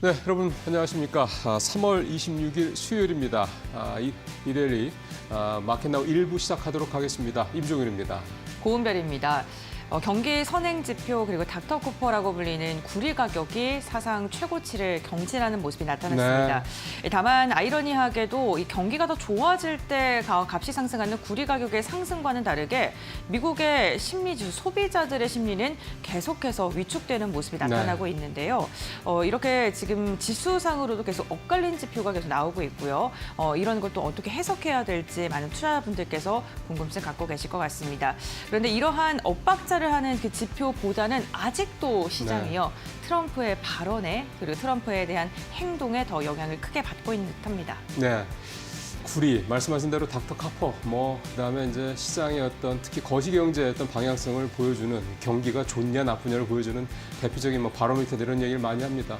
네, 여러분 안녕하십니까. 3월 26일 수요일입니다. 이데일리 마켓나우 1부 시작하도록 하겠습니다. 임종윤입니다. 고은별입니다. 경기 선행지표 그리고 닥터코퍼라고 불리는 구리 가격이 사상 최고치를 경신하는 모습이 나타났습니다. 네. 다만 아이러니하게도 이 경기가 더 좋아질 때 값이 상승하는 구리 가격의 상승과는 다르게 미국의 심리지수, 소비자들의 심리는 계속해서 위축되는 모습이 나타나고 있는데요. 이렇게 지금 지수상으로도 계속 엇갈린 지표가 계속 나오고 있고요. 이런 것도 어떻게 해석해야 될지 많은 투자자분들께서 궁금증 갖고 계실 것 같습니다. 그런데 이러한 엇박자 를 하는 그 지표보다는 아직도 시장이요. 트럼프의 발언에 그리고 트럼프에 대한 행동에 더 영향을 크게 받고 있는 듯합니다. 네, 구리 말씀하신 대로 닥터카퍼, 그다음에 이제 시장의 어떤 특히 거시경제의 어떤 방향성을 보여주는 경기가 좋냐 나쁘냐를 보여주는 대표적인 바로미터 이런 얘기를 많이 합니다.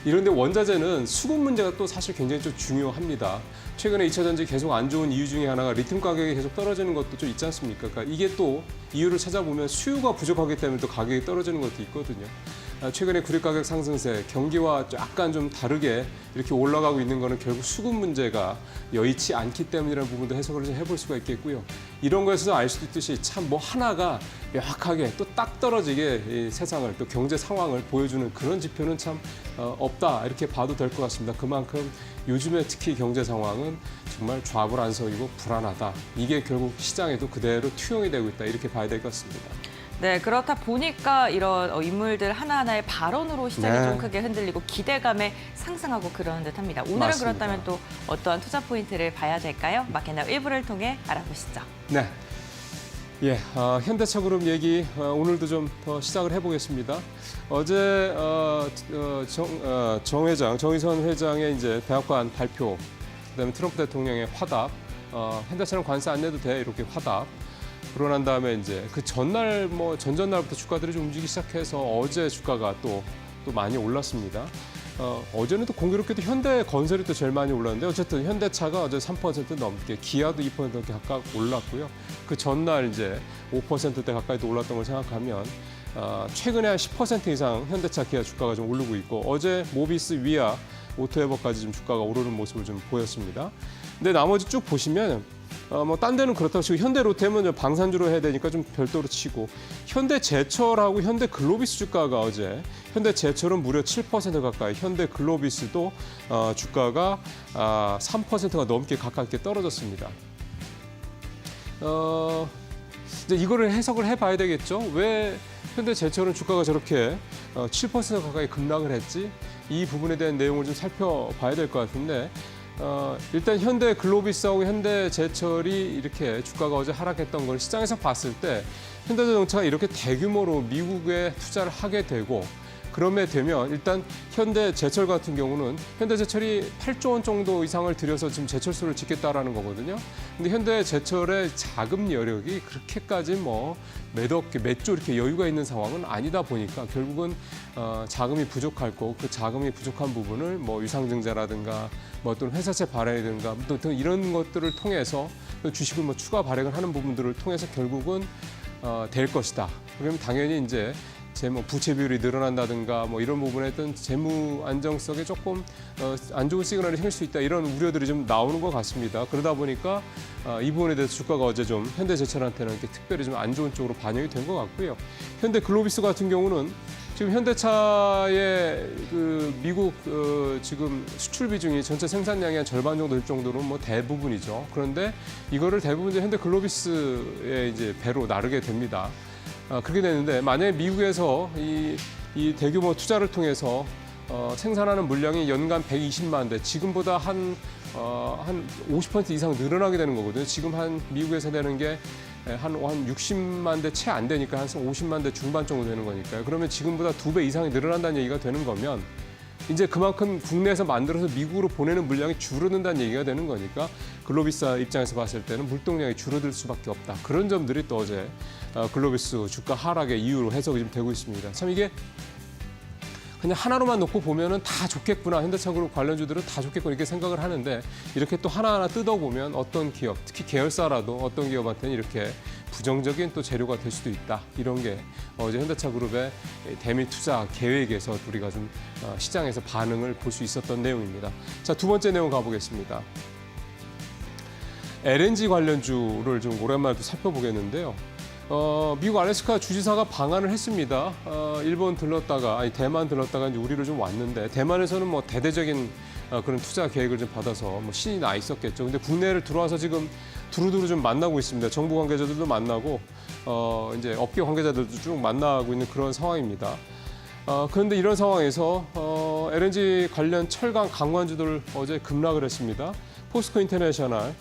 이런데 원자재는 수급 문제가 또 사실 굉장히 좀 중요합니다. 최근에 2차 전지 계속 안 좋은 이유 중에 하나가 리튬 가격이 계속 떨어지는 것도 좀 있지 않습니까? 그러니까 이게 또 이유를 찾아보면 수요가 부족하기 때문에 또 가격이 떨어지는 것도 있거든요. 최근에 구리 가격 상승세, 경기와 약간 좀 다르게 이렇게 올라가고 있는 거는 결국 수급 문제가 여의치 않기 때문이라는 부분도 해석을 좀 해볼 수가 있겠고요. 이런 거에서 알 수도 있듯이 참 하나가 명확하게 또 딱 떨어지게 이 세상을 또 경제 상황을 보여주는 그런 지표는 참 없다 이렇게 봐도 될 것 같습니다. 그만큼 요즘에 특히 경제 상황은 정말 좌불안석이고 불안하다. 이게 결국 시장에도 그대로 투영이 되고 있다 이렇게 봐야 될 것 같습니다. 네, 그렇다 보니까 이런 인물들 하나하나의 발언으로 시장이 좀 크게 흔들리고 기대감에 상승하고 그러는 듯합니다. 오늘은 맞습니다. 그렇다면 또 어떠한 투자 포인트를 봐야 될까요? 마켓나우 1부를 통해 알아보시죠. 네. 현대차그룹 얘기 오늘도 좀 더 시작을 해보겠습니다. 어제 정의선 회장의 이제 백악관 발표, 그다음에 트럼프 대통령의 화답, 현대차는 관세 안 내도 돼 이렇게 화답. 그러고 난 다음에 이제 그 전날 전전날부터 주가들이 좀 움직이기 시작해서 어제 주가가 또 많이 올랐습니다. 어제는 또 공교롭게도 현대건설이 또 제일 많이 올랐는데 어쨌든 현대차가 어제 3% 넘게, 기아도 2% 넘게 가까이 올랐고요. 그 전날 이제 5%대 가까이 또 올랐던 걸 생각하면 최근에 한 10% 이상 현대차, 기아 주가가 좀 오르고 있고 어제 모비스, 위아, 오토에버까지 좀 주가가 오르는 모습을 좀 보였습니다. 근데 나머지 쭉 보시면 딴 데는 그렇다고 치고 현대 롯데면 방산주로 해야 되니까 좀 별도로 치고 현대제철하고 현대글로비스 주가가 어제 현대제철은 무려 7% 가까이, 현대글로비스도 주가가 3%가 넘게 가깝게 떨어졌습니다. 이제 이거를 해석을 해봐야 되겠죠. 왜 현대제철은 주가가 저렇게 7% 가까이 급락을 했지? 이 부분에 대한 내용을 좀 살펴봐야 될 것 같은데 일단 현대글로비스하고 현대제철이 이렇게 주가가 어제 하락했던 걸 시장에서 봤을 때 현대자동차가 이렇게 대규모로 미국에 투자를 하게 되고 그러면 되면 일단 현대제철 같은 경우는 현대제철이 8조 원 정도 이상을 들여서 지금 제철소를 짓겠다라는 거거든요. 근데 현대제철의 자금 여력이 그렇게까지 몇 조 이렇게 여유가 있는 상황은 아니다 보니까 결국은 자금이 부족할 거고 그 자금이 부족한 부분을 유상증자라든가 또는 회사채 발행이든가 또 이런 것들을 통해서 주식을 추가 발행을 하는 부분들을 통해서 결국은 될 것이다. 그러면 당연히 이제 부채 비율이 늘어난다든가 이런 부분에 어떤 재무 안정성에 조금 안 좋은 시그널이 생길 수 있다 이런 우려들이 좀 나오는 것 같습니다. 그러다 보니까 이 부분에 대해서 주가가 어제 좀 현대제철한테는 이렇게 특별히 좀 안 좋은 쪽으로 반영이 된 것 같고요. 현대글로비스 같은 경우는 지금 현대차의 그 미국 지금 수출 비중이 전체 생산량의 한 절반 정도 될 정도로 대부분이죠. 그런데 이거를 대부분 이제 현대글로비스의 이제 배로 나르게 됩니다. 그렇게 되는데 만약에 미국에서 이 대규모 투자를 통해서 생산하는 물량이 연간 120만 대, 지금보다 한 50% 이상 늘어나게 되는 거거든요. 지금 한 미국에서 되는 게 한 60만 대 채 안 되니까 한 50만 대 중반 정도 되는 거니까요. 그러면 지금보다 2배 이상이 늘어난다는 얘기가 되는 거면 이제 그만큼 국내에서 만들어서 미국으로 보내는 물량이 줄어든다는 얘기가 되는 거니까 글로비스 입장에서 봤을 때는 물동량이 줄어들 수밖에 없다. 그런 점들이 또 어제 글로비스 주가 하락의 이유로 해석이 좀 되고 있습니다. 참 이게 그냥 하나로만 놓고 보면은 다 좋겠구나. 현대차그룹 관련주들은 다 좋겠구나 이렇게 생각을 하는데 이렇게 또 하나하나 뜯어보면 어떤 기업, 특히 계열사라도 어떤 기업한테는 이렇게 부정적인 또 재료가 될 수도 있다. 이런 게 어제 현대차 그룹의 대미 투자 계획에서 우리가 좀 시장에서 반응을 볼 수 있었던 내용입니다. 자, 두 번째 내용 가보겠습니다. LNG 관련주를 좀 오랜만에 또 살펴보겠는데요. 미국 알래스카 주지사가 방한을 했습니다. 일본 들렀다가, 아니 대만 들렀다가 이제 우리로 좀 왔는데, 대만에서는 뭐 대대적인 그런 투자 계획을 좀 받아서 뭐 신이 나 있었겠죠. 근데 국내를 들어와서 지금 두루두루 좀 만나고 있습니다. 정부 관계자들도 만나고, 이제 업계 관계자들도 쭉 만나고 있는 그런 상황입니다. 그런데 이런 상황에서 LNG 관련 철강 강관주들 어제 급락을 했습니다. 포스코 인터내셔널.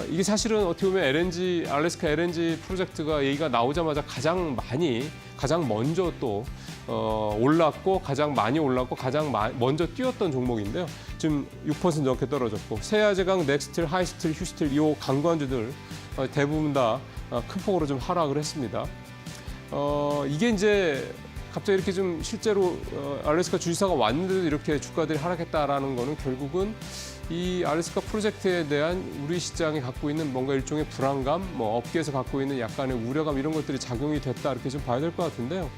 이게 사실은 어떻게 보면 알래스카 LNG 프로젝트가 얘기가 나오자마자 가장 먼저 또 올랐고, 가장 많이 올랐고, 먼저 뛰었던 종목인데요. 지금 6% 넘게 떨어졌고, 세아제강, 넥스틸, 하이스틸, 휴스틸 이 강관주들 대부분 다 큰 폭으로 좀 하락을 했습니다. 이게 이제 갑자기 이렇게 좀 실제로 알래스카 주지사가 왔는데도 이렇게 주가들이 하락했다라는 거는 결국은 이 알래스카 프로젝트에 대한 우리 시장이 갖고 있는 뭔가 일종의 불안감, 뭐 업계에서 갖고 있는 약간의 우려감 이런 것들이 작용이 됐다 이렇게 좀 봐야 될 것 같은데요.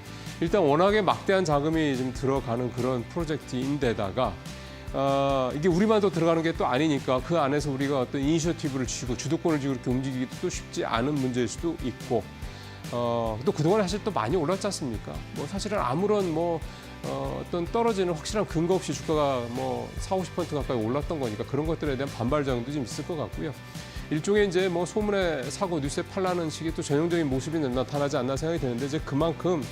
일단 워낙에 막대한 자금이 좀 들어가는 그런 프로젝트인데다가 이게 우리만 더 들어가는 게 또 아니니까 그 안에서 우리가 어떤 이니셔티브를 쥐고 주도권을 쥐고 이렇게 움직이기도 또 쉽지 않은 문제일 수도 있고, 또 그동안 사실 또 많이 올랐지 않습니까? 뭐 사실은 아무런 어떤 떨어지는 확실한 근거 없이 주가가 40~50% 가까이 올랐던 거니까 그런 것들에 대한 반발장도 좀 있을 것 같고요. 일종의 이제 소문에 사고 뉴스에 팔라는 식의 또 전형적인 모습이 나타나지 않나 생각이 되는데, 이제 그만큼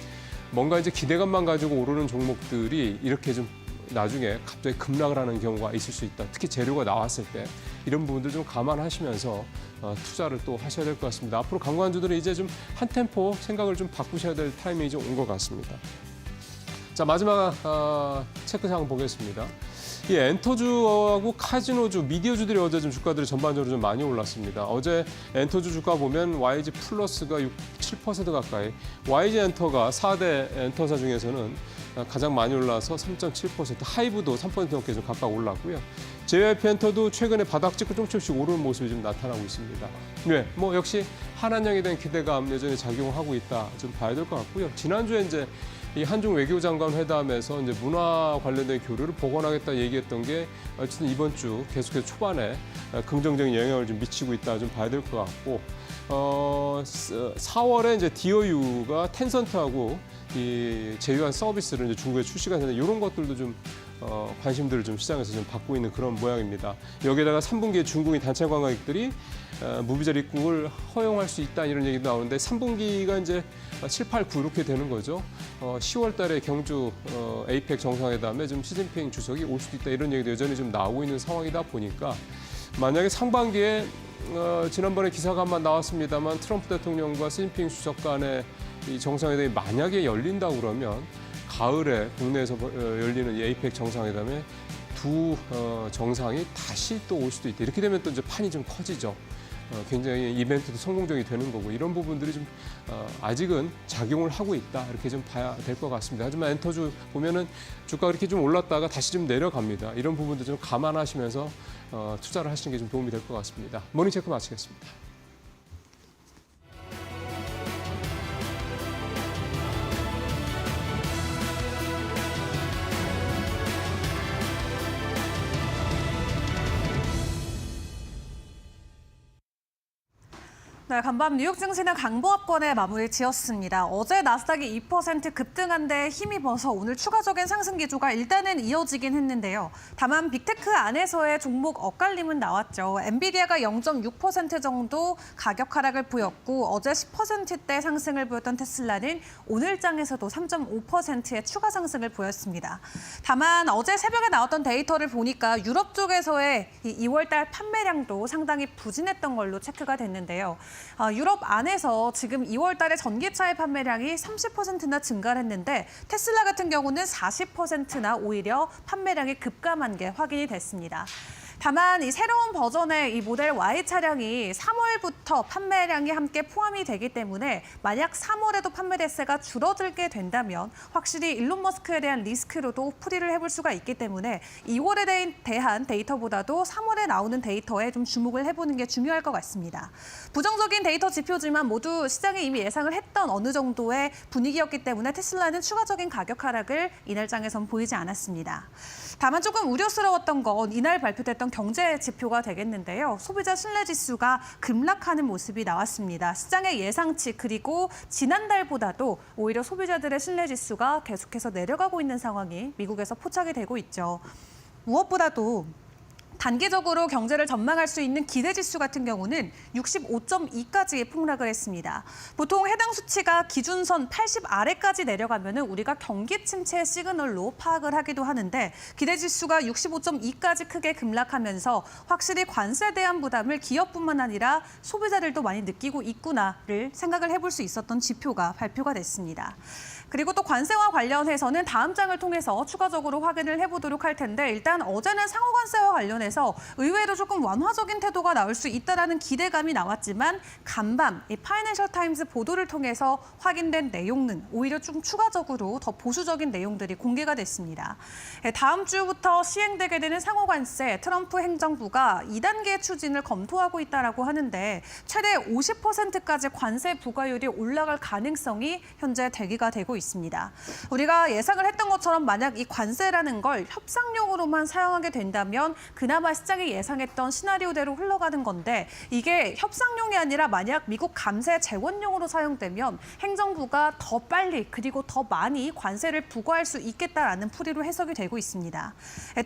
뭔가 이제 기대감만 가지고 오르는 종목들이 이렇게 좀 나중에 갑자기 급락을 하는 경우가 있을 수 있다. 특히 재료가 나왔을 때 이런 부분들 좀 감안하시면서 투자를 또 하셔야 될 것 같습니다. 앞으로 강관주들은 이제 좀 한 템포 생각을 좀 바꾸셔야 될 타이밍이 좀 온 것 같습니다. 자, 마지막 체크사항 보겠습니다. 이 엔터주하고 카지노주, 미디어주들이 어제 좀 주가들이 전반적으로 좀 많이 올랐습니다. 어제 엔터주 주가 보면 YG 플러스가 7% 가까이, YG 엔터가 4대 엔터사 중에서는 가장 많이 올라서 3.7%, 하이브도 3% 넘게 좀 가까이 올랐고요. JYP 엔터도 최근에 바닥 찍고 조금씩 오르는 모습이 좀 나타나고 있습니다. 네, 역시 한한령에 대한 기대감 여전히 작용하고 있다 좀 봐야 될 것 같고요. 지난주에 이제 이 한중 외교장관 회담에서 이제 문화 관련된 교류를 복원하겠다 얘기했던 게 어쨌든 이번 주 계속해서 초반에 긍정적인 영향을 좀 미치고 있다 좀 봐야 될 것 같고, 4월에 이제 DOU가 텐센트하고 이 제휴한 서비스를 이제 중국에 출시가 되는 이런 것들도 좀 관심들을 좀 시장에서 좀 받고 있는 그런 모양입니다. 여기에다가 3분기에 중국인 단체 관광객들이 무비자 입국을 허용할 수 있다 이런 얘기도 나오는데, 3분기가 이제 7, 8, 9 이렇게 되는 거죠. 10월 달에 경주 APEC 정상회담에 좀 시진핑 주석이 올 수도 있다 이런 얘기도 여전히 좀 나오고 있는 상황이다 보니까, 만약에 상반기에 지난번에 기사가 한번 나왔습니다만 트럼프 대통령과 시진핑 주석 간의 이 정상회담이 만약에 열린다고 그러면 가을에 국내에서 열리는 이 APEC 정상회담에 두 정상이 다시 또 올 수도 있다. 이렇게 되면 또 이제 판이 좀 커지죠. 굉장히 이벤트도 성공적이 되는 거고, 이런 부분들이 좀 아직은 작용을 하고 있다 이렇게 좀 봐야 될 것 같습니다. 하지만 엔터주 보면은 주가가 이렇게 좀 올랐다가 다시 좀 내려갑니다. 이런 부분도 좀 감안하시면서 투자를 하시는 게 좀 도움이 될 것 같습니다. 모닝체크 마치겠습니다. 네, 간밤 뉴욕 증시는 강보합권에 마무리 지었습니다. 어제 나스닥이 2% 급등한 데 힘입어서 오늘 추가적인 상승 기조가 일단은 이어지긴 했는데요. 다만 빅테크 안에서의 종목 엇갈림은 나왔죠. 엔비디아가 0.6% 정도 가격 하락을 보였고, 어제 10%대 상승을 보였던 테슬라는 오늘 장에서도 3.5%의 추가 상승을 보였습니다. 다만 어제 새벽에 나왔던 데이터를 보니까 유럽 쪽에서의 이 2월달 판매량도 상당히 부진했던 걸로 체크가 됐는데요. 유럽 안에서 지금 2월 달에 전기차의 판매량이 30%나 증가를 했는데, 테슬라 같은 경우는 40%나 오히려 판매량이 급감한 게 확인이 됐습니다. 다만 이 새로운 버전의 이 모델 Y 차량이 3월부터 판매량이 함께 포함이 되기 때문에 만약 3월에도 판매 대세가 줄어들게 된다면 확실히 일론 머스크에 대한 리스크로도 풀이를 해볼 수가 있기 때문에 2월에 대한 데이터보다도 3월에 나오는 데이터에 좀 주목을 해보는 게 중요할 것 같습니다. 부정적인 데이터 지표지만 모두 시장이 이미 예상을 했던 어느 정도의 분위기였기 때문에 테슬라는 추가적인 가격 하락을 이날장에선 보이지 않았습니다. 다만 조금 우려스러웠던 건 이날 발표됐던 경제 지표가 되겠는데요. 소비자 신뢰 지수가 급락하는 모습이 나왔습니다. 시장의 예상치 그리고 지난달보다도 오히려 소비자들의 신뢰 지수가 계속해서 내려가고 있는 상황이 미국에서 포착이 되고 있죠. 무엇보다도 단기적으로 경제를 전망할 수 있는 기대지수 같은 경우는 65.2까지 폭락을 했습니다. 보통 해당 수치가 기준선 80 아래까지 내려가면 우리가 경기 침체 시그널로 파악을 하기도 하는데 기대지수가 65.2까지 크게 급락하면서 확실히 관세에 대한 부담을 기업뿐만 아니라 소비자들도 많이 느끼고 있구나를 생각을 해볼 수 있었던 지표가 발표가 됐습니다. 그리고 또 관세와 관련해서는 다음 장을 통해서 추가적으로 확인을 해보도록 할 텐데 일단 어제는 상호관세와 관련해서 의외로 조금 완화적인 태도가 나올 수 있다라는 기대감이 나왔지만 간밤 이 파이낸셜 타임즈 보도를 통해서 확인된 내용은 오히려 좀 추가적으로 더 보수적인 내용들이 공개가 됐습니다. 다음 주부터 시행되게 되는 상호관세 트럼프 행정부가 2단계 추진을 검토하고 있다라고 하는데 최대 50%까지 관세 부과율이 올라갈 가능성이 현재 대기가 되고 있습니다. 우리가 예상을 했던 것처럼 만약 이 관세라는 걸 협상용으로만 사용하게 된다면 그나마 시장이 예상했던 시나리오대로 흘러가는 건데 이게 협상용이 아니라 만약 미국 감세 재원용으로 사용되면 행정부가 더 빨리 그리고 더 많이 관세를 부과할 수 있겠다라는 풀이로 해석이 되고 있습니다.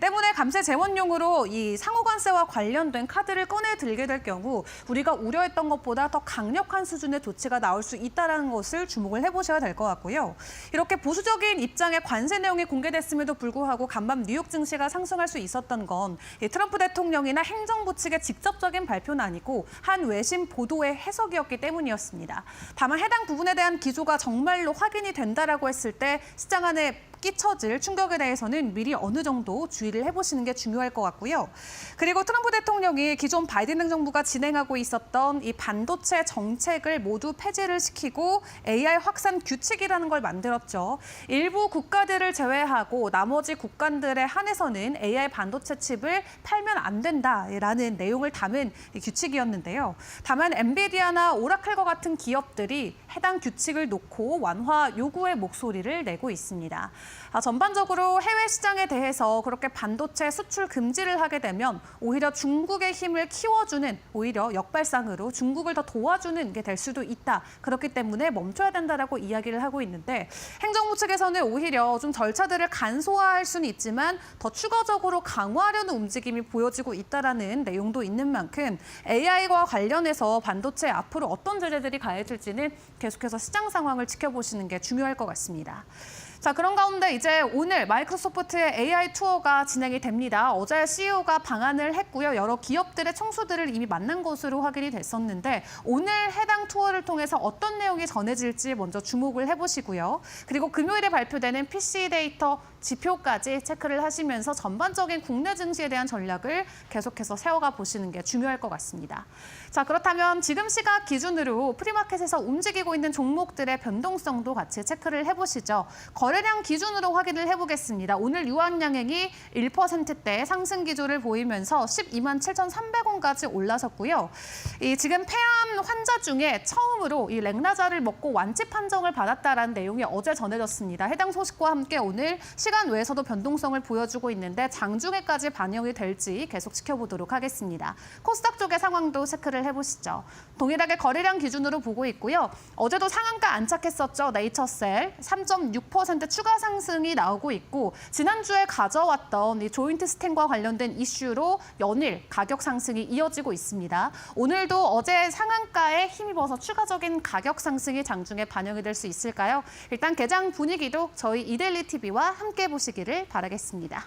때문에 감세 재원용으로 이 상호관세와 관련된 카드를 꺼내 들게 될 경우 우리가 우려했던 것보다 더 강력한 수준의 조치가 나올 수 있다는 것을 주목을 해보셔야 될 것 같고요. 이렇게 보수적인 입장의 관세 내용이 공개됐음에도 불구하고 간밤 뉴욕 증시가 상승할 수 있었던 건 트럼프 대통령이나 행정부 측의 직접적인 발표는 아니고 한 외신 보도의 해석이었기 때문이었습니다. 다만 해당 부분에 대한 기조가 정말로 확인이 된다라고 했을 때 시장 안에 끼쳐질 충격에 대해서는 미리 어느 정도 주의를 해보시는 게 중요할 것 같고요. 그리고 트럼프 대통령이 기존 바이든 행정부가 진행하고 있었던 이 반도체 정책을 모두 폐지를 시키고 AI 확산 규칙이라는 걸 만들었죠. 일부 국가들을 제외하고 나머지 국가들에 한해서는 AI 반도체 칩을 팔면 안 된다라는 내용을 담은 이 규칙이었는데요. 다만 엔비디아나 오라클과 같은 기업들이 해당 규칙을 놓고 완화 요구의 목소리를 내고 있습니다. 전반적으로 해외 시장에 대해서 그렇게 반도체 수출 금지를 하게 되면 오히려 중국의 힘을 키워주는 오히려 역발상으로 중국을 더 도와주는 게 될 수도 있다. 그렇기 때문에 멈춰야 된다라고 이야기를 하고 있는데 행정부 측에서는 오히려 좀 절차들을 간소화할 수는 있지만 더 추가적으로 강화하려는 움직임이 보여지고 있다라는 내용도 있는 만큼 AI와 관련해서 반도체 앞으로 어떤 제재들이 가해질지는 계속해서 시장 상황을 지켜보시는 게 중요할 것 같습니다. 자, 그런 가운데 이제 오늘 마이크로소프트의 AI 투어가 진행이 됩니다. 어제 CEO가 방한을 했고요. 여러 기업들의 총수들을 이미 만난 것으로 확인이 됐었는데 오늘 해당 투어를 통해서 어떤 내용이 전해질지 먼저 주목을 해보시고요. 그리고 금요일에 발표되는 PC 데이터 지표까지 체크를 하시면서 전반적인 국내 증시에 대한 전략을 계속해서 세워가 보시는 게 중요할 것 같습니다. 자, 그렇다면 지금 시각 기준으로 프리마켓에서 움직이고 있는 종목들의 변동성도 같이 체크를 해보시죠. 거래량 기준으로 확인을 해보겠습니다. 오늘 유한양행이 1%대 상승 기조를 보이면서 12만 7,300원까지 올라섰고요. 지금 폐암 환자 중에 처음으로 이 렉나자를 먹고 완치 판정을 받았다라는 내용이 어제 전해졌습니다. 해당 소식과 함께 오늘 시간 외에서도 변동성을 보여주고 있는데 장중에까지 반영이 될지 계속 지켜보도록 하겠습니다. 코스닥 쪽의 상황도 체크를 해보시죠. 동일하게 거래량 기준으로 보고 있고요. 어제도 상한가 안착했었죠. 네이처셀 3.6% 추가 상승이 나오고 있고 지난주에 가져왔던 이 조인트 스탠과 관련된 이슈로 연일 가격 상승이 이어지고 있습니다. 오늘도 어제 상한가에 힘입어서 추가적인 가격 상승이 장중에 반영이 될 수 있을까요? 일단 개장 분위기도 저희 이데일리 TV와 함께 보시기를 바라겠습니다.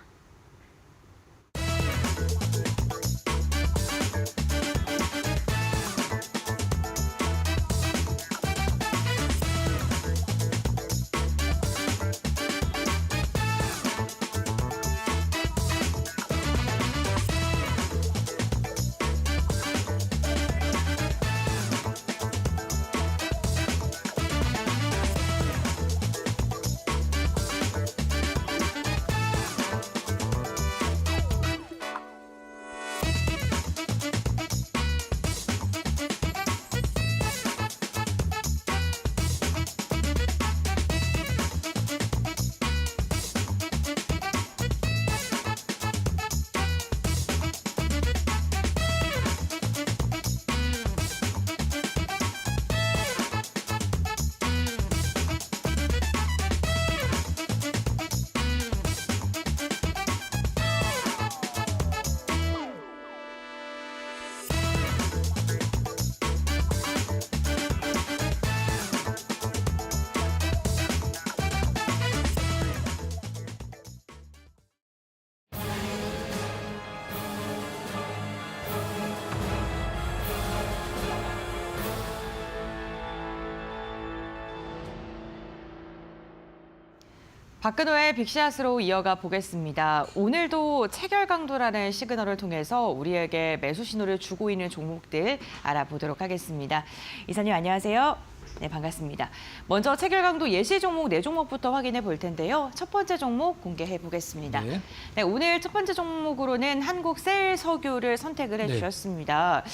박근호의 빅샷으로 이어가 보겠습니다. 오늘도 체결 강도라는 시그널을 통해서 우리에게 매수 신호를 주고 있는 종목들 알아보도록 하겠습니다. 이사님 안녕하세요. 네, 반갑습니다. 먼저 체결 강도 예시 종목 4종목부터 확인해 볼 텐데요. 첫 번째 종목 공개해 보겠습니다. 네. 네, 오늘 첫 번째 종목으로는 한국셀석유를 선택을 해주셨습니다.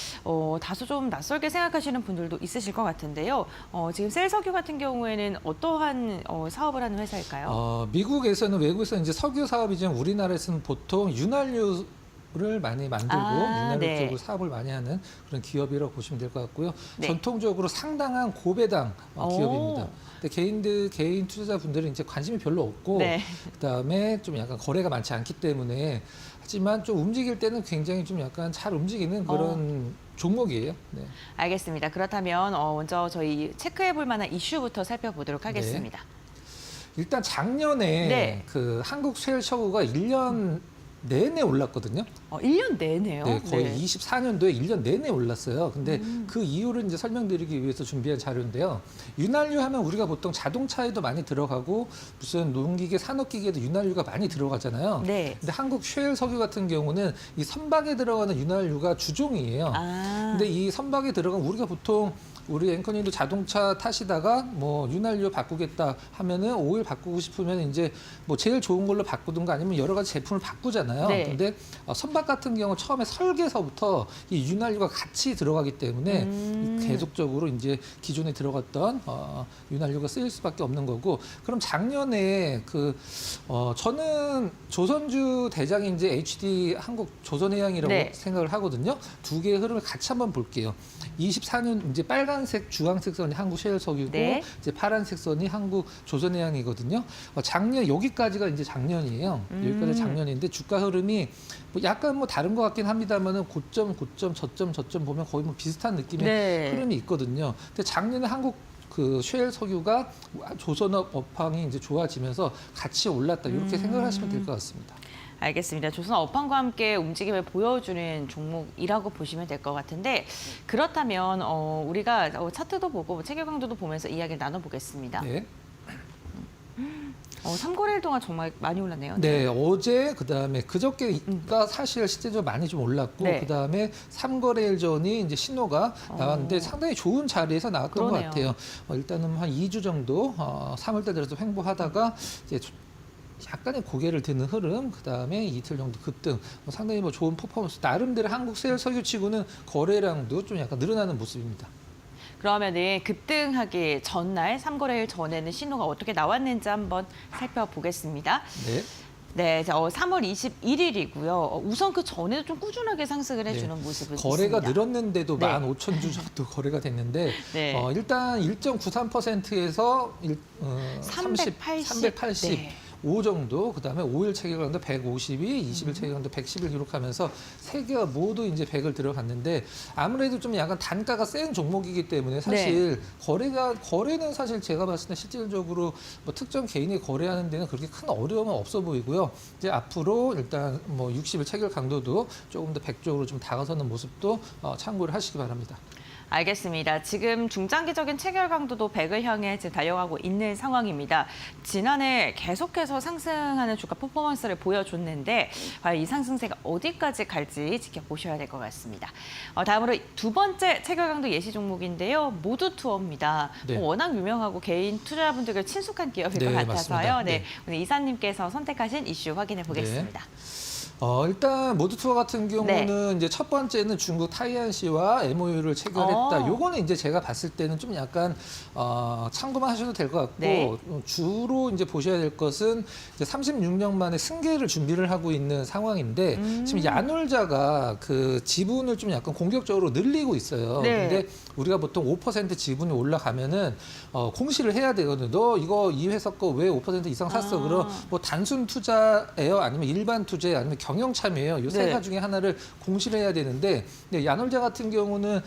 다소 좀 낯설게 생각하시는 분들도 있으실 것 같은데요. 지금 셀석유 같은 경우에는 어떠한 사업을 하는 회사일까요? 미국에서는 외국에서는 이제 석유 사업이지만 우리나라에서는 보통 윤활유를 많이 만들고 윤활유 네. 쪽으로 사업을 많이 하는 그런 기업이라고 보시면 될 것 같고요. 네. 전통적으로 상당한 고배당 기업입니다. 근데 개인 투자자분들은 이제 관심이 별로 없고 네. 그다음에 좀 약간 거래가 많지 않기 때문에 하지만 좀 움직일 때는 굉장히 좀 약간 잘 움직이는 그런 종목이에요. 네. 알겠습니다. 그렇다면 먼저 저희 체크해 볼 만한 이슈부터 살펴보도록 하겠습니다. 일단 작년에 네. 그 한국 쉘석유가 1년 내내 올랐거든요. 1년 내내요? 네, 거의 24년도에 1년 내내 올랐어요. 근데 그 이유를 이제 설명드리기 위해서 준비한 자료인데요. 윤활유 하면 우리가 보통 자동차에도 많이 들어가고 무슨 농기계, 산업기계에도 윤활유가 많이 들어가잖아요. 네. 근데 한국 쉘 석유 같은 경우는 이 선박에 들어가는 윤활유가 주종이에요. 근데 이 선박에 들어간 우리가 보통 우리 앵커님도 자동차 타시다가 뭐 윤활유 바꾸겠다 하면은 오일 바꾸고 싶으면 이제 뭐 제일 좋은 걸로 바꾸든가 아니면 여러 가지 제품을 바꾸잖아요. 네. 근데 선박 같은 경우 처음에 설계서부터 이 윤활유가 같이 들어가기 때문에 계속적으로 이제 기존에 들어갔던 윤활유가 쓰일 수밖에 없는 거고. 그럼 작년에 저는 조선주 대장이 이제 HD 한국 조선해양이라고 네. 생각을 하거든요. 두 개의 흐름을 같이 한번 볼게요. 24년 이제 빨간색 주황색 선이 한국 셰일 석유고 네. 이제 파란색 선이 한국 조선해양이거든요. 작년 여기까지가 이제 작년이에요. 여기까지 작년인데 주가 흐름이 뭐 약간 뭐 다른 것 같긴 합니다만은 고점 저점 보면 거의 뭐 비슷한 느낌의 네. 흐름이 있거든요. 근데 작년에 한국 그 셰일 석유가 조선업 업황이 이제 좋아지면서 같이 올랐다 이렇게 생각을 하시면 될 것 같습니다. 알겠습니다. 조선 업황과 함께 움직임을 보여주는 종목이라고 보시면 될 것 같은데 그렇다면 우리가 차트도 보고 체결 강도도 보면서 이야기를 나눠보겠습니다. 네. 3거래일 동안 정말 많이 올랐네요. 네, 어제 그다음에 그저께가 사실 실제적으로 많이 좀 올랐고 네. 그다음에 3거래일 전이 이제 신호가 나왔는데 상당히 좋은 자리에서 나왔던 그러네요. 것 같아요. 일단은 한 2주 정도 3월달 들어서 횡보하다가 이제 약간의 고개를 드는 흐름, 그다음에 이틀 정도 급등, 상당히 뭐 좋은 퍼포먼스. 나름대로 한국 셀 석유치고는 거래량도 좀 약간 늘어나는 모습입니다. 그러면은 급등하기 전날 3거래일 전에는 신호가 어떻게 나왔는지 한번 살펴보겠습니다. 네. 네, 3월 21일이고요. 우선 그 전에도 좀 꾸준하게 상승을 해주는 네. 모습은 거래가 있습니다. 늘었는데도 네. 15,000주 정도 거래가 됐는데 네. 일단 1.93%에서 380. 네. 5 정도, 그다음에 5일 체결강도 152, 20일 체결강도 110을 기록하면서 세 개가 모두 이제 100을 들어갔는데 아무래도 좀 약간 단가가 센 종목이기 때문에 사실 거래는 사실 제가 봤을 때 실질적으로 뭐 특정 개인이 거래하는 데는 그렇게 큰 어려움은 없어 보이고요. 이제 앞으로 일단 뭐 60일 체결 강도도 조금 더 100 쪽으로 좀 다가서는 모습도 참고를 하시기 바랍니다. 알겠습니다. 지금 중장기적인 체결 강도도 100을 향해 지금 달려가고 있는 상황입니다. 지난해 계속해서 상승하는 주가 퍼포먼스를 보여줬는데 과연 이 상승세가 어디까지 갈지 지켜보셔야 될 것 같습니다. 다음으로 두 번째 체결 강도 예시 종목인데요. 모두 투어입니다. 네. 워낙 유명하고 개인 투자자분들께 친숙한 기업일 것 네, 같아서요. 맞습니다. 네. 네. 오늘 이사님께서 선택하신 이슈 확인해 보겠습니다. 일단 모두 투어 같은 경우는 이제 첫 번째는 중국 타이안시와 MOU를 체결했다. 요거는 이제 제가 봤을 때는 좀 약간 참고만 하셔도 될 것 같고 네. 주로 이제 보셔야 될 것은 이제 36년 만에 승계를 준비를 하고 있는 상황인데 지금 야놀자가 그 지분을 좀 약간 공격적으로 늘리고 있어요. 네. 근데 우리가 보통 5% 지분이 올라가면은 공시를 해야 되거든요. 너 이거 이 회사 거 왜 5% 이상 샀어? 그럼 뭐 단순 투자예요? 아니면 일반 투자예요? 아니면 경영 참여예요? 이 세 네. 가지 중에 하나를 공시를 해야 되는데 야놀자 같은 경우는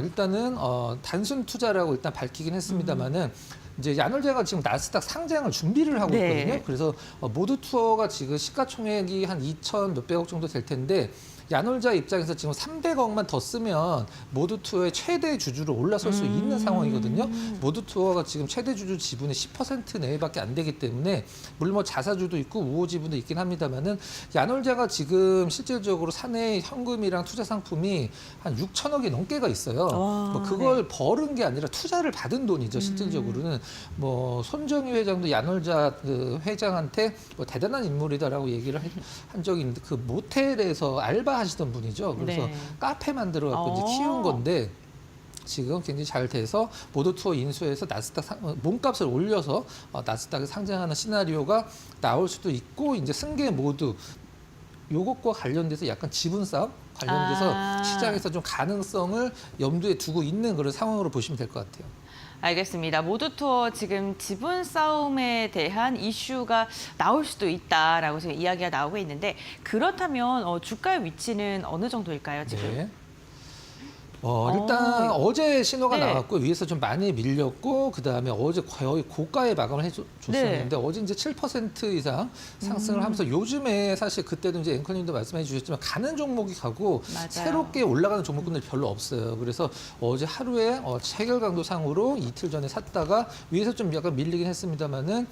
일단은 단순 투자라고 일단 밝히긴 했습니다만은 이제 야놀자가 지금 나스닥 상장을 준비를 하고 네. 있거든요. 그래서 모두 투어가 지금 시가총액이 한 2천 몇백억 정도 될 텐데 야놀자 입장에서 지금 300억만 더 쓰면 모두투어의 최대 주주로 올라설 수 있는 상황이거든요. 모두투어가 지금 최대 주주 지분의 10% 내외밖에 안 되기 때문에 물론 뭐 자사주도 있고 우호 지분도 있긴 합니다만은 야놀자가 지금 실질적으로 사내 현금이랑 투자 상품이 한 6천억이 넘게가 있어요. 뭐 그걸 벌은 게 아니라 투자를 받은 돈이죠. 실질적으로는 뭐 손정희 회장도 야놀자 그 회장한테 뭐 대단한 인물이다라고 얘기를 한 적이 있는데 그 모텔에서 알바하시던 분이죠. 그래서 네. 카페 만들어 갖고 이제 키운 건데. 지금 굉장히 잘 돼서 모두투어 인수해서 나스닥 몸값을 올려서 나스닥에 상장하는 시나리오가 나올 수도 있고 이제 승계 모두 요것과 관련돼서 약간 지분 싸움 관련돼서 시장에서 좀 가능성을 염두에 두고 있는 그런 상황으로 보시면 될 것 같아요. 알겠습니다. 모두투어 지금 지분 싸움에 대한 이슈가 나올 수도 있다라고 지금 이야기가 나오고 있는데 그렇다면 주가의 위치는 어느 정도일까요, 지금? 네. 일단 어제 신호가 네. 나왔고 위에서 좀 많이 밀렸고 그다음에 어제 거의 고가에 마감을 해줬었는데 네. 어제 이제 7% 이상 상승을 하면서 요즘에 사실 그때도 이제 앵커님도 말씀해 주셨지만 가는 종목이 가고 맞아요. 새롭게 올라가는 종목군들이 별로 없어요. 그래서 어제 하루에 체결 강도 상으로 이틀 전에 샀다가 위에서 좀 약간 밀리긴 했습니다만은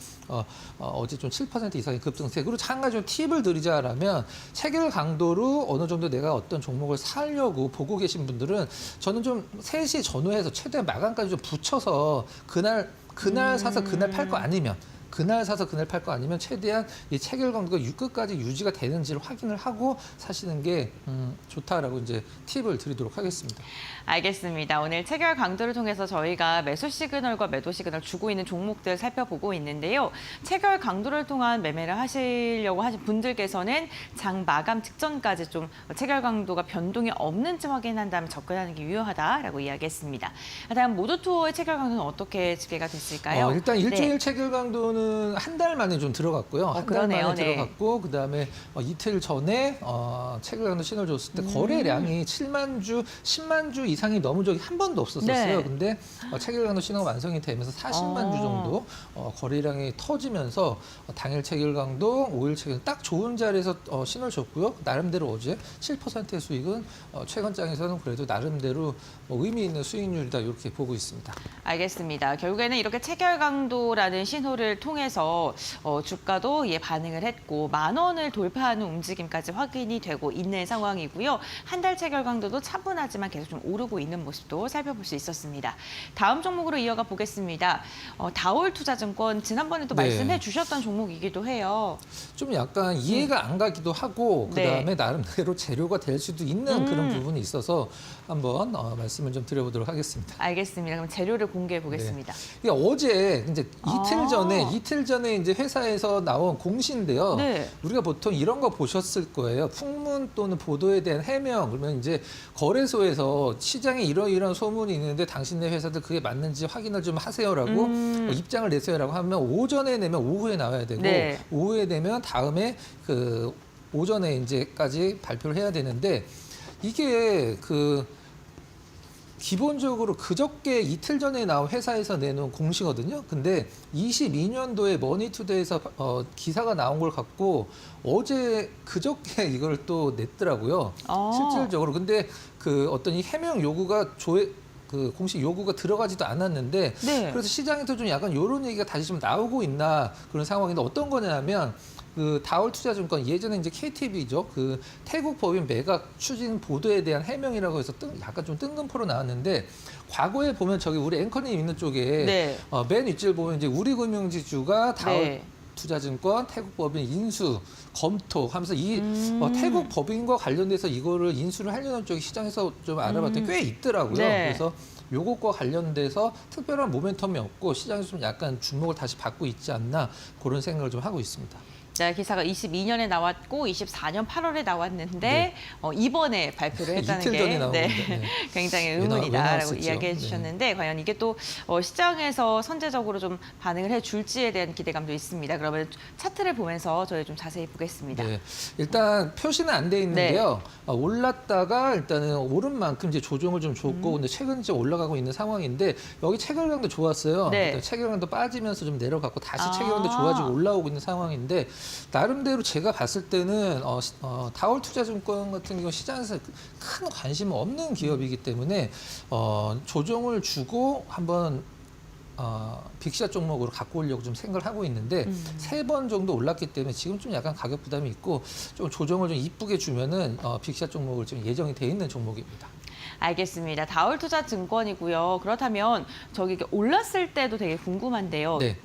어제 좀 7% 이상의 급등세. 그리고 한 가지 좀 팁을 드리자라면 체결 강도로 어느 정도 내가 어떤 종목을 사려고 보고 계신 분들은 저는 좀 3시 전후해서 최대한 마감까지 좀 붙여서 그날 사서 그날 팔 거 아니면 그날 사서 그날 팔 거 아니면 최대한 이 체결 강도가 끝까지 유지가 되는지를 확인을 하고 사시는 게 좋다라고 이제 팁을 드리도록 하겠습니다. 알겠습니다. 오늘 체결 강도를 통해서 저희가 매수 시그널과 매도 시그널 주고 있는 종목들 살펴보고 있는데요. 체결 강도를 통한 매매를 하시려고 하신 분들께서는 장 마감 직전까지 좀 체결 강도가 변동이 없는지 확인한 다음에 접근하는 게 유효하다라고 이야기했습니다. 다음 모두투어의 체결 강도는 어떻게 집계가 됐을까요? 일단 일주일 네. 체결 강도는 한 달 만에 좀 들어갔고요. 한 달 그러네요. 만에 네. 들어갔고 그다음에 이틀 전에 체결 강도 신호를 줬을 때 거래량이 7만 주, 10만 주 이상이 넘은 적이 한 번도 없었어요. 네. 근데 체결 강도 신호가 완성이 되면서 40만 주 정도 거래량이 터지면서 당일 체결 강도, 5일 체결 딱 좋은 자리에서 신호를 줬고요. 나름대로 어제 7%의 수익은 최근장에서는 그래도 나름대로 의미 있는 수익률이다 이렇게 보고 있습니다. 알겠습니다. 결국에는 이렇게 체결 강도라는 신호를 통해서 주가도 반응을 했고 10,000원을 돌파하는 움직임까지 확인이 되고 있는 상황이고요. 한 달 체결 강도도 차분하지만 계속 좀 오르고 있는 모습도 살펴볼 수 있었습니다. 다음 종목으로 이어가 보겠습니다. 다올투자증권 지난번에도 네. 말씀해 주셨던 종목이기도 해요. 좀 약간 이해가 안 가기도 하고 네. 그다음에 나름대로 재료가 될 수도 있는 그런 부분이 있어서 한번 말씀을 좀 드려보도록 하겠습니다. 알겠습니다. 그럼 재료를 공개해 보겠습니다. 이게 어제 이제 이틀 전에 이제 회사에서 나온 공시인데요. 네. 우리가 보통 이런 거 보셨을 거예요. 풍문 또는 보도에 대한 해명 그러면 이제 거래소에서 시장에 이러이러한 소문이 있는데 당신네 회사들 그게 맞는지 확인을 좀 하세요라고 입장을 내세요라고 하면 오전에 내면 오후에 나와야 되고 네. 오후에 내면 다음에 그 오전에 이제까지 발표를 해야 되는데 이게 기본적으로 그저께 이틀 전에 나온 회사에서 내놓은 공시거든요. 근데 22년도에 머니투데이에서 기사가 나온 걸 갖고 그저께 이걸 또 냈더라고요. 실질적으로. 근데 어떤 이 해명 요구가 공식 요구가 들어가지도 않았는데 네. 그래서 시장에서 좀 약간 이런 얘기가 다시 좀 나오고 있나 그런 상황인데 어떤 거냐면 다올투자증권 예전에 이제 KTB죠. 태국 법인 매각 추진 보도에 대한 해명이라고 해서 약간 좀 뜬금포로 나왔는데 과거에 보면 저기 우리 앵커님 있는 쪽에 네. 맨 윗줄 보면 이제 우리금융지주가 네. 투자증권 태국 법인 인수 검토 하면서 이 태국 법인과 관련돼서 이거를 인수를 하려는 쪽이 시장에서 좀 알아봤더니 꽤 있더라고요. 네. 그래서 요것과 관련돼서 특별한 모멘텀이 없고 시장에서 좀 약간 주목을 다시 받고 있지 않나 그런 생각을 좀 하고 있습니다. 네, 기사가 22년에 나왔고 24년 8월에 나왔는데 네. 이번에 발표를 했다는 이틀 전에 나온 건데, 네. 굉장히 왜 의문이다라고 나왔었죠? 이야기해 주셨는데 과연 이게 또 시장에서 선제적으로 좀 반응을 해줄지에 대한 기대감도 있습니다. 그러면 차트를 보면서 저희 좀 자세히 보겠습니다. 네. 일단 표시는 안 돼 있는데요. 올랐다가 일단은 오른 만큼 이제 조정을 좀 줬고 근데 최근 이제 올라가고 있는 상황인데 여기 체결량도 좋았어요. 네. 체결량도 빠지면서 좀 내려갔고 다시 체결량도 좋아지고 올라오고 있는 상황인데 나름대로 제가 봤을 때는 다올투자증권 같은 경우 시장에서 큰 관심 없는 기업이기 때문에 조정을 주고 한번 빅샷 종목으로 갖고 오려고 좀 생각을 하고 있는데 3번 정도 올랐기 때문에 지금 좀 약간 가격 부담이 있고 좀 조정을 좀 이쁘게 주면은 빅샷 종목을 지금 예정이 돼 있는 종목입니다. 알겠습니다. 다올투자증권이고요. 그렇다면 저기 이렇게 올랐을 때도 되게 궁금한데요. 네.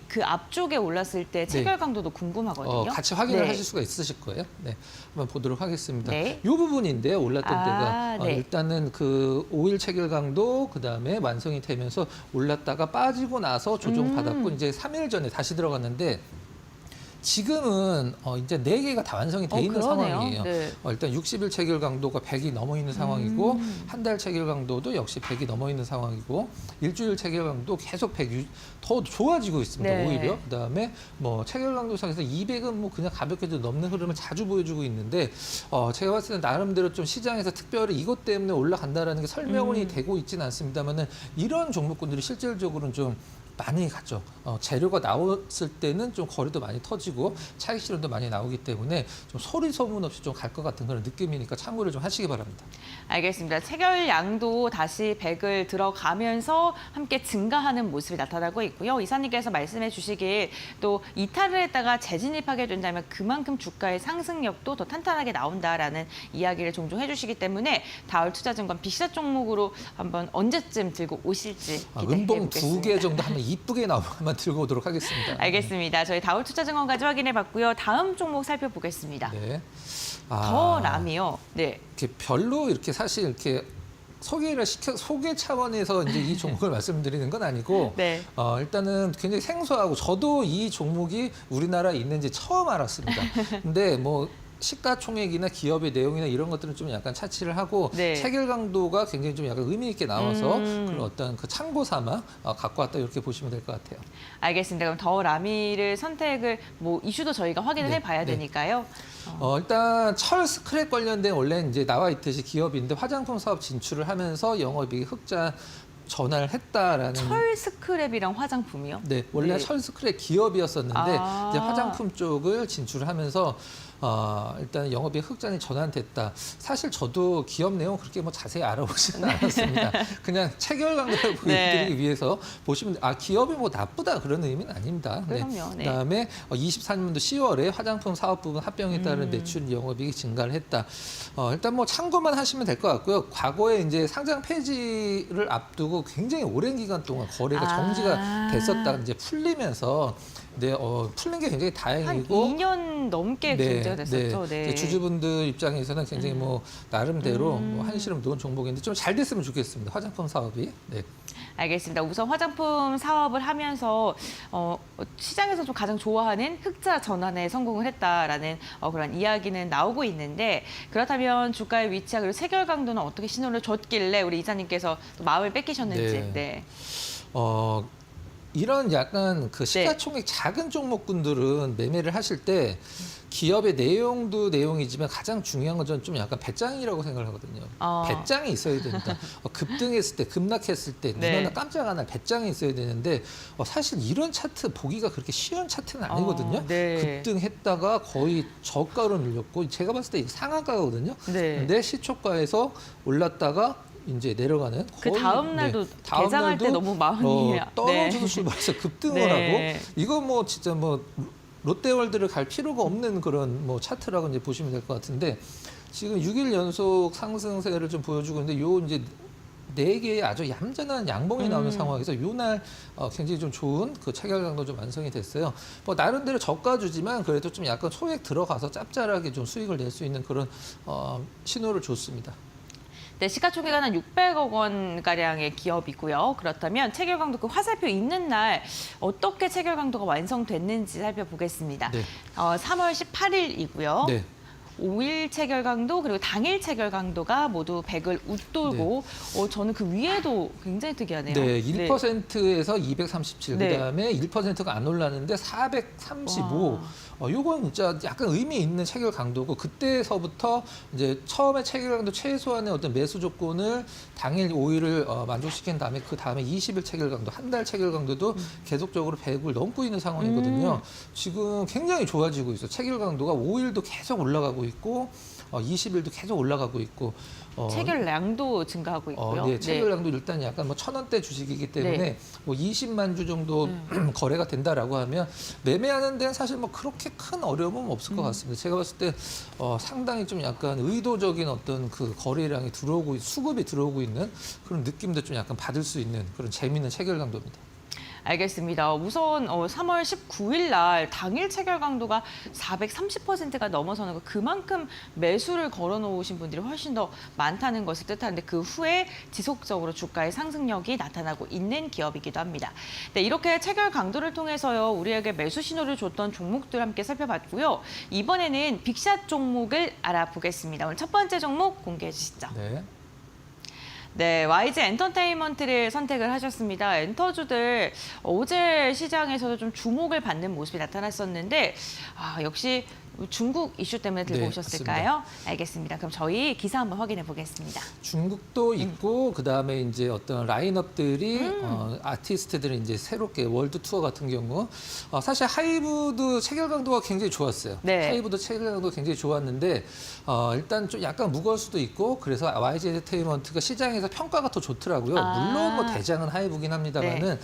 그 앞쪽에 올랐을 때 체결 강도도 궁금하거든요. 같이 확인을 네. 하실 수가 있으실 거예요. 네, 한번 보도록 하겠습니다. 네. 이 부분인데요, 올랐던 때가 네. 일단은 그 5일 체결 강도 그다음에 완성이 되면서 올랐다가 빠지고 나서 조정받았고 이제 3일 전에 다시 들어갔는데 지금은 이제 4개가 다 완성이 돼 있는 그러네요. 상황이에요. 네. 일단 60일 체결 강도가 100이 넘어 있는 상황이고 한 달 체결 강도도 역시 100이 넘어 있는 상황이고 일주일 체결 강도 계속 100 더 좋아지고 있습니다. 네. 오히려 그다음에 뭐 체결 강도상에서 200은 뭐 그냥 가볍게도 넘는 흐름을 자주 보여주고 있는데 제가 봤을 때 나름대로 좀 시장에서 특별히 이것 때문에 올라간다라는 게 설명이 되고 있지는 않습니다만은 이런 종목군들이 실질적으로는 좀 많이 갔죠. 재료가 나왔을 때는 좀 거리도 많이 터지고 차익 실현도 많이 나오기 때문에 좀 소리 소문 없이 좀 갈 것 같은 그런 느낌이니까 참고를 좀 하시기 바랍니다. 알겠습니다. 체결량도 다시 100을 들어가면서 함께 증가하는 모습이 나타나고 있고요. 이사님께서 말씀해 주시길 또 이탈을 했다가 재진입하게 된다면 그만큼 주가의 상승력도 더 탄탄하게 나온다라는 이야기를 종종 해주시기 때문에 다올투자증권 빅샷 종목으로 한번 언제쯤 들고 오실지 기대해 은봉 보겠습니다. 2개 정도 한번 이쁘게 나오면 한번 들고 오도록 하겠습니다. 알겠습니다. 저희 다올투자증권까지 확인해 봤고요. 다음 종목 살펴보겠습니다. 네. 더 람이요. 네. 이렇게 별로 이렇게 사실 이렇게 소개 차원에서 이제 이 종목을 말씀드리는 건 아니고 네. 일단은 굉장히 생소하고 저도 이 종목이 우리나라에 있는지 처음 알았습니다. 근데 뭐 시가총액이나 기업의 내용이나 이런 것들은 좀 약간 차치를 하고 네. 체결 강도가 굉장히 좀 약간 의미 있게 나와서 그런 어떤 그 참고 삼아 갖고 왔다 이렇게 보시면 될 것 같아요. 알겠습니다. 그럼 더 라미를 선택을 뭐 이슈도 저희가 확인을 네, 해봐야 네. 되니까요. 일단 철 스크랩 관련된 원래 이제 나와 있듯이 기업인데 화장품 사업 진출을 하면서 영업이익 흑자 전환을 했다라는. 철 스크랩이랑 화장품이요? 네, 원래 네. 철 스크랩 기업이었었는데 아. 이제 화장품 쪽을 진출하면서 일단 영업이익 흑자는 전환됐다. 사실 저도 기업 내용 그렇게 뭐 자세히 알아보지는 않았습니다. 그냥 체결 강도를 보여드리기 위해서 보시면 기업이 뭐 나쁘다 그런 의미는 아닙니다. 그럼요. 네. 그다음에 24년도 10월에 화장품 사업 부분 합병에 따른 매출 영업이익이 증가를 했다. 일단 뭐 참고만 하시면 될 것 같고요. 과거에 이제 상장 폐지를 앞두고 굉장히 오랜 기간 동안 거래가 정지가 됐었다. 이제 풀리면서 풀린 게 굉장히 한 다행이고 2년 넘게 경제가 됐었죠. 네. 이제 주주분들 입장에서는 굉장히 뭐 나름대로 뭐 한시름 놓은 종목인데 좀 잘 됐으면 좋겠습니다. 화장품 사업이. 네. 알겠습니다. 우선 화장품 사업을 하면서 시장에서 좀 가장 좋아하는 흑자 전환에 성공을 했다라는 그런 이야기는 나오고 있는데 그렇다면 주가의 위치와 그리고 체결 강도는 어떻게 신호를 줬길래 우리 이사님께서 또 마음을 뺏기셨는지. 네. 네. 이런 약간 그 시가총액 작은 종목군들은 매매를 하실 때 기업의 내용도 내용이지만 가장 중요한 건 저는 좀 약간 배짱이라고 생각을 하거든요. 배짱이 있어야 됩니다. 급등했을 때, 급락했을 때 눈 네. 하나 깜짝 하나 배짱이 있어야 되는데 사실 이런 차트 보기가 그렇게 쉬운 차트는 아니거든요. 네. 급등했다가 거의 저가로 밀렸고 제가 봤을 때 이게 상한가거든요. 네. 근데 시초가에서 올랐다가 이제 내려가는 그 거의, 다음 날도 다음 개장할 때 날도, 너무 마음이 떨어져서 네. 출발해서 급등을 네. 하고 이거 뭐 진짜 뭐 롯데월드를 갈 필요가 없는 그런 뭐 차트라고 이제 보시면 될 것 같은데 지금 6일 연속 상승세를 좀 보여주고 있는데 요 이제 4개의 아주 얌전한 양봉이 나오는 상황에서 요날 굉장히 좀 좋은 그 체결 강도 좀 완성이 됐어요. 뭐 나름대로 저가주지만 그래도 좀 약간 소액 들어가서 짭짤하게 좀 수익을 낼 수 있는 그런 신호를 줬습니다. 네, 시가총액은 한 600억 원가량의 기업이고요. 그렇다면 체결 강도 그 화살표 있는 날 어떻게 체결 강도가 완성됐는지 살펴보겠습니다. 네. 3월 18일이고요. 네. 5일 체결 강도 그리고 당일 체결 강도가 모두 100을 웃돌고 저는 그 위에도 굉장히 특이하네요. 네, 1%에서 237, 네. 그다음에 1%가 안 올랐는데 435. 요건 진짜 약간 의미 있는 체결 강도고, 그때서부터 이제 처음에 체결 강도 최소한의 어떤 매수 조건을 당일 5일을 만족시킨 다음에 그 다음에 20일 체결 강도, 한 달 체결 강도도 계속적으로 100을 넘고 있는 상황이거든요. 지금 굉장히 좋아지고 있어요. 체결 강도가 5일도 계속 올라가고 있고 20일도 계속 올라가고 있고 체결량도 증가하고 있고요. 네, 체결량도 일단 약간 뭐 1,000원대 주식이기 때문에 네. 뭐 20만 주 정도 거래가 된다라고 하면 매매하는 데는 사실 뭐 그렇게 큰 어려움은 없을 것 같습니다. 제가 봤을 때 상당히 좀 약간 의도적인 어떤 그 거래량이 들어오고 수급이 들어오고 있는 그런 느낌도 좀 약간 받을 수 있는 그런 재미있는 체결 강도입니다. 알겠습니다. 우선 3월 19일 날 당일 체결 강도가 430%가 넘어서는 거, 그만큼 매수를 걸어놓으신 분들이 훨씬 더 많다는 것을 뜻하는데, 그 후에 지속적으로 주가의 상승력이 나타나고 있는 기업이기도 합니다. 네, 이렇게 체결 강도를 통해서요, 우리에게 매수 신호를 줬던 종목들 함께 살펴봤고요. 이번에는 빅샷 종목을 알아보겠습니다. 오늘 첫 번째 종목 공개해 주시죠. 네. 네, YG 엔터테인먼트를 선택을 하셨습니다. 엔터주들 어제 시장에서도 좀 주목을 받는 모습이 나타났었는데 역시 중국 이슈 때문에 들고 네, 오셨을까요? 알겠습니다. 그럼 저희 기사 한번 확인해 보겠습니다. 중국도 있고 그다음에 이제 어떤 라인업들이 아티스트들이 이제 새롭게 월드 투어 같은 경우 사실 하이브도 체결 강도가 굉장히 좋았어요. 네. 하이브도 체결 강도가 굉장히 좋았는데 일단 좀 약간 무거울 수도 있고, 그래서 YG 엔터테인먼트가 시장에서 평가가 더 좋더라고요. 물론 뭐 대장은 하이브긴 합니다만은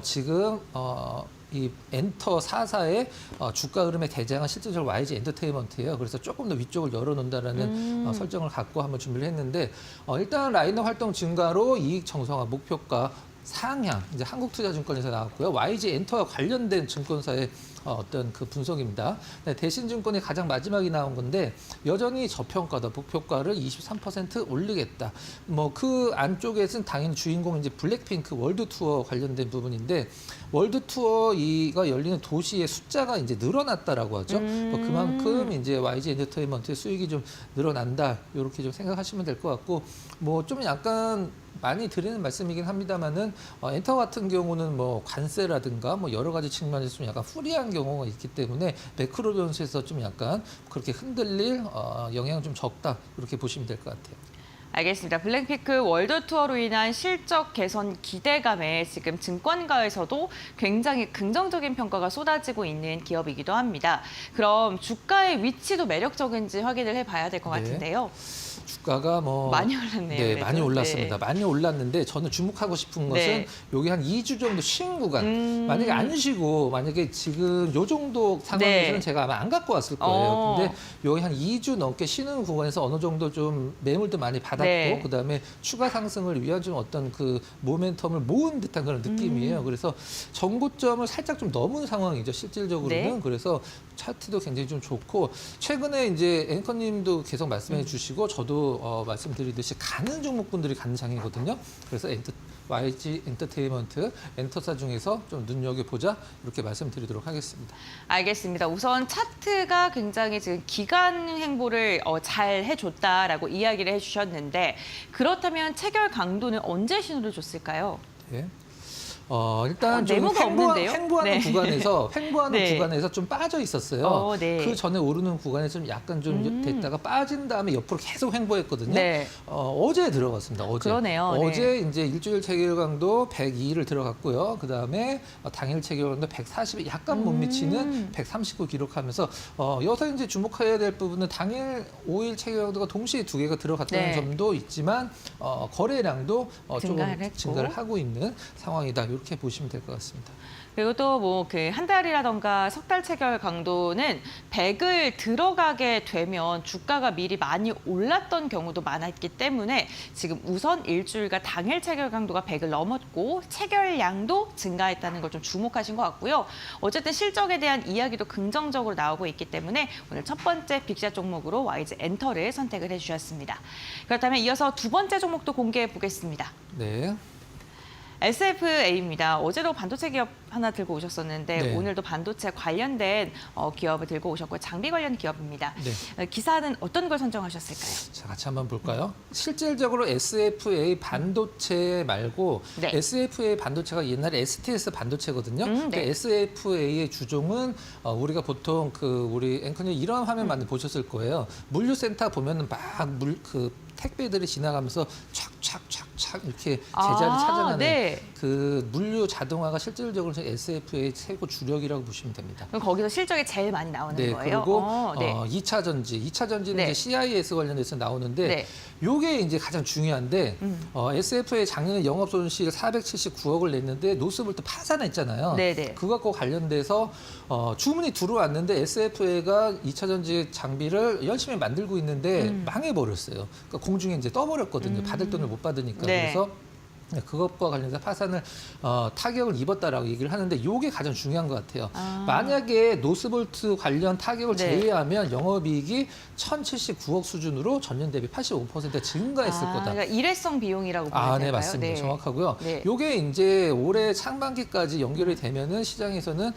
지금 이 엔터 4사의 주가 흐름의 대장은 실질적으로 YG 엔터테인먼트예요. 그래서 조금 더 위쪽을 열어놓는다라는 설정을 갖고 한번 준비를 했는데 일단 라인업 활동 증가로 이익 정상화 목표가 상향, 이제 한국투자증권에서 나왔고요. YG 엔터와 관련된 증권사의 어떤 그 분석입니다. 네, 대신증권이 가장 마지막에 나온 건데 여전히 저평가다. 목표가를 23% 올리겠다. 뭐 그 안쪽에서는 당연히 주인공은 이제 블랙핑크 월드 투어 관련된 부분인데, 월드 투어가 열리는 도시의 숫자가 이제 늘어났다라고 하죠. 뭐 그만큼 이제 YG 엔터테인먼트의 수익이 좀 늘어난다. 이렇게 좀 생각하시면 될 것 같고, 뭐 좀 약간 많이 드리는 말씀이긴 합니다만은 엔터 같은 경우는 뭐 관세라든가 뭐 여러 가지 측면에서 좀 약간 불리한 경우가 있기 때문에 매크로 변수에서 좀 약간 그렇게 흔들릴 영향은 좀 적다, 이렇게 보시면 될 것 같아요. 알겠습니다. 블랙핑크 월드 투어로 인한 실적 개선 기대감에 지금 증권가에서도 굉장히 긍정적인 평가가 쏟아지고 있는 기업이기도 합니다. 그럼 주가의 위치도 매력적인지 확인을 해봐야 될 것 같은데요. 주가가 뭐 많이 올랐네요. 네, 그래도. 많이 올랐습니다. 네. 많이 올랐는데 저는 주목하고 싶은 것은 네. 여기 한 2주 정도 쉰 구간. 만약에 안 쉬고 만약에 지금 요 정도 상황에서는 네. 제가 아마 안 갖고 왔을 거예요. 근데 여기 한 2주 넘게 쉬는 구간에서 어느 정도 좀 매물도 많이 받았고 네. 그다음에 추가 상승을 위한 좀 어떤 그 모멘텀을 모은 듯한 그런 느낌이에요. 그래서 전고점을 살짝 좀 넘은 상황이죠. 실질적으로는. 네. 그래서 차트도 굉장히 좀 좋고, 최근에 이제 앵커님도 계속 말씀해 주시고 저도 말씀드리듯이 가는 종목분들이 가는 장이거든요. 그래서 YG 엔터테인먼트 엔터사 중에서 좀 눈여겨보자, 이렇게 말씀드리도록 하겠습니다. 알겠습니다. 우선 차트가 굉장히 지금 기간 행보를 잘 해줬다라고 이야기를 해주셨는데, 그렇다면 체결 강도는 언제 신호를 줬을까요? 네. 일단 좀 네모가 없는데요? 횡보하는 네. 구간에서 네. 구간에서 좀 빠져 있었어요. 네. 그 전에 오르는 구간에 좀 약간 좀 됐다가 빠진 다음에 옆으로 계속 횡보했거든요. 네. 어제 들어갔습니다. 어제. 그러네요. 어제 이제 일주일 체결 강도 102를 들어갔고요. 그 다음에 당일 체결 강도 140에 약간 못 미치는 139 기록하면서 여기서 이제 주목해야 될 부분은 당일 5일 체결 강도가 동시에 두 개가 들어갔다는 네. 점도 있지만 거래량도 증가를 조금 했고. 증가를 하고 있는 상황이다. 이렇게 보시면 될 것 같습니다. 그리고 또 뭐 그 한 달이라던가 석 달 체결 강도는 100을 들어가게 되면 주가가 미리 많이 올랐던 경우도 많았기 때문에 지금 우선 일주일간 당일 체결 강도가 100을 넘었고 체결량도 증가했다는 걸 좀 주목하신 것 같고요. 어쨌든 실적에 대한 이야기도 긍정적으로 나오고 있기 때문에 오늘 첫 번째 빅샷 종목으로 YG 엔터를 선택을 해주셨습니다. 그렇다면 이어서 두 번째 종목도 공개해 보겠습니다. 네. SFA입니다. 어제도 반도체 기업 하나 들고 오셨었는데 네. 오늘도 반도체 관련된 기업을 들고 오셨고요. 장비 관련 기업입니다. 네. 기사는 어떤 걸 선정하셨을까요? 자, 같이 한번 볼까요? 실질적으로 SFA 반도체 말고 네. SFA 반도체가 옛날에 STS 반도체거든요. 네. SFA의 주종은 우리가 보통 우리 앵커님 이런 화면 많이 보셨을 거예요. 물류센터 보면은 그 택배들이 지나가면서 촥촥촥촥 이렇게 제자리 찾아가는 네. 그 물류 자동화가 실질적으로 SFA의 최고 주력이라고 보시면 됩니다. 그럼 거기서 실적이 제일 많이 나오는 네, 거예요? 그리고 네. 2차 전지. 2차 전지는 네. 이제 CIS 관련돼서 나오는데 네. 요게 이제 가장 중요한데 SFA 작년에 영업 손실 479억을 냈는데 노스볼트 파산했잖아요. 네네. 그것과 관련돼서 주문이 들어왔는데 SFA가 2차 전지 장비를 열심히 만들고 있는데 망해버렸어요. 그러니까 공중에 이제 떠버렸거든요. 받을 돈을 못 받으니까. 네. 그래서 그것과 관련해서 파산을 타격을 입었다라고 얘기를 하는데 이게 가장 중요한 것 같아요. 만약에 노스볼트 관련 타격을 네. 제외하면 영업이익이 1,079억 수준으로 전년 대비 85% 증가했을 거다. 그러니까 일회성 비용이라고 보면 될까요? 네, 맞습니다. 정확하고요. 네. 요게 이제 올해 상반기까지 연결이 되면은 시장에서는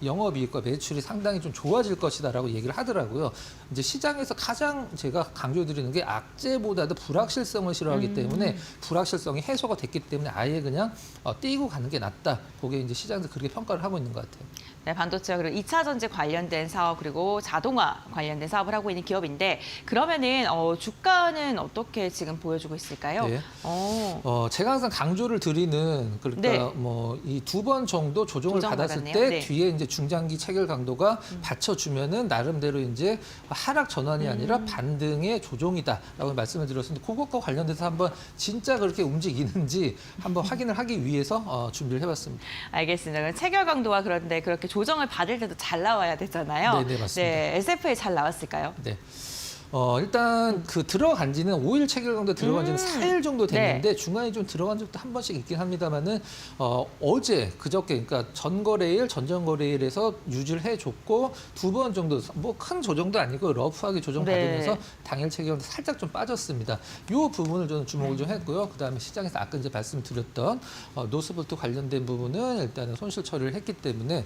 영업이익과 매출이 상당히 좀 좋아질 것이다라고 얘기를 하더라고요. 이제 시장에서 가장 제가 강조드리는 게 악재보다도 불확실성을 싫어하기 때문에 불확실성이 해소가 됐기 때문에 아예 그냥 띄고 가는 게 낫다. 그게 이제 시장에서 그렇게 평가를 하고 있는 것 같아요. 네, 반도체 그리고 2차 전지 관련된 사업 그리고 자동화 관련된 사업을 하고 있는 기업인데 그러면은 주가는 어떻게 지금 보여주고 있을까요? 네. 어. 제가 항상 강조를 드리는 그러니까 네. 뭐 이 2번 정도 조정을 받았을 조정받았네요. 때 네. 뒤에 이제 중장기 체결 강도가 받쳐주면은 나름대로 이제 하락 전환이 아니라 반등의 조정이다라고 말씀을 드렸는데 그것과 관련돼서 한번 진짜 그렇게 움직이는지 한번 확인을 하기 위해서 준비를 해봤습니다. 알겠습니다. 그럼 체결 강도가 그런데 그렇게 조정을 받을 때도 잘 나와야 되잖아요. 네, 맞습니다. 네, SFA 잘 나왔을까요? 네. 일단 들어간 지는 5일 체결 강도 들어간 지는 4일 정도 됐는데 중간에 좀 들어간 적도 한 번씩 있긴 합니다만은 그저께 그러니까 전거래일, 전전거래일에서 유지를 해줬고 2번 정도 뭐 큰 조정도 아니고 러프하게 조정받으면서 네. 당일 체결 강도 살짝 좀 빠졌습니다. 이 부분을 저는 주목을 좀 했고요. 그다음에 시장에서 아까 이제 말씀드렸던 노스볼트 관련된 부분은 일단은 손실 처리를 했기 때문에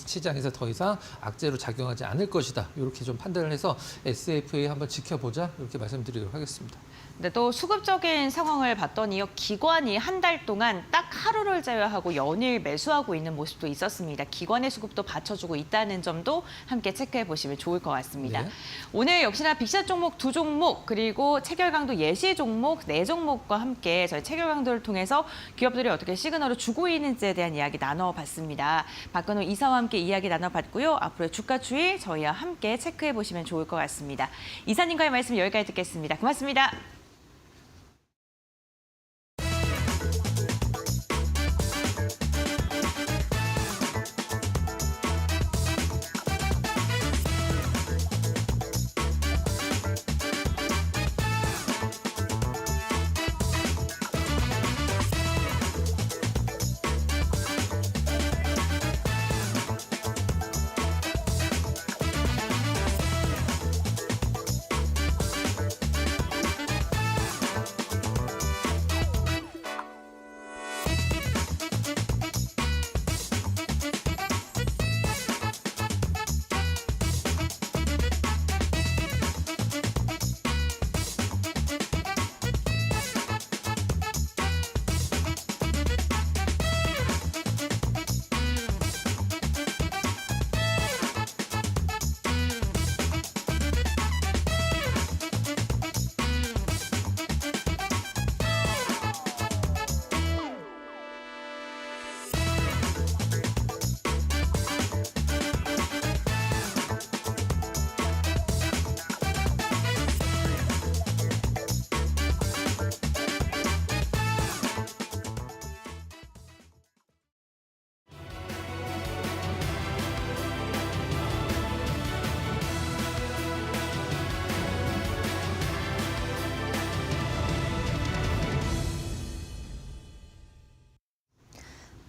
시장에서 더 이상 악재로 작용하지 않을 것이다. 이렇게 좀 판단을 해서 SFA 한번 지켜보자. 이렇게 말씀드리도록 하겠습니다. 근데 또 수급적인 상황을 봤더니요. 기관이 한 달 동안 딱 하루를 제외하고 연일 매수하고 있는 모습도 있었습니다. 기관의 수급도 받쳐주고 있다는 점도 함께 체크해 보시면 좋을 것 같습니다. 네. 오늘 역시나 빅샷 종목 2종목 그리고 체결 강도 예시 종목 4종목과 함께 저희 체결 강도를 통해서 기업들이 어떻게 시그널을 주고 있는지에 대한 이야기 나눠봤습니다. 박근호 이사와 함께 이야기 나눠봤고요. 앞으로의 주가 추이 저희와 함께 체크해 보시면 좋을 것 같습니다. 이사님과의 말씀 여기까지 듣겠습니다. 고맙습니다.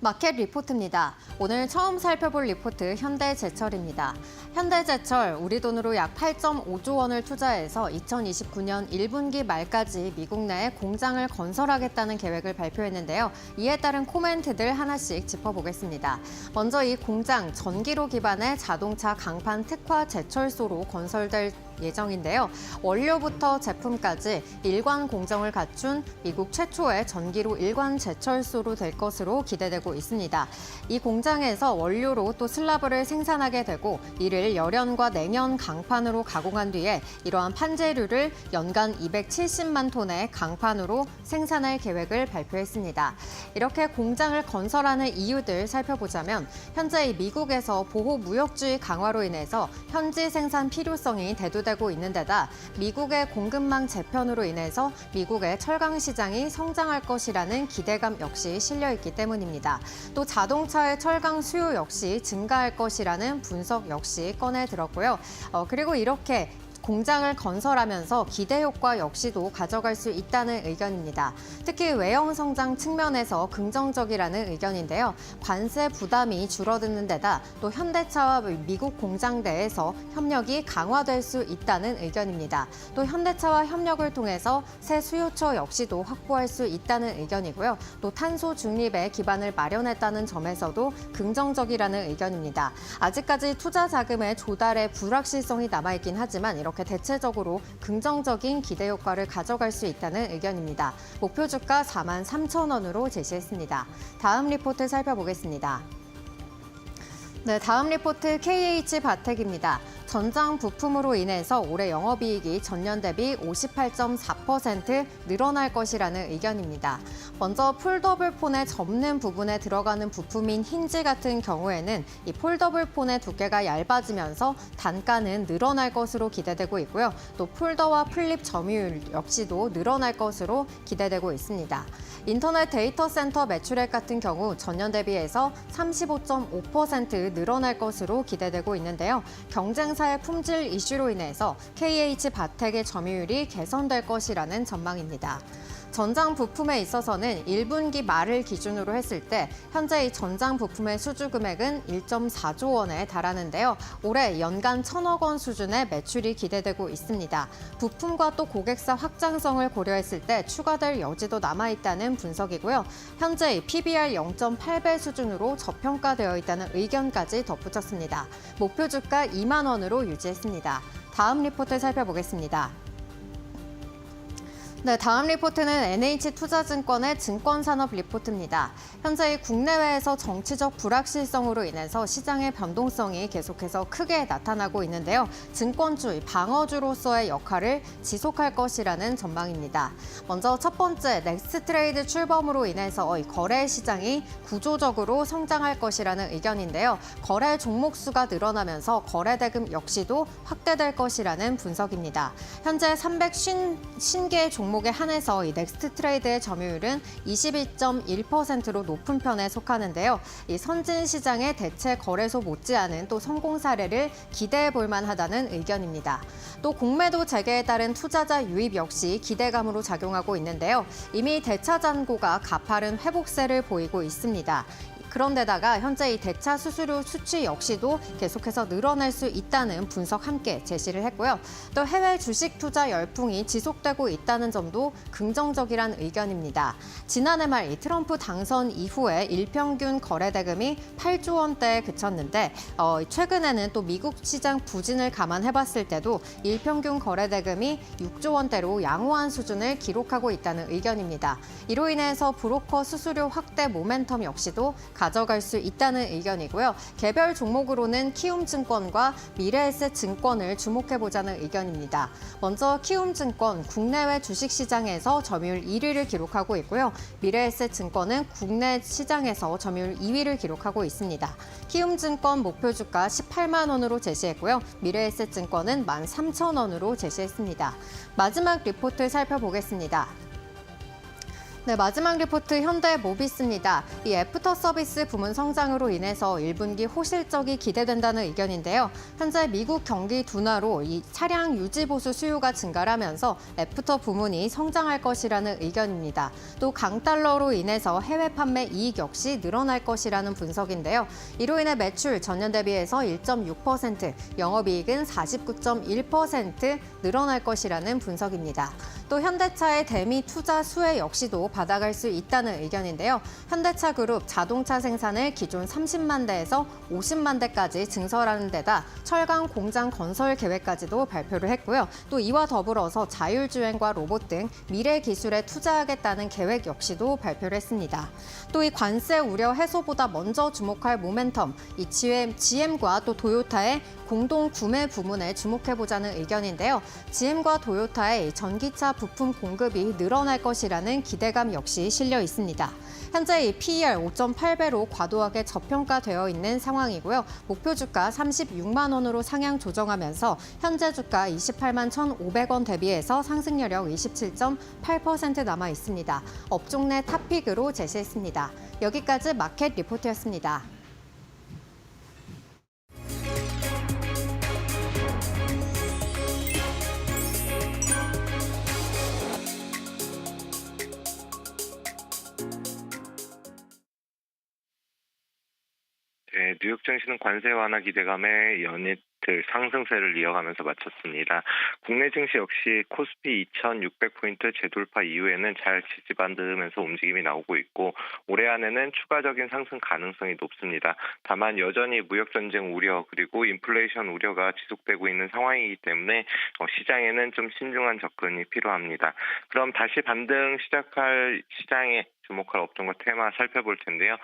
마켓 리포트입니다. 오늘 처음 살펴볼 리포트 현대제철입니다. 현대제철 우리 돈으로 약 8.5조 원을 투자해서 2029년 1분기 말까지 미국 내에 공장을 건설하겠다는 계획을 발표했는데요. 이에 따른 코멘트들 하나씩 짚어보겠습니다. 먼저 이 공장 전기로 기반의 자동차 강판 특화 제철소로 건설될 예정인데요. 원료부터 제품까지 일관 공정을 갖춘 미국 최초의 전기로 일관 제철소로 될 것으로 기대되고 있습니다. 이 공장에서 원료로 또 슬라브를 생산하게 되고 이를 열연과 냉연 강판으로 가공한 뒤에 이러한 판재류를 연간 270만 톤의 강판으로 생산할 계획을 발표했습니다. 이렇게 공장을 건설하는 이유들 살펴보자면 현재 이 미국에서 보호무역주의 강화로 인해서 현지 생산 필요성이 대두되고 있는 데다 미국의 공급망 재편으로 인해서 미국의 철강 시장이 성장할 것이라는 기대감 역시 실려 있기 때문입니다. 또 자동차의 철강 수요 역시 증가할 것이라는 분석 역시 꺼내 들었고요. 그리고 이렇게 공장을 건설하면서 기대 효과 역시도 가져갈 수 있다는 의견입니다. 특히 외형 성장 측면에서 긍정적이라는 의견인데요. 관세 부담이 줄어드는 데다 또 현대차와 미국 공장 내에서 협력이 강화될 수 있다는 의견입니다. 또 현대차와 협력을 통해서 새 수요처 역시도 확보할 수 있다는 의견이고요. 또 탄소 중립의 기반을 마련했다는 점에서도 긍정적이라는 의견입니다. 아직까지 투자 자금의 조달에 불확실성이 남아있긴 하지만 이렇게 대체적으로 긍정적인 기대 효과를 가져갈 수 있다는 의견입니다. 목표 주가 43,000원으로 제시했습니다. 다음 리포트 살펴보겠습니다. 네, 다음 리포트 KH바텍입니다. 전장 부품으로 인해서 올해 영업이익이 전년 대비 58.4% 늘어날 것이라는 의견입니다. 먼저 폴더블 폰의 접는 부분에 들어가는 부품인 힌지 같은 경우에는 이 폴더블 폰의 두께가 얇아지면서 단가는 늘어날 것으로 기대되고 있고요. 또 폴더와 플립 점유율 역시도 늘어날 것으로 기대되고 있습니다. 인터넷 데이터 센터 매출액 같은 경우 전년 대비해서 35.5% 늘어날 것으로 기대되고 있는데요. 경쟁사의 품질 이슈로 인해서 KH바텍의 점유율이 개선될 것이라는 전망입니다. 전장 부품에 있어서는 1분기 말을 기준으로 했을 때 현재 이 전장 부품의 수주 금액은 1.4조 원에 달하는데요. 올해 연간 1,000억 원 수준의 매출이 기대되고 있습니다. 부품과 또 고객사 확장성을 고려했을 때 추가될 여지도 남아있다는 분석이고요. 현재 이 PBR 0.8배 수준으로 저평가되어 있다는 의견까지 덧붙였습니다. 목표 주가 2만 원으로 유지했습니다. 다음 리포트 살펴보겠습니다. 네, 다음 리포트는 NH투자증권의 증권산업 리포트입니다. 현재 국내외에서 정치적 불확실성으로 인해서 시장의 변동성이 계속해서 크게 나타나고 있는데요. 증권주, 방어주로서의 역할을 지속할 것이라는 전망입니다. 먼저 첫 번째, 넥스트레이드 출범으로 인해서 거래 시장이 구조적으로 성장할 것이라는 의견인데요. 거래 종목 수가 늘어나면서 거래 대금 역시도 확대될 것이라는 분석입니다. 현재 350개 종목에 한해서 이 넥스트 트레이드의 점유율은 22.1%로 높은 편에 속하는데요. 이 선진 시장의 대체 거래소 못지않은 또 성공 사례를 기대해 볼 만하다는 의견입니다. 또 공매도 재개에 따른 투자자 유입 역시 기대감으로 작용하고 있는데요. 이미 대차 잔고가 가파른 회복세를 보이고 있습니다. 그런데다가 현재 이 대차 수수료 수치 역시도 계속해서 늘어날 수 있다는 분석 함께 제시를 했고요. 또 해외 주식 투자 열풍이 지속되고 있다는 점도 긍정적이란 의견입니다. 지난해 말 이 트럼프 당선 이후에 일평균 거래 대금이 8조 원대에 그쳤는데 최근에는 또 미국 시장 부진을 감안해봤을 때도 일평균 거래 대금이 6조 원대로 양호한 수준을 기록하고 있다는 의견입니다. 이로 인해서 브로커 수수료 확대 모멘텀 역시도 가져갈 수 있다는 의견이고요. 개별 종목으로는 키움증권과 미래에셋증권을 주목해보자는 의견입니다. 먼저 키움증권 국내외 주식시장에서 점유율 1위를 기록하고 있고요. 미래에셋증권은 국내 시장에서 점유율 2위를 기록하고 있습니다. 키움증권 목표 주가 18만 원으로 제시했고요. 미래에셋증권은 13,000원으로 제시했습니다. 마지막 리포트 살펴보겠습니다. 네, 마지막 리포트 현대모비스입니다. 이 애프터 서비스 부문 성장으로 인해서 1분기 호실적이 기대된다는 의견인데요. 현재 미국 경기 둔화로 이 차량 유지 보수 수요가 증가하면서 애프터 부문이 성장할 것이라는 의견입니다. 또 강달러로 인해서 해외 판매 이익 역시 늘어날 것이라는 분석인데요. 이로 인해 매출 전년 대비해서 1.6%, 영업이익은 49.1% 늘어날 것이라는 분석입니다. 또 현대차의 대미 투자 수혜 역시도 받아갈 수 있다는 의견인데요. 현대차 그룹 자동차 생산을 기존 30만 대에서 50만 대까지 증설하는 데다 철강 공장 건설 계획까지도 발표를 했고요. 또 이와 더불어서 자율주행과 로봇 등 미래 기술에 투자하겠다는 계획 역시도 발표를 했습니다. 또 이 관세 우려 해소보다 먼저 주목할 모멘텀, 이 GM과 또 도요타의 공동 구매 부문에 주목해보자는 의견인데요. GM과 도요타의 전기차 부품 공급이 늘어날 것이라는 기대감 역시 실려 있습니다. 현재 이 PER 5.8배로 과도하게 저평가되어 있는 상황이고요. 목표 주가 36만 원으로 상향 조정하면서 현재 주가 28만 1,500원 대비해서 상승 여력 27.8% 남아 있습니다. 업종 내 탑픽으로 제시했습니다. 여기까지 마켓 리포트였습니다. 네, 뉴욕 증시는 관세 완화 기대감에 연이틀 상승세를 이어가면서 마쳤습니다. 국내 증시 역시 코스피 2,600포인트 재돌파 이후에는 잘 지지받으면서 움직임이 나오고 있고 올해 안에는 추가적인 상승 가능성이 높습니다. 다만 여전히 무역전쟁 우려 그리고 인플레이션 우려가 지속되고 있는 상황이기 때문에 시장에는 좀 신중한 접근이 필요합니다. 그럼 다시 반등 시작할 시장에 주목할 업종과 테마 살펴볼 텐데요.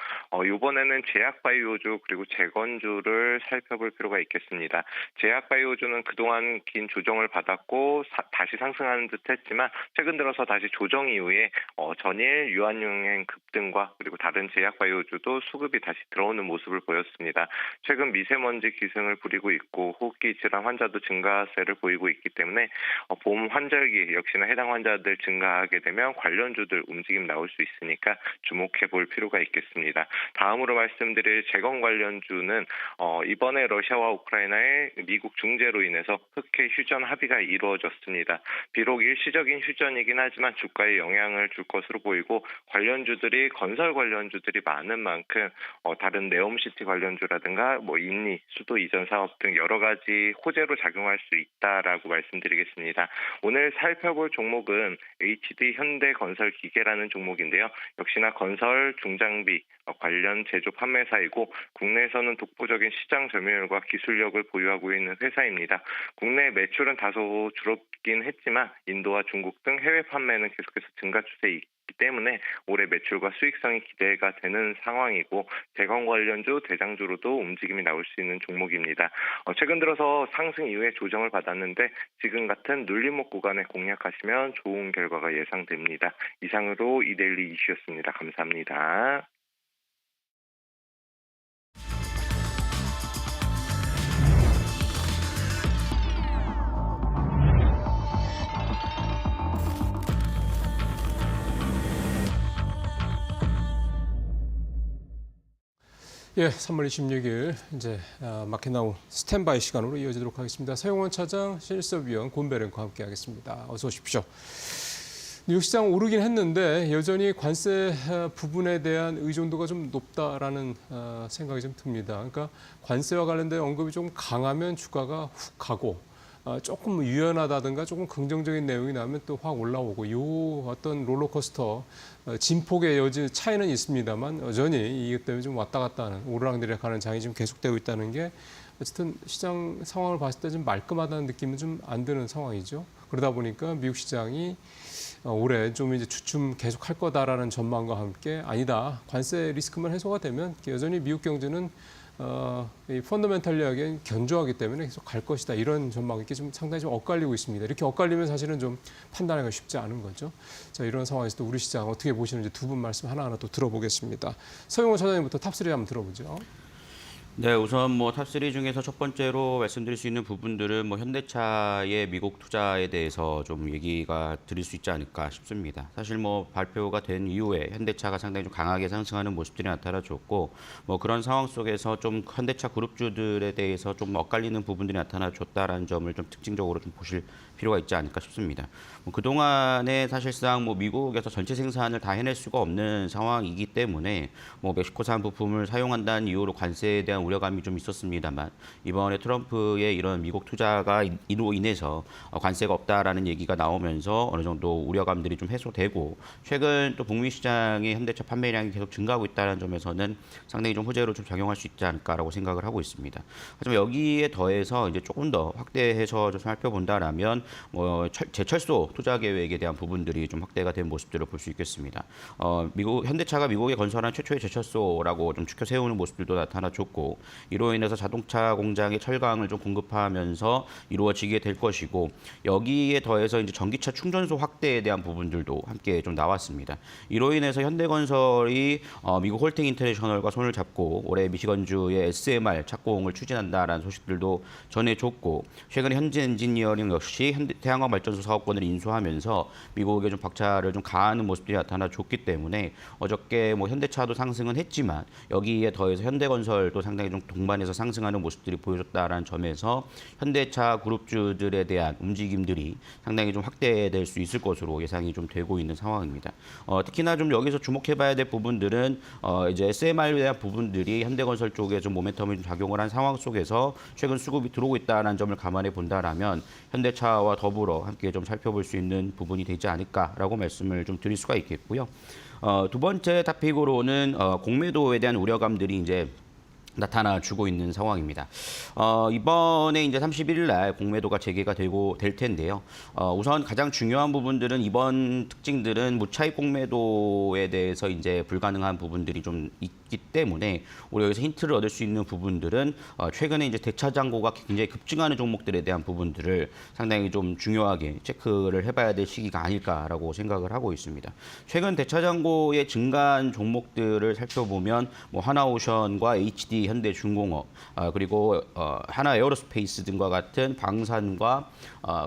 이번에는 제약바이오주 그리고 재건주를 살펴볼 필요가 있겠습니다. 제약바이오주는 그동안 긴 조정을 받았고 다시 상승하는 듯 했지만 최근 들어서 다시 조정 이후에 전일 유한용행 급등과 그리고 다른 제약바이오주도 수급이 다시 들어오는 모습을 보였습니다. 최근 미세먼지 기승을 부리고 있고 호흡기 질환 환자도 증가세를 보이고 있기 때문에 봄 환절기 역시나 해당 환자들 증가하게 되면 관련주들 움직임 나올 수 있으니 주목해 볼 필요가 있겠습니다. 다음으로 말씀드릴 재건 관련주는 이번에 러시아와 우크라이나의 미국 중재로 인해서 흑해 휴전 합의가 이루어졌습니다. 비록 일시적인 휴전이긴 하지만 주가에 영향을 줄 것으로 보이고 관련주들이 건설 관련주들이 많은 만큼 다른 네옴시티 관련주라든가 인리, 수도 이전 사업 등 여러 가지 호재로 작용할 수 있다라고 말씀드리겠습니다. 오늘 살펴볼 종목은 HD 현대건설기계라는 종목인데요. 역시나 건설, 중장비 관련 제조 판매사이고 국내에서는 독보적인 시장 점유율과 기술력을 보유하고 있는 회사입니다. 국내 매출은 다소 줄었긴 했지만 인도와 중국 등 해외 판매는 계속해서 증가 추세이기 때문에 올해 매출과 수익성이 기대가 되는 상황이고 재건 관련주, 대장주로도 움직임이 나올 수 있는 종목입니다. 최근 들어서 상승 이후에 조정을 받았는데 지금 같은 눌림목 구간에 공략하시면 좋은 결과가 예상됩니다. 이상으로 이데일리 이슈였습니다. 감사합니다. 예, 3월 26일 이제 마켓나우 스탠바이 시간으로 이어지도록 하겠습니다. 서영원 차장, 실습위원 곤베렌과 함께하겠습니다. 어서 오십시오. 뉴욕 시장 오르긴 했는데 여전히 관세 부분에 대한 의존도가 좀 높다라는 생각이 좀 듭니다. 그러니까 관세와 관련된 언급이 좀 강하면 주가가 훅 가고 조금 유연하다든가 조금 긍정적인 내용이 나오면 또 확 올라오고 요 어떤 롤러코스터 진폭의 여지 차이는 있습니다만 여전히 이것 때문에 좀 왔다 갔다 하는 오르락내리락 하는 장이 지금 계속되고 있다는 게 어쨌든 시장 상황을 봤을 때 좀 말끔하다는 느낌은 좀 안 드는 상황이죠. 그러다 보니까 미국 시장이 올해 좀 이제 주춤 계속할 거다라는 전망과 함께 아니다. 관세 리스크만 해소가 되면 여전히 미국 경제는 이 펀더멘탈리하게 견조하기 때문에 계속 갈 것이다. 이런 전망이 이렇게 좀 상당히 좀 엇갈리고 있습니다. 이렇게 엇갈리면 사실은 좀 판단하기가 쉽지 않은 거죠. 자, 이런 상황에서 또 우리 시장 어떻게 보시는지 두 분 말씀 하나하나 또 들어보겠습니다. 서영호 차장님부터 탑3 한번 들어보죠. 네, 우선 뭐 탑3 중에서 첫 번째로 말씀드릴 수 있는 부분들은 뭐 현대차의 미국 투자에 대해서 좀 얘기가 드릴 수 있지 않을까 싶습니다. 사실 뭐 발표가 된 이후에 현대차가 상당히 좀 강하게 상승하는 모습들이 나타나줬고 뭐 그런 상황 속에서 좀 현대차 그룹주들에 대해서 좀 엇갈리는 부분들이 나타나줬다라는 점을 좀 특징적으로 좀 보실 필요가 있지 않을까 싶습니다. 뭐 그동안에 사실상 뭐 미국에서 전체 생산을 다 해낼 수가 없는 상황이기 때문에 뭐 멕시코산 부품을 사용한다는 이유로 관세에 대한 우려감이 좀 있었습니다만 이번에 트럼프의 이런 미국 투자가 이로 인해서 관세가 없다라는 얘기가 나오면서 어느 정도 우려감들이 좀 해소되고 최근 또 북미 시장의 현대차 판매량이 계속 증가하고 있다는 점에서는 상당히 좀 호재로 좀 작용할 수 있지 않을까라고 생각을 하고 있습니다. 하지만 여기에 더해서 이제 조금 더 확대해서 좀 살펴본다라면 뭐 제철소 투자 계획에 대한 부분들이 좀 확대가 된 모습들을 볼 수 있겠습니다. 미국 현대차가 미국에 건설한 최초의 제철소라고 좀 추켜 세우는 모습들도 나타나줬고 이로 인해서 자동차 공장의 철강을 좀 공급하면서 이루어지게 될 것이고 여기에 더해서 이제 전기차 충전소 확대에 대한 부분들도 함께 좀 나왔습니다. 이로 인해서 현대건설이 미국 홀팅 인터내셔널과 손을 잡고 올해 미시건주의 SMR 착공을 추진한다라는 소식들도 전해줬고 최근에 현지 엔지니어링 역시 태양광 발전소 사업권을 인수하면서 미국에 좀 박차를 좀 가하는 모습들이 나타나줬기 때문에 어저께 뭐 현대차도 상승은 했지만 여기에 더해서 현대건설도 상당히 좀 동반해서 상승하는 모습들이 보여줬다라는 점에서 현대차 그룹주들에 대한 움직임들이 상당히 좀 확대될 수 있을 것으로 예상이 좀 되고 있는 상황입니다. 특히나 좀 여기서 주목해봐야 될 부분들은 이제 SMR에 대한 부분들이 현대건설 쪽에 좀 모멘텀이 좀 작용을 한 상황 속에서 최근 수급이 들어오고 있다는 점을 감안해 본다라면 현대차와 더불어 함께 좀 살펴볼 수 있는 부분이 되지 않을까라고 말씀을 좀 드릴 수가 있겠고요. 두 번째 토픽으로는 공매도에 대한 우려감들이 이제 나타나주고 있는 상황입니다. 이번에 이제 31일 날 공매도가 재개가 될 텐데요. 우선 가장 중요한 부분들은 이번 특징들은 무차익 공매도에 대해서 이제 불가능한 부분들이 좀 있기 때문에 우리 여기서 힌트를 얻을 수 있는 부분들은 최근에 이제 대차 잔고가 굉장히 급증하는 종목들에 대한 부분들을 상당히 좀 중요하게 체크를 해봐야 될 시기가 아닐까라고 생각을 하고 있습니다. 최근 대차 잔고의 증가한 종목들을 살펴보면 뭐 하나오션과 HD 현대중공업 그리고 하나 에어로스페이스 등과 같은 방산과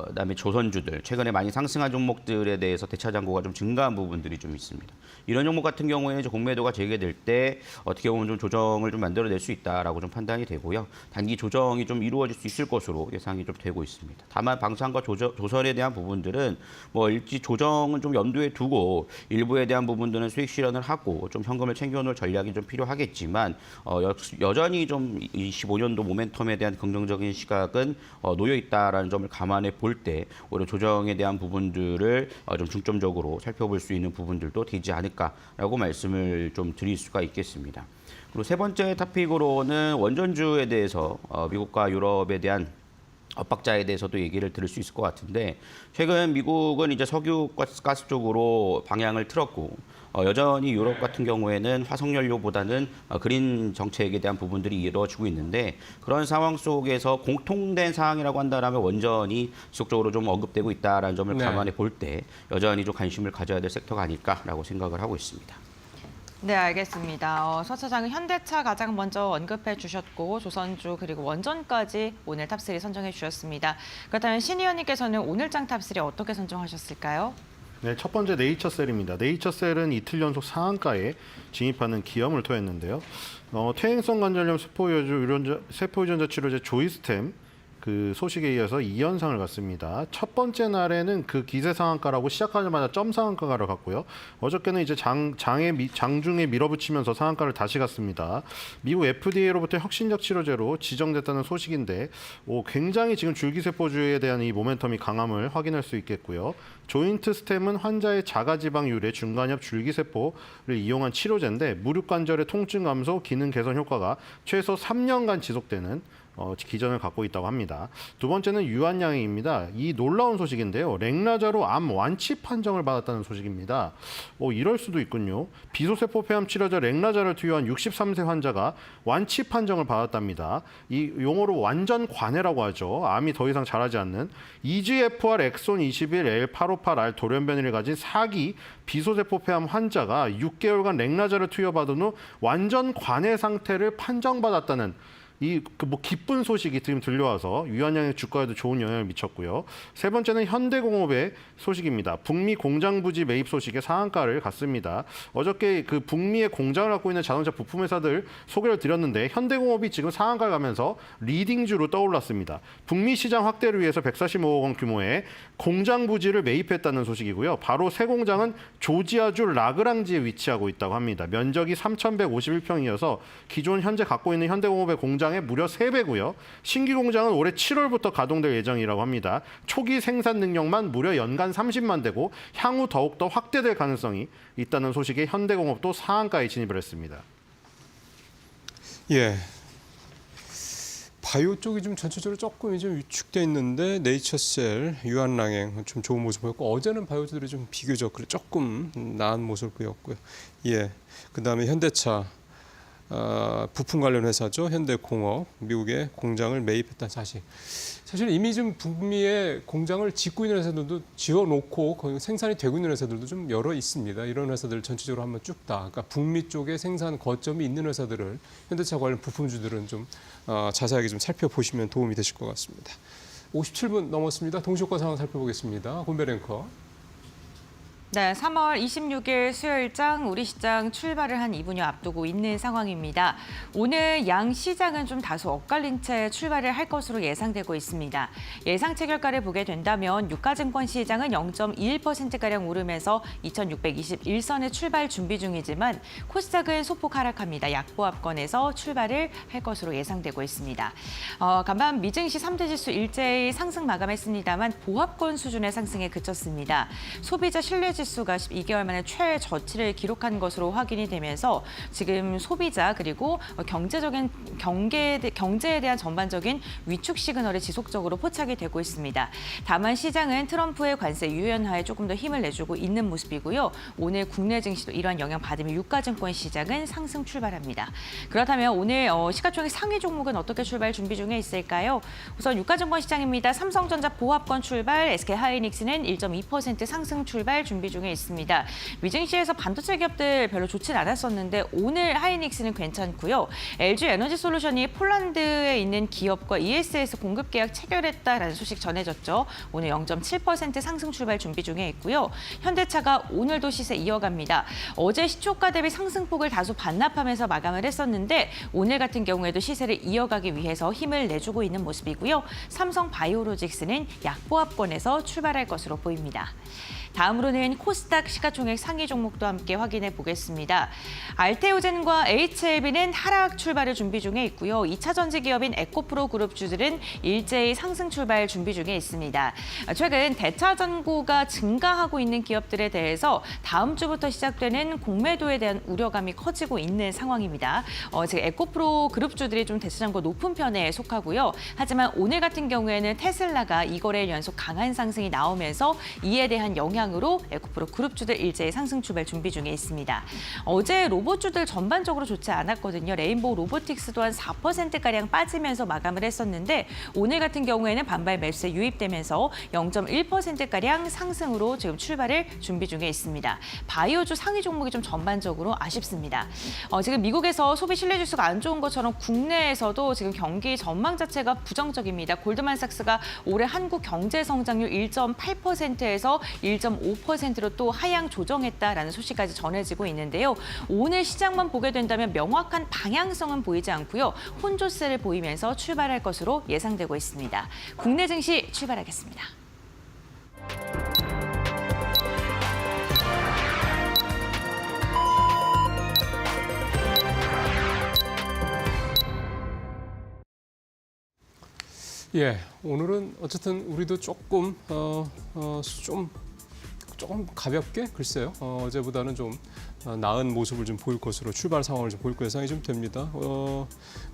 그다음에 조선주들 최근에 많이 상승한 종목들에 대해서 대차 잔고가 좀 증가한 부분들이 좀 있습니다. 이런 종목 같은 경우에 이제 공매도가 재개될 때 어떻게 보면 좀 조정을 좀 만들어낼 수 있다라고 좀 판단이 되고요. 단기 조정이 좀 이루어질 수 있을 것으로 예상이 좀 되고 있습니다. 다만 방산과 조선에 대한 부분들은 뭐 일지 조정은 좀 염두에 두고 일부에 대한 부분들은 수익 실현을 하고 좀 현금을 챙겨놓을 전략이 좀 필요하겠지만 여전히 좀 25년도 모멘텀에 대한 긍정적인 시각은 놓여 있다라는 점을 감안해 볼 때 오히려 조정에 대한 부분들을 좀 중점적으로 살펴볼 수 있는 부분들도 되지 않을까라고 말씀을 좀 드릴 수가 있겠습니다. 그리고 세 번째 토픽으로는 원전주에 대해서 미국과 유럽에 대한 엇박자에 대해서도 얘기를 들을 수 있을 것 같은데 최근 미국은 이제 석유 가스 쪽으로 방향을 틀었고 여전히 유럽 같은 경우에는 화석연료보다는 그린 정책에 대한 부분들이 이루어지고 있는데 그런 상황 속에서 공통된 사항이라고 한다면 원전이 지속적으로 좀 언급되고 있다는 점을 감안해 볼 때 여전히 좀 관심을 가져야 될 섹터가 아닐까라고 생각을 하고 있습니다. 네, 알겠습니다. 서 차장은 현대차 가장 먼저 언급해 주셨고 조선주 그리고 원전까지 오늘 탑3 선정해 주셨습니다. 그렇다면 신 의원님께서는 오늘장 탑3 어떻게 선정하셨을까요? 네, 첫 번째 네이처셀입니다. 네이처셀은 이틀 연속 상한가에 진입하는 기염을 토했는데요. 퇴행성 관절염 세포유전자 치료제 조이스템 그 소식에 이어서 2연상을 갔습니다. 첫 번째 날에는 그 기세 상한가라고 시작하자마자 점 상한가를 갔고요. 어저께는 이제 장중에 밀어붙이면서 상한가를 다시 갔습니다. 미국 FDA로부터 혁신적 치료제로 지정됐다는 소식인데 굉장히 지금 줄기세포주에 대한 이 모멘텀이 강함을 확인할 수 있겠고요. 조인트 스템은 환자의 자가지방률의 중간엽 줄기세포를 이용한 치료제인데 무릎관절의 통증 감소, 기능 개선 효과가 최소 3년간 지속되는 기전을 갖고 있다고 합니다. 두 번째는 유한양행입니다. 이 놀라운 소식인데요. 렉나자로 암 완치 판정을 받았다는 소식입니다. 이럴 수도 있군요. 비소세포 폐암 치료제 렉나자를 투여한 63세 환자가 완치 판정을 받았답니다. 이 용어로 완전 관해라고 하죠. 암이 더 이상 자라지 않는 EGFR 엑손 21 L858R 돌연변이를 가진 4기 비소세포 폐암 환자가 6개월간 렉나자를 투여받은 후 완전 관해 상태를 판정받았다는 이 뭐 기쁜 소식이 지금 들려와서 유한양의 주가에도 좋은 영향을 미쳤고요. 세 번째는 현대공업의 소식입니다. 북미 공장 부지 매입 소식에 상한가를 갔습니다. 어저께 그 북미의 공장을 갖고 있는 자동차 부품 회사들 소개를 드렸는데 현대공업이 지금 상한가를 가면서 리딩주로 떠올랐습니다. 북미 시장 확대를 위해서 145억 원 규모의 공장 부지를 매입했다는 소식이고요. 바로 새 공장은 조지아주 라그랑지에 위치하고 있다고 합니다. 면적이 3,151평이어서 기존 현재 갖고 있는 현대공업의 공장의 무려 3배고요. 신규 공장은 올해 7월부터 가동될 예정이라고 합니다. 초기 생산 능력만 무려 연간 30만 대고 향후 더욱더 확대될 가능성이 있다는 소식에 현대공업도 상한가에 진입을 했습니다. 예. 바이오 쪽이 좀 전체적으로 조금 좀 위축돼 있는데 네이처셀, 유한양행 좀 좋은 모습 보였고 어제는 바이오주들이 좀 비교적 조금 나은 모습을 보였고요. 예. 그다음에 현대차 부품 관련 회사죠. 현대공업 미국의 공장을 매입했다는 사실. 사실 이미 좀 북미에 공장을 짓고 있는 회사들도 지어놓고 거기 생산이 되고 있는 회사들도 좀 여러 있습니다. 이런 회사들 전체적으로 한번 쭉 다. 그러니까 북미 쪽에 생산 거점이 있는 회사들을 현대차 관련 부품주들은 좀 자세하게 좀 살펴보시면 도움이 되실 것 같습니다. 57분 넘었습니다. 동시효과 상황 살펴보겠습니다. 곤별 앵커. 네, 3월 26일 수요일장 우리 시장 출발을 한 2분여 앞두고 있는 상황입니다. 오늘 양 시장은 좀 다소 엇갈린 채 출발을 할 것으로 예상되고 있습니다. 예상 체결가를 보게 된다면 유가증권 시장은 0.21%가량 오르면서 2621선에 출발 준비 중이지만 코스닥은 소폭 하락합니다. 약보합권에서 출발을 할 것으로 예상되고 있습니다. 간밤 미증시 3대 지수 일제히 상승 마감했습니다만 보합권 수준의 상승에 그쳤습니다. 소비자 신뢰 지수가 12개월 만에 최저치를 기록한 것으로 확인이 되면서 지금 소비자 그리고 경제에 대한 전반적인 위축 시그널이 지속적으로 포착이 되고 있습니다. 다만 시장은 트럼프의 관세 유연화에 조금 더 힘을 내주고 있는 모습이고요. 오늘 국내 증시도 이러한 영향 받으며 유가증권 시장은 상승 출발합니다. 그렇다면 오늘 시가총액 상위 종목은 어떻게 출발 준비 중에 있을까요? 우선 유가증권 시장입니다. 삼성전자 보합권 출발, SK하이닉스는 1.2% 상승 출발 준비 중에 있습니다. 미증시에서 반도체 기업들 별로 좋진 않았었는데 오늘 하이닉스는 괜찮고요. LG 에너지솔루션이 폴란드에 있는 기업과 ESS 공급 계약 체결했다라는 소식 전해졌죠. 오늘 0.7% 상승 출발 준비 중에 있고요. 현대차가 오늘도 시세 이어갑니다. 어제 시초가 대비 상승폭을 다소 반납하면서 마감을 했었는데 오늘 같은 경우에도 시세를 이어가기 위해서 힘을 내주고 있는 모습이고요. 삼성 바이오로직스는 약보합권에서 출발할 것으로 보입니다. 다음으로는 코스닥 시가총액 상위 종목도 함께 확인해 보겠습니다. 알테오젠과 HLB는 하락 출발을 준비 중에 있고요. 2차 전지 기업인 에코프로 그룹주들은 일제히 상승 출발 준비 중에 있습니다. 최근 대차 잔고가 증가하고 있는 기업들에 대해서 다음 주부터 시작되는 공매도에 대한 우려감이 커지고 있는 상황입니다. 지금 에코프로 그룹주들이 좀 대차 잔고 높은 편에 속하고요. 하지만 오늘 같은 경우에는 테슬라가 2거래일 연속 강한 상승이 나오면서 이에 대한 영향으로 에코프로 그룹주들 일제히 상승 출발 준비 중에 있습니다. 어제 로봇주들 전반적으로 좋지 않았거든요. 레인보우 로보틱스 또한 4%가량 빠지면서 마감을 했었는데 오늘 같은 경우에는 반발 매수에 유입되면서 0.1%가량 상승으로 지금 출발을 준비 중에 있습니다. 바이오주 상위 종목이 좀 전반적으로 아쉽습니다. 지금 미국에서 소비 신뢰 지수가 안 좋은 것처럼 국내에서도 지금 경기 전망 자체가 부정적입니다. 골드만삭스가 올해 한국 경제 성장률 1.8%에서 1.5%로 또 하향 조정했다라는 소식까지 전해지고 있는데요. 오늘 시장만 보게 된다면 명확한 방향성은 보이지 않고요. 혼조세를 보이면서 출발할 것으로 예상되고 있습니다. 국내 증시 출발하겠습니다. 예, 오늘은 어쨌든 우리도 조금 조금 가볍게 글쎄요. 어제보다는 좀 나은 모습을 좀 보일 것으로 출발 상황을 좀 보일 거 예상이 좀 됩니다.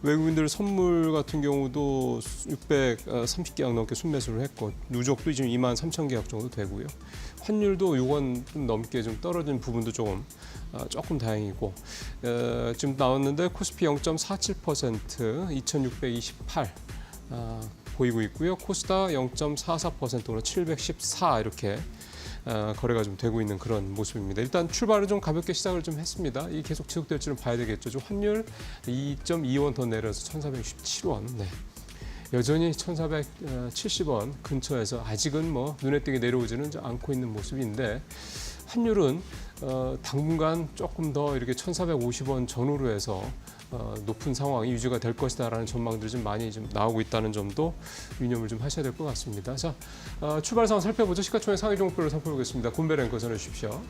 외국인들 선물 같은 경우도 630계약 넘게 순매수를 했고 누적도 지금 23,000계약 정도 되고요. 환율도 6원 좀 넘게 좀 떨어진 부분도 조금 다행이고 지금 나왔는데 코스피 0.47%, 2,628 보이고 있고요. 코스닥 0.44%로 714 이렇게 거래가 좀 되고 있는 그런 모습입니다. 일단 출발은 좀 가볍게 시작을 좀 했습니다. 이 계속 지속될지는 봐야 되겠죠. 좀 환율 2.2원 더 내려서 1,467원. 네. 여전히 1,470원 근처에서 아직은 뭐 눈에 띄게 내려오지는 않고 있는 모습인데 환율은 당분간 조금 더 이렇게 1,450원 전후로 해서 높은 상황이 유지가 될 것이다라는 전망들이 좀 많이 좀 나오고 있다는 점도 유념을 좀 하셔야 될 것 같습니다. 자, 출발 상황 살펴보죠. 시가총액 상위 종목별로 살펴보겠습니다. 곰배 랭커 전해 주십시오.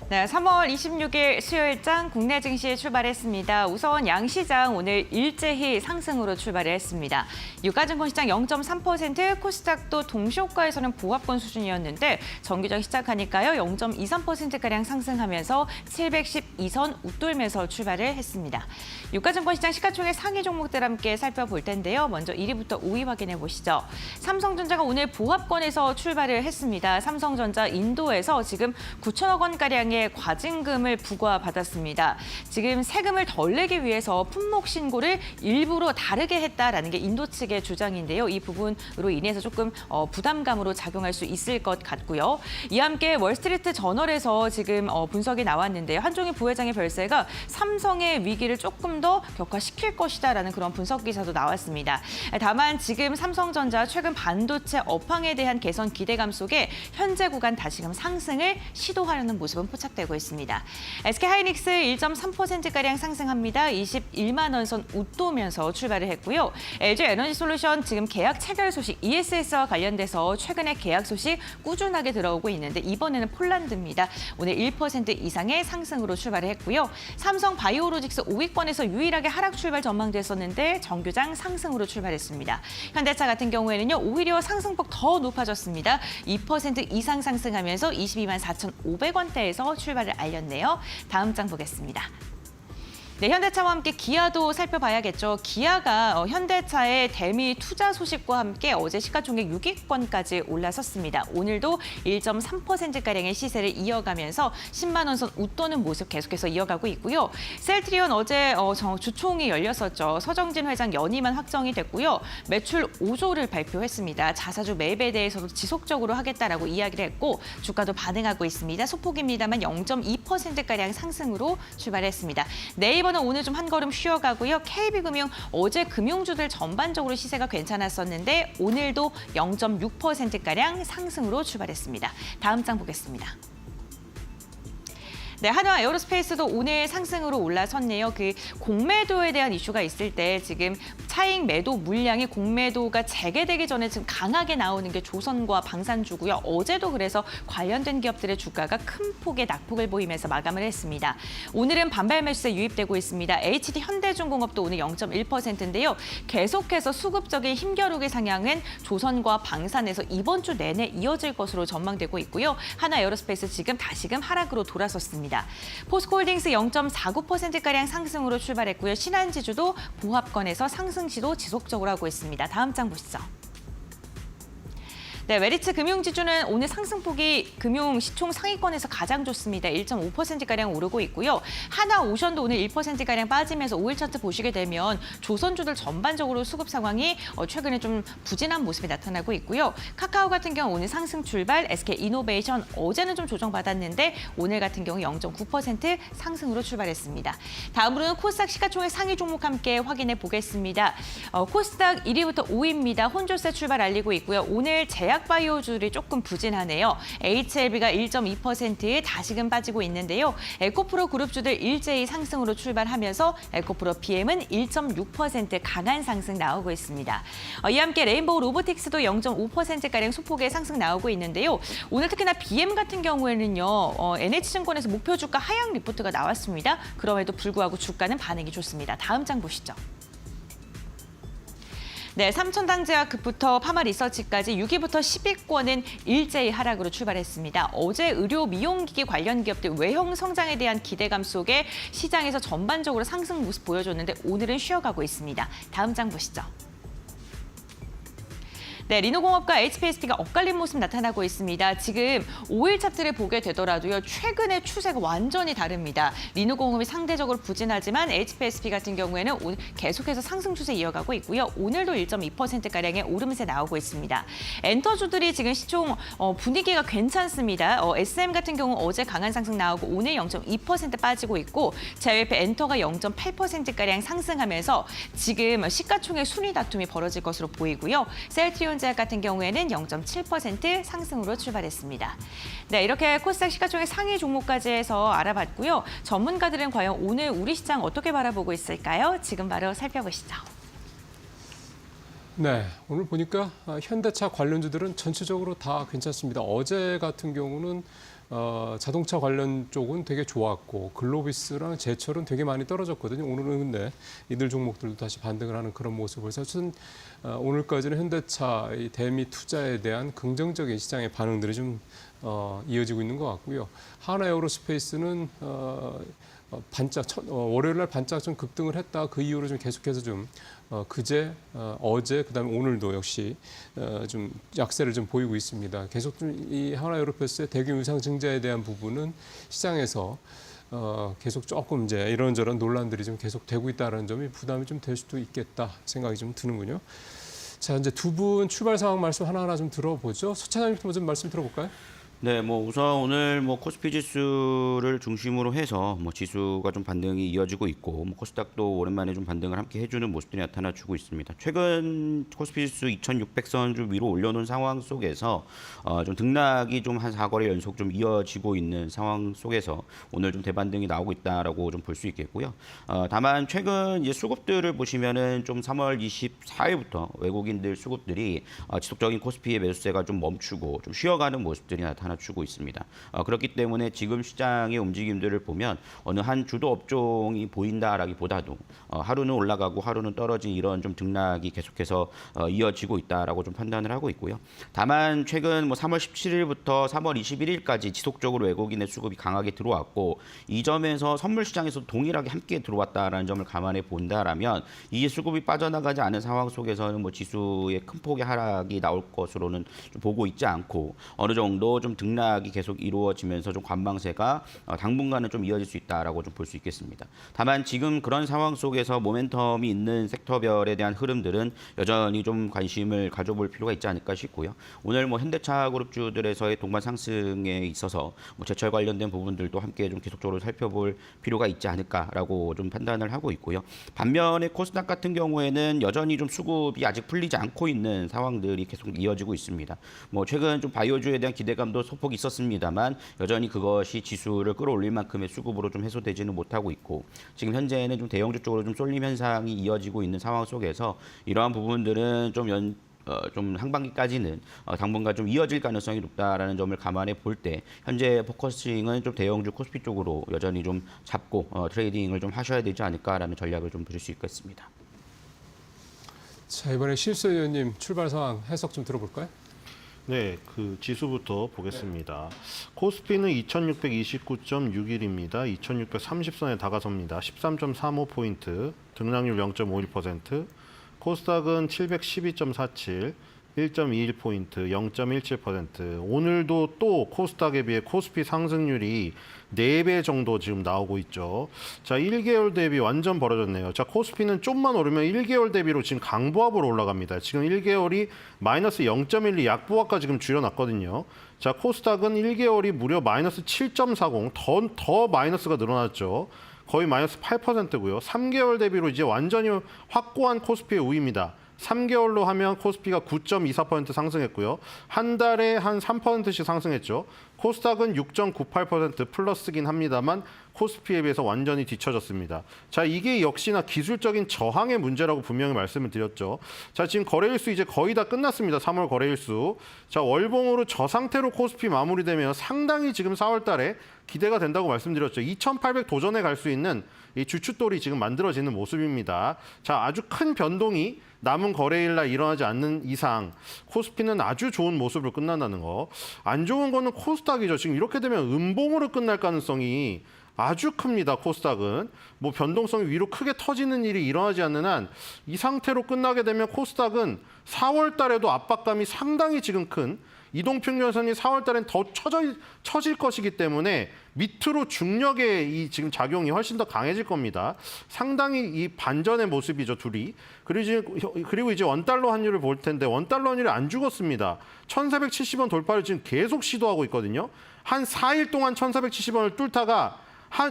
네, 3월 26일 수요일장 국내 증시 출발했습니다. 우선 양시장 오늘 일제히 상승으로 출발했습니다. 유가증권 시장 0.3%, 코스닥도 동시효과에서는 보합권 수준이었는데 정규장 시작하니까요 0.23%가량 상승하면서 712선 웃돌면서 출발을 했습니다. 유가증권 시장 시가총액 상위 종목들 함께 살펴볼 텐데요. 먼저 1위부터 5위 확인해 보시죠. 삼성전자가 오늘 보합권에서 출발을 했습니다. 삼성전자 인도에서 지금 9천억 원가량의 과징금을 부과받았습니다. 지금 세금을 덜 내기 위해서 품목 신고를 일부러 다르게 했다라는 게 인도 측의 주장인데요. 이 부분으로 인해서 조금 부담감으로 작용할 수 있을 것 같고요. 이와 함께 월스트리트 저널에서 지금 분석이 나왔는데요. 한종희 부회장의 별세가 삼성의 위기를 조금 더 격화시킬 것이다라는 그런 분석 기사도 나왔습니다. 다만 지금 삼성전자 최근 반도체 업황에 대한 개선 기대감 속에 현재 구간 다시금 상승을 시도하려는 모습은 포착되고 있습니다. SK하이닉스 1.3%가량 상승합니다. 21만 원 선 웃도면서 출발을 했고요. LG에너지솔루션 지금 계약 체결 소식 ESS와 관련돼서 최근에 계약 소식 꾸준하게 들어오고 있는데 이번에는 폴란드입니다. 오늘 1% 이상의 상승으로 출발을 했고요. 삼성 바이오로직스 5위권에서 유일하게 하락 출발 전망됐었는데 정규장 상승으로 출발했습니다. 현대차 같은 경우에는요. 오히려 상승폭 더 높아졌습니다. 2% 이상 상승하면서 22만 4,500원대에서 출발을 알렸네요. 다음 장 보겠습니다. 네, 현대차와 함께 기아도 살펴봐야겠죠. 기아가 현대차의 대미 투자 소식과 함께 어제 시가총액 6위권까지 올라섰습니다. 오늘도 1.3%가량의 시세를 이어가면서 10만 원 선 웃도는 모습 계속해서 이어가고 있고요. 셀트리온 어제 주총이 열렸었죠. 서정진 회장 연임안 확정이 됐고요. 매출 5조를 발표했습니다. 자사주 매입에 대해서도 지속적으로 하겠다라고 이야기를 했고 주가도 반응하고 있습니다. 소폭입니다만 0.2%가량 상승으로 출발했습니다. 네이버는 오늘 좀 한 걸음 쉬어가고요. KB금융 어제 금융주들 전반적으로 시세가 괜찮았었는데 오늘도 0.6%가량 상승으로 출발했습니다. 다음 장 보겠습니다. 네, 한화 에어로스페이스도 오늘 상승으로 올라섰네요. 그 공매도에 대한 이슈가 있을 때 지금 차익 매도 물량이 공매도가 재개되기 전에 지금 강하게 나오는 게 조선과 방산주고요. 어제도 그래서 관련된 기업들의 주가가 큰 폭의 낙폭을 보이면서 마감을 했습니다. 오늘은 반발 매수세 유입되고 있습니다. HD 현대중공업도 오늘 0.1%인데요. 계속해서 수급적인 힘겨루기 상향은 조선과 방산에서 이번 주 내내 이어질 것으로 전망되고 있고요. 한화 에어로스페이스 지금 다시금 하락으로 돌아섰습니다. 포스코홀딩스 0.49%가량 상승으로 출발했고요. 신한지주도 보합권에서 상승 시도 지속적으로 하고 있습니다. 다음 장 보시죠. 네, 메리츠 금융지주는 오늘 상승폭이 금융 시총 상위권에서 가장 좋습니다. 1.5%가량 오르고 있고요. 하나오션도 오늘 1%가량 빠지면서 5일 차트 보시게 되면 조선주들 전반적으로 수급 상황이 최근에 좀 부진한 모습이 나타나고 있고요. 카카오 같은 경우 오늘 상승 출발, SK이노베이션 어제는 좀 조정받았는데 오늘 같은 경우 0.9% 상승으로 출발했습니다. 다음으로는 코스닥 시가총액 상위 종목 함께 확인해 보겠습니다. 코스닥 1위부터 5위입니다. 혼조세 출발 알리고 있고요. 오늘 제약바이오주들이 조금 부진하네요. HLB가 1.2%에 다시금 빠지고 있는데요. 에코프로 그룹주들 일제히 상승으로 출발하면서 에코프로 BM은 1.6% 강한 상승 나오고 있습니다. 이와 함께 레인보우 로보틱스도 0.5%가량 소폭의 상승 나오고 있는데요. 오늘 특히나 BM 같은 경우에는요. NH증권에서 목표 주가 하향 리포트가 나왔습니다. 그럼에도 불구하고 주가는 반응이 좋습니다. 다음 장 보시죠. 네, 삼천당제약부터 파마리서치까지 6위부터 10위권은 일제히 하락으로 출발했습니다. 어제 의료 미용기기 관련 기업들 외형 성장에 대한 기대감 속에 시장에서 전반적으로 상승 모습 보여줬는데 오늘은 쉬어가고 있습니다. 다음 장 보시죠. 네, 리노공업과 HPST가 엇갈린 모습 나타나고 있습니다. 지금 5일 차트를 보게 되더라도요. 최근의 추세가 완전히 다릅니다. 리노공업이 상대적으로 부진하지만 HPSP 같은 경우에는 오늘 계속해서 상승 추세 이어가고 있고요. 오늘도 1.2%가량의 오름세 나오고 있습니다. 엔터주들이 지금 시총 분위기가 괜찮습니다. SM 같은 경우 어제 강한 상승 나오고 오늘 0.2% 빠지고 있고 JYP 엔터가 0.8%가량 상승하면서 지금 시가총액 순위 다툼이 벌어질 것으로 보이고요. 셀트리온제약 같은 경우에는 0.7% 상승으로 출발했습니다. 네, 이렇게 코스닥 시가총액 상위 종목까지 해서 알아봤고요. 전문가들은 과연 오늘 우리 시장 어떻게 바라보고 있을까요? 지금 바로 살펴보시죠. 네, 오늘 보니까 현대차 관련주들은 전체적으로 다 괜찮습니다. 어제 같은 경우는 자동차 관련 쪽은 되게 좋았고 글로비스랑 제철은 되게 많이 떨어졌거든요. 오늘은 근데 이들 종목들도 다시 반등을 하는 그런 모습을 사실은 오늘까지는 현대차 이 대미 투자에 대한 긍정적인 시장의 반응들이 좀 이어지고 있는 것 같고요. 하나에어로스페이스는 반짝 월요일 날 반짝 좀 급등을 했다. 그 이후로 좀 계속해서 좀 그제 어제 그다음에 오늘도 역시 좀 약세를 좀 보이고 있습니다. 계속 좀 이 하나에어로스페이스의 대규모 유상 증자에 대한 부분은 시장에서 계속 조금 이제 이런저런 논란들이 좀 계속되고 있다는 점이 부담이 좀 될 수도 있겠다 생각이 좀 드는군요. 자, 이제 두 분 출발 상황 말씀 하나하나 좀 들어보죠. 서 차장님부터 좀 말씀 들어볼까요? 네, 우선 오늘 코스피 지수를 중심으로 해서 지수가 좀 반등이 이어지고 있고 코스닥도 오랜만에 좀 반등을 함께 해주는 모습들이 나타나주고 있습니다. 최근 코스피 지수 2,600선 좀 위로 올려놓은 상황 속에서 좀 등락이 좀 한 4거래 연속 좀 이어지고 있는 상황 속에서 오늘 좀 대반등이 나오고 있다라고 좀 볼 수 있겠고요. 다만 최근 이제 수급들을 보시면은 좀 3월 24일부터 외국인들 수급들이 지속적인 코스피의 매수세가 좀 멈추고 좀 쉬어가는 모습들이 나타나주고 있습니다. 그렇기 때문에 지금 시장의 움직임들을 보면 어느 한 주도 업종이 보인다라기보다도 하루는 올라가고 하루는 떨어진 이런 좀 등락이 계속해서 이어지고 있다라고 좀 판단을 하고 있고요. 다만 최근 3월 17일부터 3월 21일까지 지속적으로 외국인의 수급이 강하게 들어왔고 이 점에서 선물 시장에서 동일하게 함께 들어왔다라는 점을 감안해 본다라면 이 수급이 빠져나가지 않은 상황 속에서는 지수의 큰 폭의 하락이 나올 것으로는 좀 보고 있지 않고 어느 정도 좀 등락이 계속 이루어지면서 좀 관망세가 당분간은 좀 이어질 수 있다라고 좀 볼 수 있겠습니다. 다만 지금 그런 상황 속에서 모멘텀이 있는 섹터별에 대한 흐름들은 여전히 좀 관심을 가져볼 필요가 있지 않을까 싶고요. 오늘 현대차 그룹주들에서의 동반 상승에 있어서 제철 관련된 부분들도 함께 좀 계속적으로 살펴볼 필요가 있지 않을까라고 좀 판단을 하고 있고요. 반면에 코스닥 같은 경우에는 여전히 좀 수급이 아직 풀리지 않고 있는 상황들이 계속 이어지고 있습니다. 최근 좀 바이오주에 대한 기대감도 소폭 있었습니다만 여전히 그것이 지수를 끌어올릴 만큼의 수급으로 좀 해소되지는 못하고 있고 지금 현재는 좀 대형주 쪽으로 좀 쏠림 현상이 이어지고 있는 상황 속에서 이러한 부분들은 좀 상반기까지는 당분간 좀 이어질 가능성이 높다라는 점을 감안해 볼 때 현재 포커싱은 좀 대형주 코스피 쪽으로 여전히 좀 잡고 트레이딩을 좀 하셔야 되지 않을까라는 전략을 좀 보실 수 있겠습니다. 자, 이번에 실수 의원님 출발 상황 해석 좀 들어볼까요? 네, 그 지수부터 보겠습니다. 코스피는 2629.61입니다. 2630선에 다가섭니다. 13.35포인트, 등락률 0.51%, 코스닥은 712.47, 1.21포인트, 0.17%. 오늘도 또 코스닥에 비해 코스피 상승률이 4배 정도 지금 나오고 있죠. 자, 1개월 대비 완전 벌어졌네요. 자, 코스피는 좀만 오르면 1개월 대비로 지금 강보합으로 올라갑니다. 지금 1개월이 마이너스 0.12 약보합과 지금 줄여놨거든요. 자, 코스닥은 1개월이 무려 마이너스 7.40, 더 마이너스가 늘어났죠. 거의 마이너스 8%고요. 3개월 대비로 이제 완전히 확고한 코스피의 우위입니다. 3개월로 하면 코스피가 9.24% 상승했고요. 한 달에 한 3%씩 상승했죠. 코스닥은 6.98% 플러스긴 합니다만 코스피에 비해서 완전히 뒤처졌습니다. 자, 이게 역시나 기술적인 저항의 문제라고 분명히 말씀을 드렸죠. 자, 지금 거래일수 이제 거의 다 끝났습니다. 3월 거래일수. 자, 월봉으로 저 상태로 코스피 마무리되면 상당히 지금 4월 달에 기대가 된다고 말씀드렸죠. 2,800 도전에 갈 수 있는 이 주춧돌이 지금 만들어지는 모습입니다. 자, 아주 큰 변동이 남은 거래일 날 일어나지 않는 이상 코스피는 아주 좋은 모습으로 끝난다는 거. 안 좋은 거는 코스닥이죠. 지금 이렇게 되면 음봉으로 끝날 가능성이 아주 큽니다. 코스닥은. 뭐 변동성이 위로 크게 터지는 일이 일어나지 않는 한 이 상태로 끝나게 되면 코스닥은 4월 달에도 압박감이 상당히 지금 큰 이동평균선이 4월 달엔 더 처질 것이기 때문에 밑으로 중력의 이 지금 작용이 훨씬 더 강해질 겁니다. 상당히 이 반전의 모습이죠, 둘이. 그리고 이제 원달러 환율을 볼 텐데 원달러 환율이 안 죽었습니다. 1,470원 돌파를 지금 계속 시도하고 있거든요. 한 4일 동안 1,470원을 뚫다가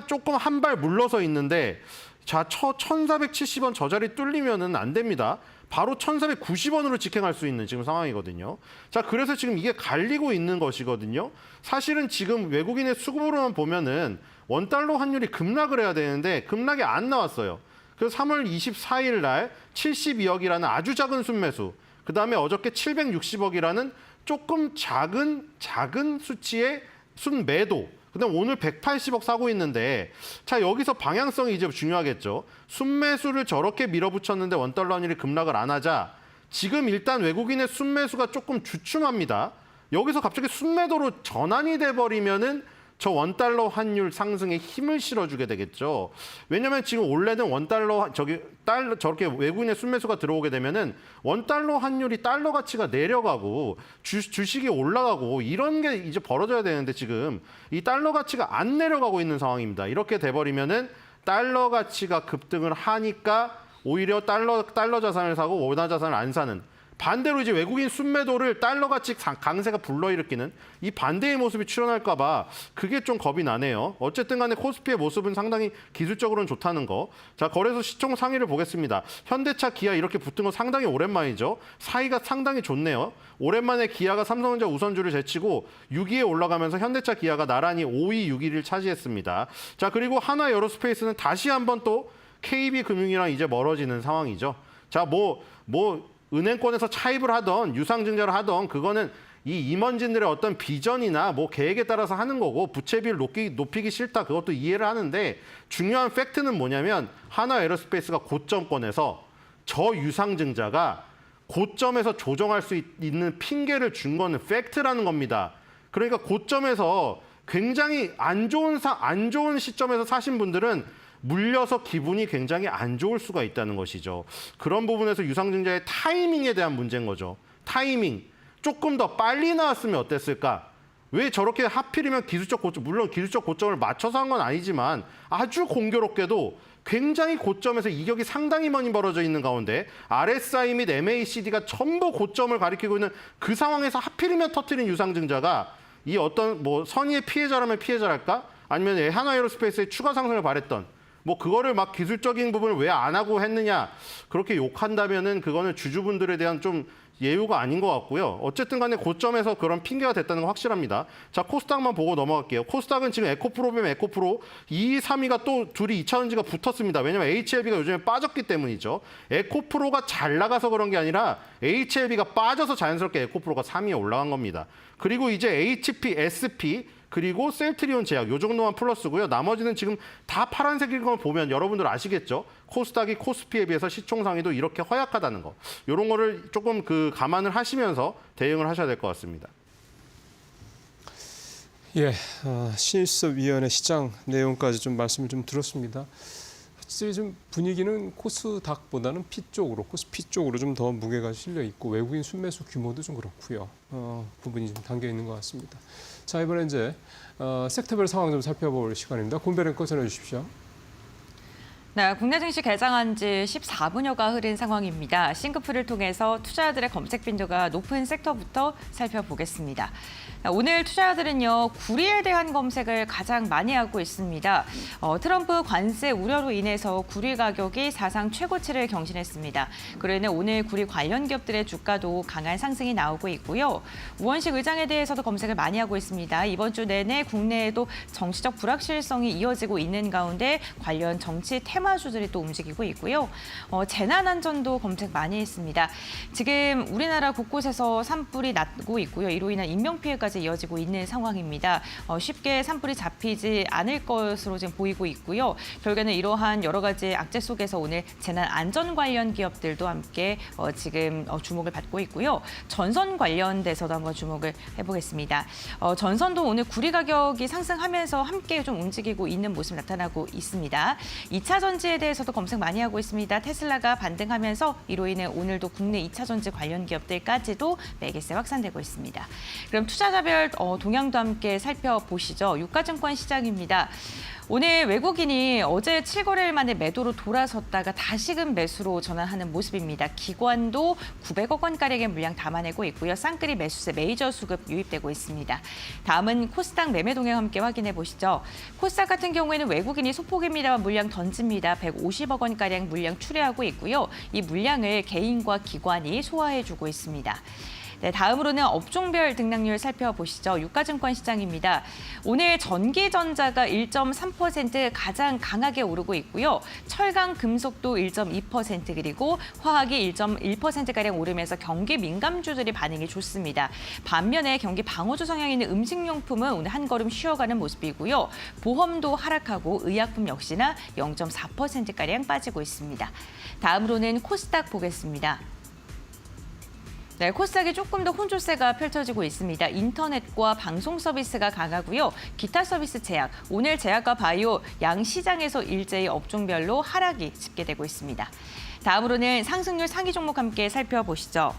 조금 한 발 물러서 있는데 자, 1,470원 저 자리 뚫리면은 안 됩니다. 바로 1,490원으로 직행할 수 있는 지금 상황이거든요. 자, 그래서 지금 이게 갈리고 있는 것이거든요. 사실은 지금 외국인의 수급으로만 보면은 원달러 환율이 급락을 해야 되는데 급락이 안 나왔어요. 그래서 3월 24일 날 72억이라는 아주 작은 순매수, 그다음에 어저께 760억이라는 조금 작은 수치의 순매도, 그다음 오늘 180억 사고 있는데 자, 여기서 방향성이 이제 중요하겠죠. 순매수를 저렇게 밀어붙였는데 원달러 환율이 급락을 안 하자 지금 일단 외국인의 순매수가 조금 주춤합니다. 여기서 갑자기 순매도로 전환이 돼버리면은 저 원달러 환율 상승에 힘을 실어주게 되겠죠. 왜냐하면 지금 원래는 저렇게 외국인의 순매수가 들어오게 되면은 원달러 환율이 달러 가치가 내려가고 주식이 올라가고 이런 게 이제 벌어져야 되는데 지금 이 달러 가치가 안 내려가고 있는 상황입니다. 이렇게 돼버리면은 달러 가치가 급등을 하니까 오히려 달러 자산을 사고 원화 자산을 안 사는, 반대로 이제 외국인 순매도를 달러 가치 강세가 불러일으키는 이 반대의 모습이 출현할까 봐 그게 좀 겁이 나네요. 어쨌든 간에 코스피의 모습은 상당히 기술적으로는 좋다는 거. 자, 거래소 시총 상위를 보겠습니다. 현대차, 기아 이렇게 붙은 건 상당히 오랜만이죠. 사이가 상당히 좋네요. 오랜만에 기아가 삼성전자 우선주를 제치고 6위에 올라가면서 현대차, 기아가 나란히 5위, 6위를 차지했습니다. 자, 그리고 하나 에어로스페이스는 다시 한번 또 KB금융이랑 이제 멀어지는 상황이죠. 자, 은행권에서 차입을 하던 유상증자를 하던 그거는 이 임원진들의 어떤 비전이나 뭐 계획에 따라서 하는 거고 부채비를 높이기 싫다, 그것도 이해를 하는데 중요한 팩트는 뭐냐면 하나 에어로스페이스가 고점권에서 저 유상증자가 고점에서 조정할 수 있는 핑계를 준 거는 팩트라는 겁니다. 그러니까 고점에서 굉장히 안 좋은 시점에서 사신 분들은 물려서 기분이 굉장히 안 좋을 수가 있다는 것이죠. 그런 부분에서 유상증자의 타이밍에 대한 문제인 거죠. 타이밍. 조금 더 빨리 나왔으면 어땠을까? 왜 저렇게 하필이면 기술적 고점, 물론 기술적 고점을 맞춰서 한 건 아니지만 아주 공교롭게도 굉장히 고점에서 이격이 상당히 많이 벌어져 있는 가운데 RSI 및 MACD가 전부 고점을 가리키고 있는 그 상황에서 하필이면 터뜨린 유상증자가 이 어떤 선의의 피해자라면 피해자랄까? 아니면 하나에어로스페이스의 추가 상승을 바랬던 그거를 막 기술적인 부분을 왜 안 하고 했느냐, 그렇게 욕한다면은 그거는 주주분들에 대한 좀 예우가 아닌 것 같고요. 어쨌든 간에 고점에서 그런 핑계가 됐다는 건 확실합니다. 자, 코스닥만 보고 넘어갈게요. 코스닥은 지금 에코프로 보면 에코프로 2위, 3위가 또 둘이 2차전지가 붙었습니다. 왜냐하면 HLB가 요즘에 빠졌기 때문이죠. 에코프로가 잘 나가서 그런 게 아니라 HLB가 빠져서 자연스럽게 에코프로가 3위에 올라간 겁니다. 그리고 이제 HP, SP, 그리고 셀트리온 제약 요 정도만 플러스고요. 나머지는 지금 다 파란색인 걸 보면 여러분들 아시겠죠? 코스닥이 코스피에 비해서 시총 상위도 이렇게 허약하다는 거. 이런 거를 조금 감안을 하시면서 대응을 하셔야 될 것 같습니다. 예, 신일섭위원회 시장 내용까지 좀 말씀을 좀 들었습니다. 확실히 좀 분위기는 코스닥보다는 코스피 쪽으로 좀 더 무게가 실려 있고 외국인 순매수 규모도 좀 그렇고요. 부분이 좀 담겨 있는 것 같습니다. 자, 이번에 이제 섹터별 상황 좀 살펴볼 시간입니다. 곰배 랭커 전해 주십시오. 네, 국내 증시 개장한 지 14분여가 흐른 상황입니다. 싱크풀을 통해서 투자자들의 검색 빈도가 높은 섹터부터 살펴보겠습니다. 오늘 투자자들은요, 구리에 대한 검색을 가장 많이 하고 있습니다. 트럼프 관세 우려로 인해서 구리 가격이 사상 최고치를 경신했습니다. 그로 인해 오늘 구리 관련 기업들의 주가도 강한 상승이 나오고 있고요. 우원식 의장에 대해서도 검색을 많이 하고 있습니다. 이번 주 내내 국내에도 정치적 불확실성이 이어지고 있는 가운데 관련 정치 테마 테마주들이 또 움직이고 있고요. 재난안전도 검색 많이 했습니다. 지금 우리나라 곳곳에서 산불이 나고 있고요. 이로 인한 인명피해까지 이어지고 있는 상황입니다. 쉽게 산불이 잡히지 않을 것으로 지금 보이고 있고요. 결국에는 이러한 여러 가지 악재 속에서 오늘 재난안전 관련 기업들도 함께 지금 주목을 받고 있고요. 전선 관련돼서도 한번 주목을 해보겠습니다. 전선도 오늘 구리 가격이 상승하면서 함께 좀 움직이고 있는 모습 나타나고 있습니다. 2차 전지에 대해서도 검색 많이 하고 있습니다. 테슬라가 반등하면서 이로 인해 오늘도 국내 2차 전지 관련 기업들까지도 매개세 확산되고 있습니다. 그럼 투자자별 동향도 함께 살펴보시죠. 유가증권 시장입니다. 오늘 외국인이 어제 7거래일 만에 매도로 돌아섰다가 다시금 매수로 전환하는 모습입니다. 기관도 900억 원가량의 물량 담아내고 있고요. 쌍끌이 매수세 메이저 수급 유입되고 있습니다. 다음은 코스닥 매매 동향 함께 확인해 보시죠. 코스닥 같은 경우에는 외국인이 소폭입니다만 물량 던집니다. 150억 원가량 물량 출회하고 있고요. 이 물량을 개인과 기관이 소화해주고 있습니다. 네, 다음으로는 업종별 등락률 살펴보시죠. 유가증권 시장입니다. 오늘 전기전자가 1.3% 가장 강하게 오르고 있고요. 철강, 금속도 1.2% 그리고 화학이 1.1%가량 오르면서 경기 민감주들이 반응이 좋습니다. 반면에 경기 방어주 성향이 있는 음식용품은 오늘 한 걸음 쉬어가는 모습이고요. 보험도 하락하고 의약품 역시나 0.4%가량 빠지고 있습니다. 다음으로는 코스닥 보겠습니다. 네, 코스닥이 조금 더 혼조세가 펼쳐지고 있습니다. 인터넷과 방송 서비스가 강하고요. 기타 서비스 제약, 오늘 제약과 바이오 양 시장에서 일제히 업종별로 하락이 집계되고 있습니다. 다음으로는 상승률 상위 종목 함께 살펴보시죠.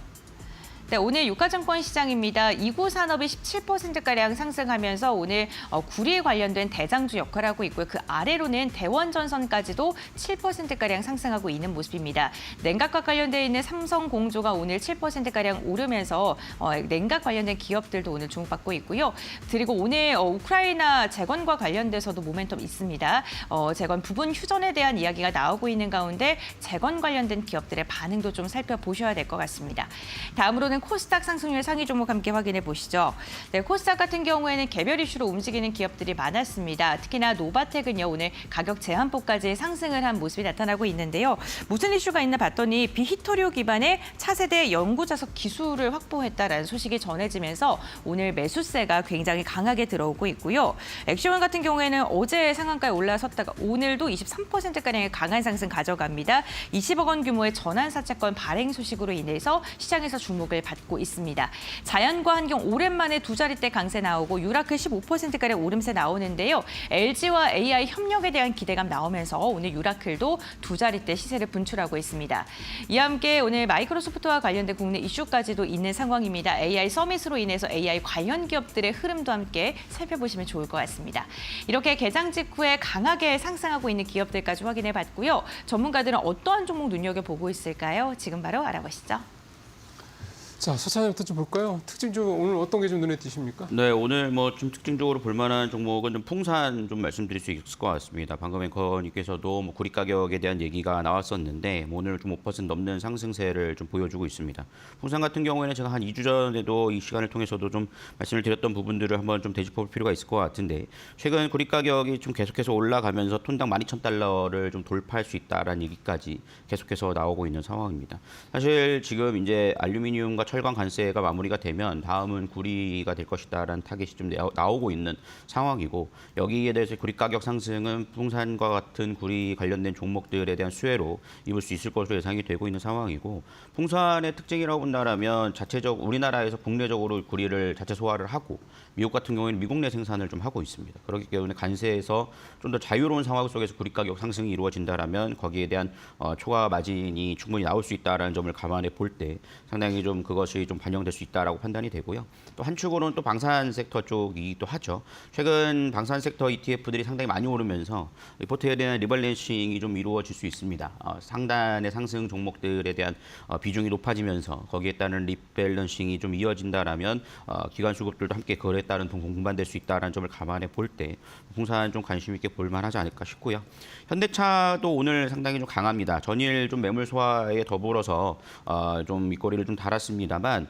네, 오늘 유가증권 시장입니다. 2구 산업이 17%가량 상승하면서 오늘 구리 관련된 대장주 역할을 하고 있고요. 그 아래로는 대원전선까지도 7%가량 상승하고 있는 모습입니다. 냉각과 관련되어 있는 삼성공조가 오늘 7%가량 오르면서 냉각 관련된 기업들도 오늘 주목받고 있고요. 그리고 오늘 우크라이나 재건과 관련돼서도 모멘텀 있습니다. 재건 부분 휴전에 대한 이야기가 나오고 있는 가운데 재건 관련된 기업들의 반응도 좀 살펴보셔야 될 것 같습니다. 다음으로는 코스닥 상승률 상위 종목 함께 확인해 보시죠. 네, 코스닥 같은 경우에는 개별 이슈로 움직이는 기업들이 많았습니다. 특히나 노바텍은요, 오늘 가격 제한폭까지 상승을 한 모습이 나타나고 있는데요. 무슨 이슈가 있나 봤더니 비히토류 기반의 차세대 연구자석 기술을 확보했다라는 소식이 전해지면서 오늘 매수세가 굉장히 강하게 들어오고 있고요. 액시온 같은 경우에는 어제 상한가에 올라섰다가 오늘도 23%가량의 강한 상승 가져갑니다. 20억 원 규모의 전환사채권 발행 소식으로 인해서 시장에서 주목을 받고 있습니다. 자연과 환경 오랜만에 두 자릿대 강세 나오고 유라클 15%가량 오름세 나오는데요. LG와 AI 협력에 대한 기대감 나오면서 오늘 유라클도 두 자릿대 시세를 분출하고 있습니다. 이와 함께 오늘 마이크로소프트와 관련된 국내 이슈까지도 있는 상황입니다. AI 서밋으로 인해서 AI 관련 기업들의 흐름도 함께 살펴보시면 좋을 것 같습니다. 이렇게 개장 직후에 강하게 상승하고 있는 기업들까지 확인해 봤고요. 전문가들은 어떠한 종목 눈여겨보고 있을까요? 지금 바로 알아보시죠. 자, 서차장부터 좀 볼까요? 특징적으로 오늘 어떤 게 좀 눈에 띄십니까? 네, 오늘 뭐 좀 특징적으로 볼만한 종목은 좀 풍산 좀 말씀드릴 수 있을 것 같습니다. 방금 앵커님께서도 뭐 구리 가격에 대한 얘기가 나왔었는데 오늘 좀 5% 넘는 상승세를 좀 보여주고 있습니다. 풍산 같은 경우에는 제가 한 2주 전에도 이 시간을 통해서도 좀 말씀을 드렸던 부분들을 한번 좀 되짚어볼 필요가 있을 것 같은데 최근 구리 가격이 좀 계속해서 올라가면서 톤당 12,000달러를 좀 돌파할 수 있다라는 얘기까지 계속해서 나오고 있는 상황입니다. 사실 지금 이제 알루미늄과 철강 관세가 마무리가 되면 다음은 구리가 될 것이다라는 타겟이 좀 나오고 있는 상황이고 여기에 대해서 구리 가격 상승은 풍산과 같은 구리 관련된 종목들에 대한 수혜로 입을 수 있을 것으로 예상이 되고 있는 상황이고 풍산의 특징이라고 본다라면 자체적 우리나라에서 국내적으로 구리를 자체 소화를 하고 미국 같은 경우에는 미국 내 생산을 좀 하고 있습니다. 그렇기 때문에 관세에서 좀 더 자유로운 상황 속에서 구리 가격 상승이 이루어진다라면 거기에 대한 초과 마진이 충분히 나올 수 있다라는 점을 감안해 볼 때 상당히 좀 그것이 좀 반영될 수 있다라고 판단이 되고요. 또 한 축으로는 또 방산 섹터 쪽이기도 하죠. 최근 방산 섹터 ETF들이 상당히 많이 오르면서 리포트에 대한 리밸런싱이 좀 이루어질 수 있습니다. 상단의 상승 종목들에 대한 비중이 높아지면서 거기에 따른 리밸런싱이 좀 이어진다라면 기관 수급들도 함께 거래에 따른 동반될 수 있다라는 점을 감안해 볼 때 풍산 좀 관심 있게 볼 만하지 않을까 싶고요. 현대차도 오늘 상당히 좀 강합니다. 전일 좀 매물 소화에 더불어서 좀 밑거리를 좀 달았습니다. 있습니다만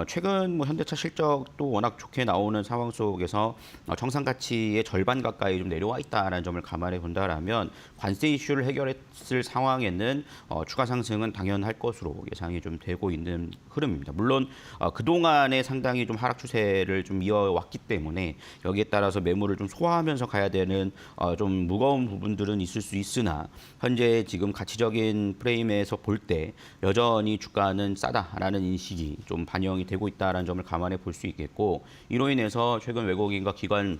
최근 뭐 현대차 실적도 워낙 좋게 나오는 상황 속에서 정상 가치의 절반 가까이 좀 내려와 있다라는 점을 감안해 본다라면 관세 이슈를 해결했을 상황에는 추가 상승은 당연할 것으로 예상이 좀 되고 있는 흐름입니다. 물론 그동안에 상당히 좀 하락 추세를 좀 이어왔기 때문에 여기에 따라서 매물을 좀 소화하면서 가야 되는 좀 무거운 부분들은 있을 수 있으나 현재 지금 가치적인 프레임에서 볼 때 여전히 주가는 싸다라는 인식이 좀 반영이 되고 있다는 점을 감안해 볼 수 있겠고 이로 인해서 최근 외국인과 기관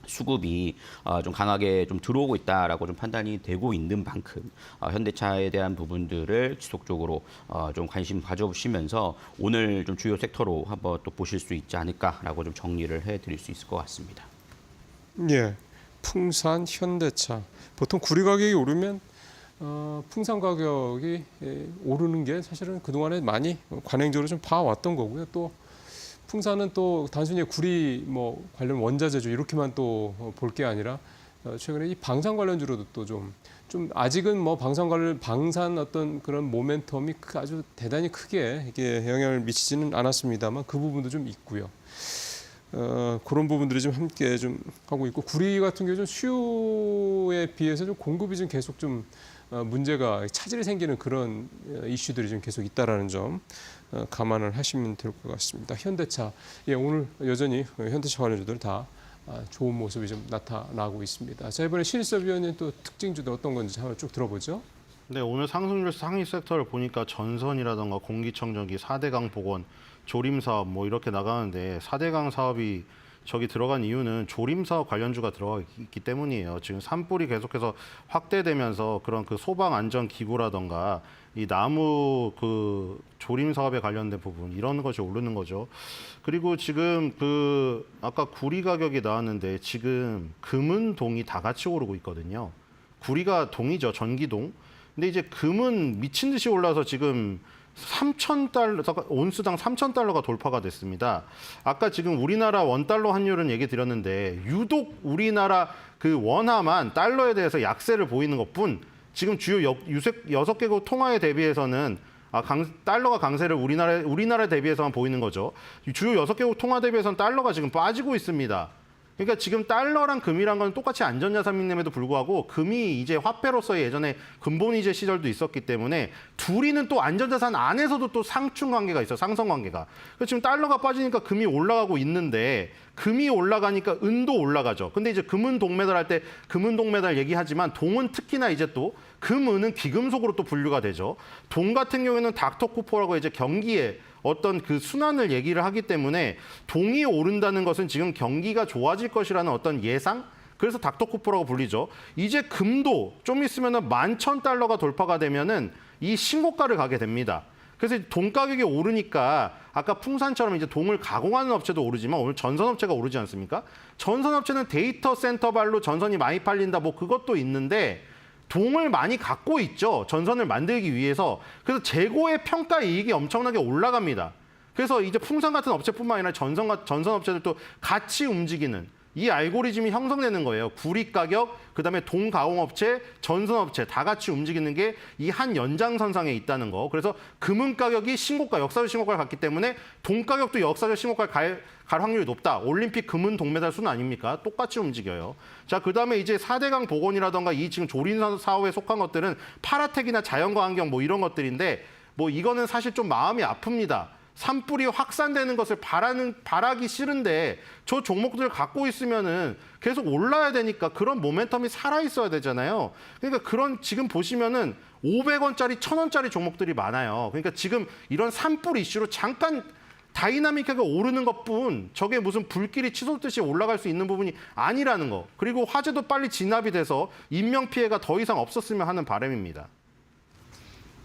수급이 좀 강하게 좀 들어오고 있다라고 좀 판단이 되고 있는 만큼 현대차에 대한 부분들을 지속적으로 좀 관심 가져보시면서 오늘 좀 주요 섹터로 한번 또 보실 수 있지 않을까라고 좀 정리를 해드릴 수 있을 것 같습니다. 예, 풍산, 현대차. 보통 구리 가격이 오르면 풍산 가격이 오르는 게 사실은 그동안에 많이 관행적으로 좀 봐왔던 거고요. 또 풍산은 또 단순히 구리 뭐 관련 원자재죠 이렇게만 또 볼 게 아니라 최근에 이 방산 관련주로도 또 좀 아직은 뭐 방산 어떤 그런 모멘텀이 아주 대단히 크게 이게 영향을 미치지는 않았습니다만 그 부분도 좀 있고요. 그런 부분들이 좀 함께 좀 하고 있고 구리 같은 경우 좀 수요에 비해서 좀 공급이 좀 계속 좀 문제가 차질이 생기는 그런 이슈들이 좀 계속 있다라는 점 감안을 하시면 될 것 같습니다. 현대차, 예, 오늘 여전히 현대차 관련주들 다 좋은 모습이 좀 나타나고 있습니다. 자, 이번에 신일섭위원님 또 특징주들 어떤 건지 한번 쭉 들어보죠. 네, 오늘 상승률 상위 섹터를 보니까 전선이라던가 공기청정기, 4대강 복원, 조림사업 뭐 이렇게 나가는데 4대강 사업이 저기 들어간 이유는 조림사업 관련주가 들어가 있기 때문이에요. 지금 산불이 계속해서 확대되면서 그런 그 소방 안전 기구라던가 이 나무 그 조림 사업에 관련된 부분 이런 것이 오르는 거죠. 그리고 지금 그 아까 구리 가격이 나왔는데 지금 금은 동이 다 같이 오르고 있거든요. 구리가 동이죠, 전기동. 근데 이제 금은 미친 듯이 올라서 지금 3,000달러, 온수당 3,000달러가 돌파가 됐습니다. 아까 지금 우리나라 원달러 환율은 얘기 드렸는데 유독 우리나라 그 원화만 달러에 대해서 약세를 보이는 것뿐 지금 주요 6개국 통화에 대비해서는 달러가 강세를 우리나라 대비해서만 보이는 거죠. 주요 6개국 통화 대비해서는 달러가 지금 빠지고 있습니다. 그러니까 지금 달러랑 금이란 건 똑같이 안전자산임에도 불구하고 금이 이제 화폐로서의 예전에 근본이제 시절도 있었기 때문에 둘이는 또 안전자산 안에서도 또 상충 관계가 있어요. 상승 관계가. 그래서 지금 달러가 빠지니까 금이 올라가고 있는데 금이 올라가니까 은도 올라가죠. 근데 이제 금은 동메달 할 때 금은 동메달 얘기하지만 동은 특히나 이제 또 금은은 귀금속으로 또 분류가 되죠. 동 같은 경우에는 닥터쿠퍼라고 이제 경기에 어떤 그 순환을 얘기를 하기 때문에 동이 오른다는 것은 지금 경기가 좋아질 것이라는 어떤 예상? 그래서 닥터쿠퍼라고 불리죠. 이제 금도 좀 있으면은 11,000달러가 돌파가 되면은 이 신고가를 가게 됩니다. 그래서 동 가격이 오르니까 아까 풍산처럼 이제 동을 가공하는 업체도 오르지만 오늘 전선업체가 오르지 않습니까? 전선업체는 데이터 센터발로 전선이 많이 팔린다 뭐 그것도 있는데 동을 많이 갖고 있죠. 전선을 만들기 위해서. 그래서 재고의 평가 이익이 엄청나게 올라갑니다. 그래서 이제 풍산 같은 업체뿐만 아니라 전선 업체들도 같이 움직이는 이 알고리즘이 형성되는 거예요. 구리 가격, 그다음에 동 가공업체, 전선업체 다 같이 움직이는 게 이 한 연장선상에 있다는 거. 그래서 금은 가격이 신고가, 역사적 신고가를 갔기 때문에 동 가격도 역사적 신고가를 갈 확률이 높다. 올림픽 금은 동메달 순 아닙니까? 똑같이 움직여요. 자, 그다음에 이제 4대강 복원이라던가 이 지금 조린 사업에 속한 것들은 파라텍이나 자연과 환경 뭐 이런 것들인데 뭐 이거는 사실 좀 마음이 아픕니다. 산불이 확산되는 것을 바라기 싫은데 저 종목들을 갖고 있으면은 계속 올라야 되니까 그런 모멘텀이 살아 있어야 되잖아요. 그러니까 그런 지금 보시면은 500원짜리, 1,000원짜리 종목들이 많아요. 그러니까 지금 이런 산불 이슈로 잠깐 다이나믹하게 오르는 것뿐 저게 무슨 불길이 치솟듯이 올라갈 수 있는 부분이 아니라는 거. 그리고 화재도 빨리 진압이 돼서 인명피해가 더 이상 없었으면 하는 바람입니다.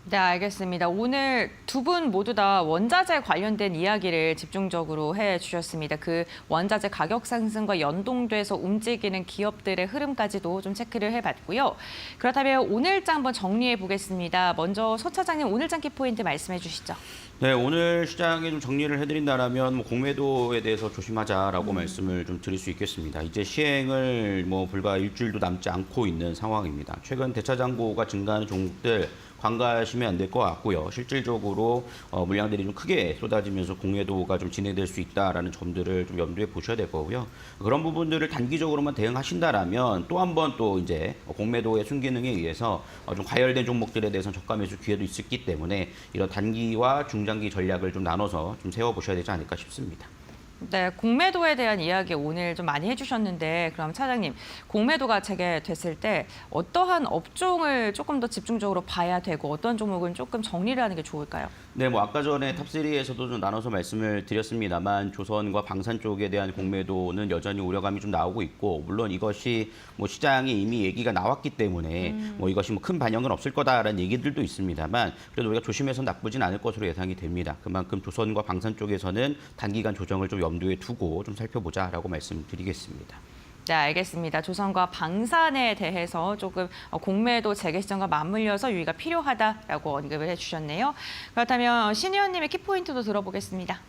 네, 알겠습니다. 오늘 두 분 모두 다 원자재 관련된 이야기를 집중적으로 해주셨습니다. 그 원자재 가격 상승과 연동돼서 움직이는 기업들의 흐름까지도 좀 체크를 해봤고요. 그렇다면 오늘장 한번 정리해 보겠습니다. 먼저 소 차장님 오늘장 키포인트 말씀해 주시죠. 네, 오늘 시장에 좀 정리를 해드린다라면 뭐 공매도에 대해서 조심하자라고 말씀을 좀 드릴 수 있겠습니다. 이제 시행을 뭐 불과 일주일도 남지 않고 있는 상황입니다. 최근 대차 잔고가 증가하는 종목들 관가하시면 안 될 것 같고요. 실질적으로 물량들이 좀 크게 쏟아지면서 공매도가 좀 진행될 수 있다라는 점들을 좀 염두에 보셔야 될 거고요. 그런 부분들을 단기적으로만 대응하신다라면 또 한 번 또 이제 공매도의 순기능에 의해서 좀 과열된 종목들에 대해서는 저가 매수 기회도 있었기 때문에 이런 단기와 중장기 전략을 좀 나눠서 좀 세워보셔야 되지 않을까 싶습니다. 네, 공매도에 대한 이야기 오늘 좀 많이 해주셨는데 그럼 차장님, 공매도가 재개됐을 때 어떠한 업종을 조금 더 집중적으로 봐야 되고 어떤 종목은 조금 정리를 하는 게 좋을까요? 네, 뭐 아까 전에 탑3에서도 좀 나눠서 말씀을 드렸습니다만 조선과 방산 쪽에 대한 공매도는 여전히 우려감이 좀 나오고 있고 물론 이것이 뭐 시장에 이미 얘기가 나왔기 때문에 뭐 이것이 뭐 큰 반영은 없을 거다라는 얘기들도 있습니다만 그래도 우리가 조심해서 나쁘진 않을 것으로 예상이 됩니다. 그만큼 조선과 방산 쪽에서는 단기간 조정을 좀 염두에 두고 좀 살펴보자라고 말씀드리겠습니다. 네, 알겠습니다. 조선과 방산에 대해서 조금 공매도 재개 시점과 맞물려서 유의가 필요하다라고 언급을 해주셨네요. 그렇다면 신 의원님의 키포인트도 들어보겠습니다.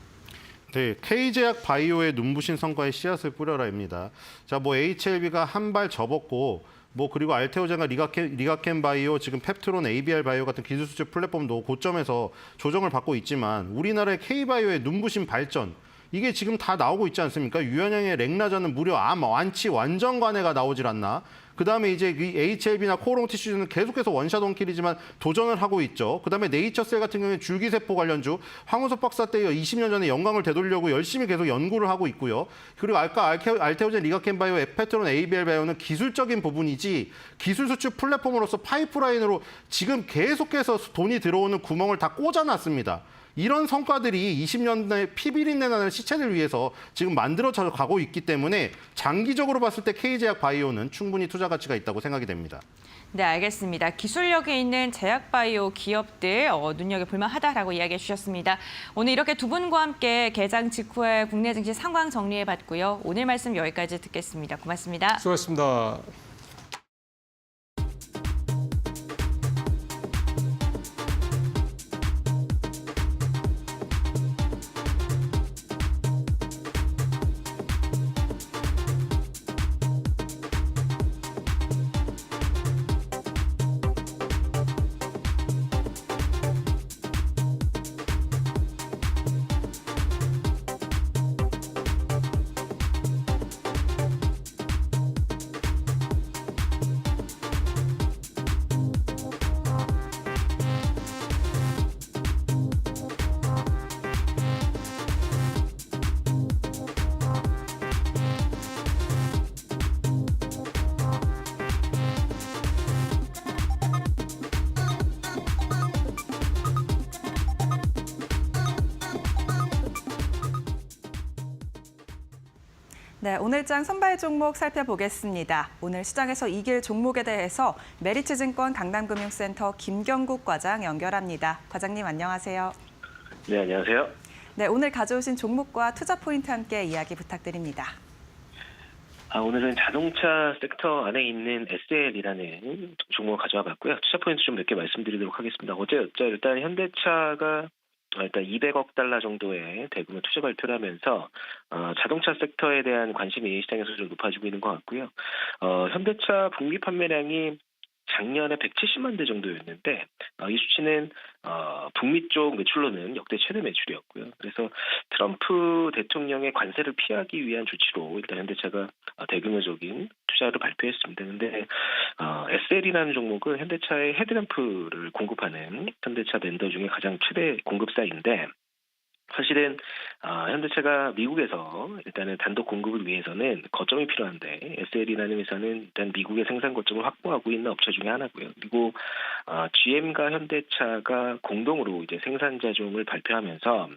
네, K제약 바이오의 눈부신 성과에 씨앗을 뿌려라입니다. 자, 뭐 HLB가 한 발 접었고, 뭐 그리고 알테오젠과 리가켄 바이오, 지금 펩트론, ABR 바이오 같은 기술 수출 플랫폼도 고점에서 조정을 받고 있지만 우리나라의 K바이오의 눈부신 발전, 이게 지금 다 나오고 있지 않습니까? 유현영의 렉나자는 무려 암 완치 완전 관해가 나오질 않나? 그다음에 이제 이 HLB나 코오롱 티슈즈는 계속해서 원샷 원킬이지만 도전을 하고 있죠. 그다음에 네이처셀 같은 경우에 줄기세포 관련주 황우석 박사 때 20년 전에 영광을 되돌려고 열심히 계속 연구를 하고 있고요. 그리고 아까 알테오젠, 리가켄바이오, 에페트론, ABL 바이오는 기술적인 부분이지 기술 수출 플랫폼으로서 파이프라인으로 지금 계속해서 돈이 들어오는 구멍을 다 꽂아놨습니다. 이런 성과들이 20년대 피비린내 나는 시체를 위해서 지금 만들어져 가고 있기 때문에 장기적으로 봤을 때 K제약 바이오는 충분히 투자 가치가 있다고 생각이 됩니다. 네, 알겠습니다. 기술력이 있는 제약바이오 기업들 눈여겨볼 만하다라고 이야기해 주셨습니다. 오늘 이렇게 두 분과 함께 개장 직후에 국내 증시 상황 정리해봤고요. 오늘 말씀 여기까지 듣겠습니다. 고맙습니다. 수고하셨습니다. 네, 오늘장 선발 종목 살펴보겠습니다. 오늘 시장에서 이길 종목에 대해서 메리츠증권 강남금융센터 김경국 과장 연결합니다. 과장님 안녕하세요. 네, 안녕하세요. 네, 오늘 가져오신 종목과 투자 포인트 함께 이야기 부탁드립니다. 오늘은 자동차 섹터 안에 있는 SL이라는 종목을 가져와 봤고요. 투자 포인트 좀 몇 개 말씀드리도록 하겠습니다. 어제였죠. 일단 현대차가 일단 200억 달러 정도의 대규모 투자 발표를 하면서 자동차 섹터에 대한 관심이 시장에서 좀 높아지고 있는 것 같고요. 현대차 북미 판매량이 작년에 170만 대 정도였는데 이 수치는 북미 쪽 매출로는 역대 최대 매출이었고요. 그래서 트럼프 대통령의 관세를 피하기 위한 조치로 일단 현대차가 대규모적인 투자를 발표했습니다. 그런데 SL이라는 종목은 현대차의 헤드램프를 공급하는 현대차 벤더 중에 가장 최대 공급사인데 사실은 현대차가 미국에서 일단은 단독 공급을 위해서는 거점이 필요한데 SL이라는 회사는 일단 미국의 생산 거점을 확보하고 있는 업체 중에 하나고요. 그리고 GM과 현대차가 공동으로 이제 생산 자종을 발표하면서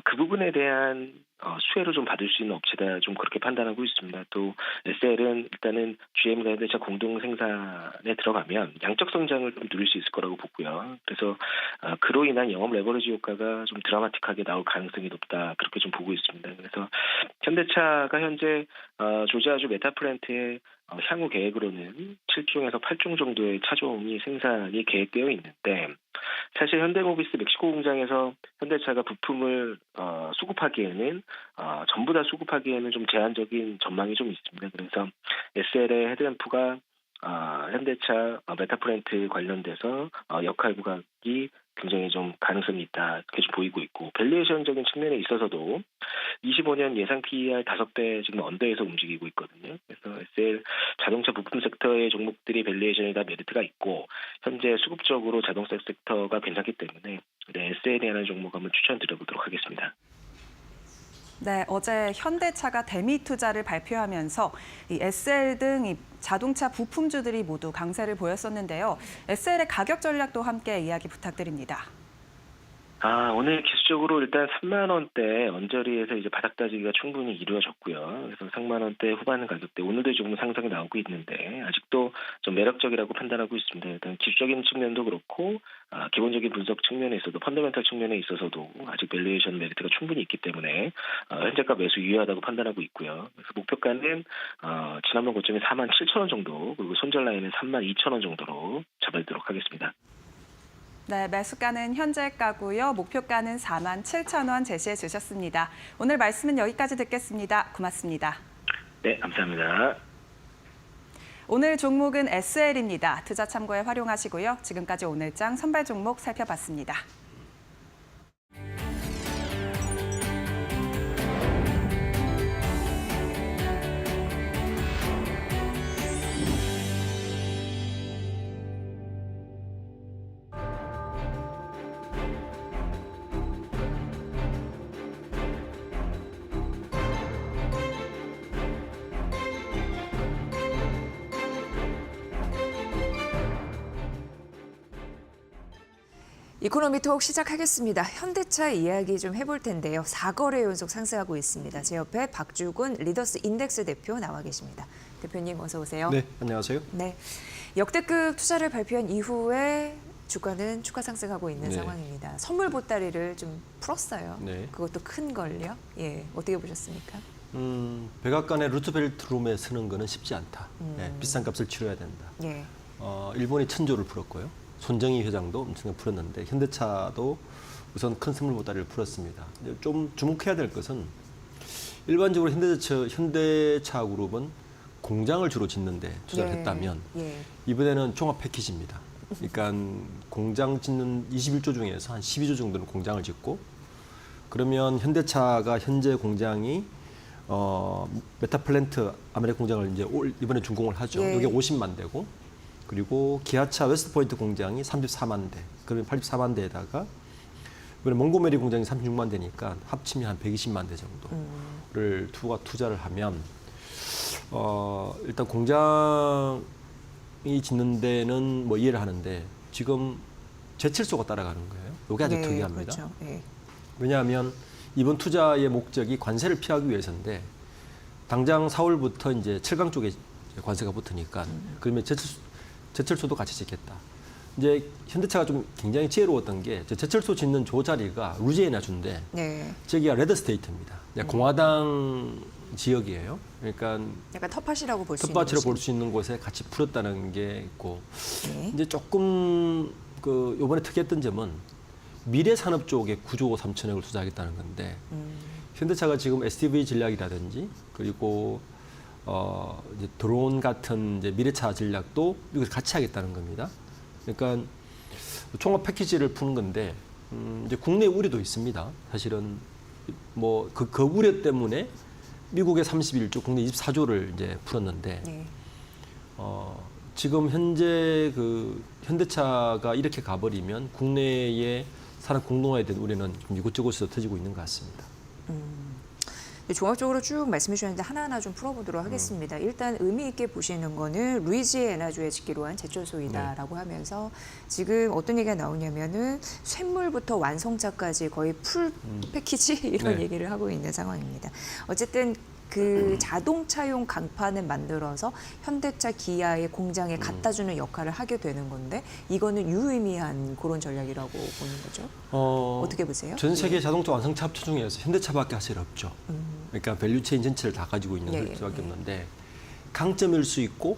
그 부분에 대한 수혜를 좀 받을 수 있는 업체다 좀 그렇게 판단하고 있습니다. 또 SL은 일단은 GM과 현대차 공동 생산에 들어가면 양적 성장을 좀 누릴 수 있을 거라고 보고요. 그래서 그로 인한 영업 레버리지 효과가 좀 드라마틱하게 나올 가능성이 높다 그렇게 좀 보고 있습니다. 그래서 현대차가 현재 조지아주 메타플랜트의 향후 계획으로는 7종에서 8종 정도의 차종이 생산이 계획되어 있는데 사실 현대모비스 멕시코 공장에서 현대차가 부품을 수급하기에는 전부 다 수급하기에는 좀 제한적인 전망이 좀 있습니다. 그래서 SL의 헤드램프가 현대차 메타플랜트 관련돼서 역할 부각이 굉장히 좀 가능성이 있다 이렇게 좀 보이고 있고 밸류에이션적인 측면에 있어서도 25년 예상 PER 5배 지금 언더에서 움직이고 있거든요. 그래서 SL 자동차 부품 섹터의 종목들이 밸류에이션이 다 메리트가 있고 현재 수급적으로 자동차 섹터가 괜찮기 때문에 SL에 하는 종목 한번 추천드려보도록 하겠습니다. 네, 어제 현대차가 대미 투자를 발표하면서 이 SL 등 이 자동차 부품주들이 모두 강세를 보였었는데요. SL의 가격 전략도 함께 이야기 부탁드립니다. 오늘 기술적으로 일단 3만 원대 언저리에서 이제 바닥 다지기가 충분히 이루어졌고요. 그래서 3만 원대 후반 가격대 오늘도 조금 상승이 나오고 있는데 아직도 좀 매력적이라고 판단하고 있습니다. 일단 기술적인 측면도 그렇고 기본적인 분석 측면에서도 펀더멘털 측면에 있어서도 아직 밸류에이션 메리트가 충분히 있기 때문에 현재가 매수 유효하다고 판단하고 있고요. 그래서 목표가는 지난번 고점이 4만 7천 원 정도 그리고 손절 라인은 3만 2천 원 정도로 잡아두도록 하겠습니다. 네, 매수가는 현재가고요. 목표가는 4만 7천 원 제시해 주셨습니다. 오늘 말씀은 여기까지 듣겠습니다. 고맙습니다. 네, 감사합니다. 오늘 종목은 SL입니다. 투자 참고에 활용하시고요. 지금까지 오늘장 선발 종목 살펴봤습니다. 이코노미톡 시작하겠습니다. 현대차 이야기 좀 해볼 텐데요. 4거래 연속 상승하고 있습니다. 제 옆에 박주군 리더스 인덱스 대표 나와 계십니다. 대표님 어서 오세요. 네, 안녕하세요. 네, 역대급 투자를 발표한 이후에 주가는 추가 상승하고 있는 네. 상황입니다. 선물 보따리를 좀 풀었어요. 네. 그것도 큰 걸요. 예, 어떻게 보셨습니까? 백악관의 루트벨트룸에 서는 거는 쉽지 않다. 네, 비싼 값을 치러야 된다. 예. 일본이 천조를 풀었고요. 손정희 회장도 엄청나게 풀었는데 현대차도 우선 큰 선물 보따리를 풀었습니다. 좀 주목해야 될 것은 일반적으로 현대차 그룹은 공장을 주로 짓는데 투자를 했다면 이번에는 종합 패키지입니다. 그러니까 공장 짓는 21조 중에서 한 12조 정도는 공장을 짓고 그러면 현대차가 현재 공장이 메타플랜트 아메리카 공장을 이제 이번에 준공을 하죠. 이게 50만 대고 그리고 기아차 웨스트포인트 공장이 34만 대. 그러면 84만 대에다가 이번에 몽고메리 공장이 36만 대니까 합치면 한 120만 대 정도를 투자를 하면 일단 공장이 짓는 데는 뭐 이해를 하는데 지금 제철소가 따라가는 거예요. 이게 아주 특이합니다. 그렇죠. 예. 왜냐하면 이번 투자의 목적이 관세를 피하기 위해서인데 당장 4월부터 이제 철강 쪽에 관세가 붙으니까 그러면 제철소도 같이 짓겠다. 이제 현대차가 좀 굉장히 지혜로웠던 게 제철소 짓는 조 자리가 루지애나주인데 저기가 레드 스테이트입니다. 공화당 지역이에요. 그러니까 약간 텃밭이라고 볼 수 있는 텃밭이라고 볼 수 있는 곳에 같이 풀었다는 게 있고 이제 조금 그 이번에 특이했던 점은 미래 산업 쪽에 9조 3천억을 투자하겠다는 건데 현대차가 지금 SDV 전략이라든지 그리고 이제 드론 같은 이제 미래차 전략도 미국에서 같이 하겠다는 겁니다. 그러니까 종합 패키지를 푸는 건데 이제 국내 우려도 있습니다. 사실은 뭐 그 우려 때문에 미국의 31조, 국내 24조를 이제 풀었는데 지금 현재 그 현대차가 이렇게 가버리면 국내의 산업 공동화에 대한 우려는 이곳저곳에서 터지고 있는 것 같습니다. 종합적으로 쭉 말씀해 주셨는데 하나하나 좀 풀어보도록 하겠습니다. 일단 의미 있게 보시는 거는 루이지애나주에 짓기로 한 제철소이다라고 하면서 지금 어떤 얘기가 나오냐면은 쇳물부터 완성차까지 거의 풀 패키지 이런 네. 얘기를 하고 있는 상황입니다. 어쨌든 그 자동차용 강판을 만들어서 현대차, 기아의 공장에 갖다 주는 역할을 하게 되는 건데 이거는 유의미한 그런 전략이라고 보는 거죠. 어떻게 보세요? 전 세계 예. 자동차 완성차 합체 중에서 현대차밖에 사실 없죠. 그러니까 밸류체인 전체를 다 가지고 있는 예, 수밖에 예. 없는데 강점일 수 있고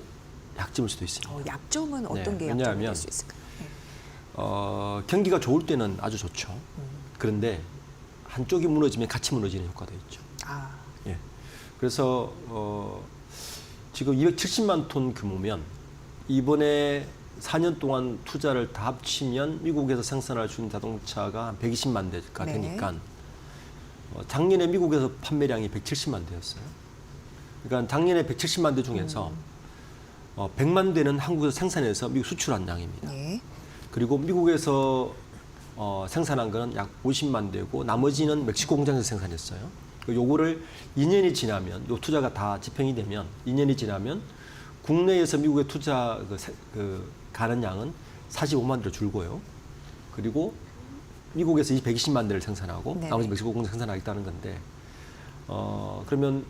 약점일 수도 있습니다. 약점은 어떤 게 약점이 왜냐하면 될 수 있을까요? 경기가 좋을 때는 아주 좋죠. 그런데 한쪽이 무너지면 같이 무너지는 효과도 있죠. 아, 예. 그래서 지금 270만 톤 규모면 이번에 4년 동안 투자를 다 합치면 미국에서 생산할 수 있는 자동차가 한 120만 대가 네. 되니까 작년에 미국에서 판매량이 170만 대였어요. 그러니까 작년에 170만 대 중에서 100만 대는 한국에서 생산해서 미국 수출한 양입니다. 네. 그리고 미국에서 생산한 거는 약 50만 대고 나머지는 멕시코 공장에서 생산했어요. 요거를 2년이 지나면 요 투자가 다 집행이 되면 2년이 지나면 국내에서 미국에 투자 가는 양은 45만 대로 줄고요. 그리고 미국에서 120만 대를 생산하고 네네. 나머지 멕시코 공장 생산하겠다는 건데 그러면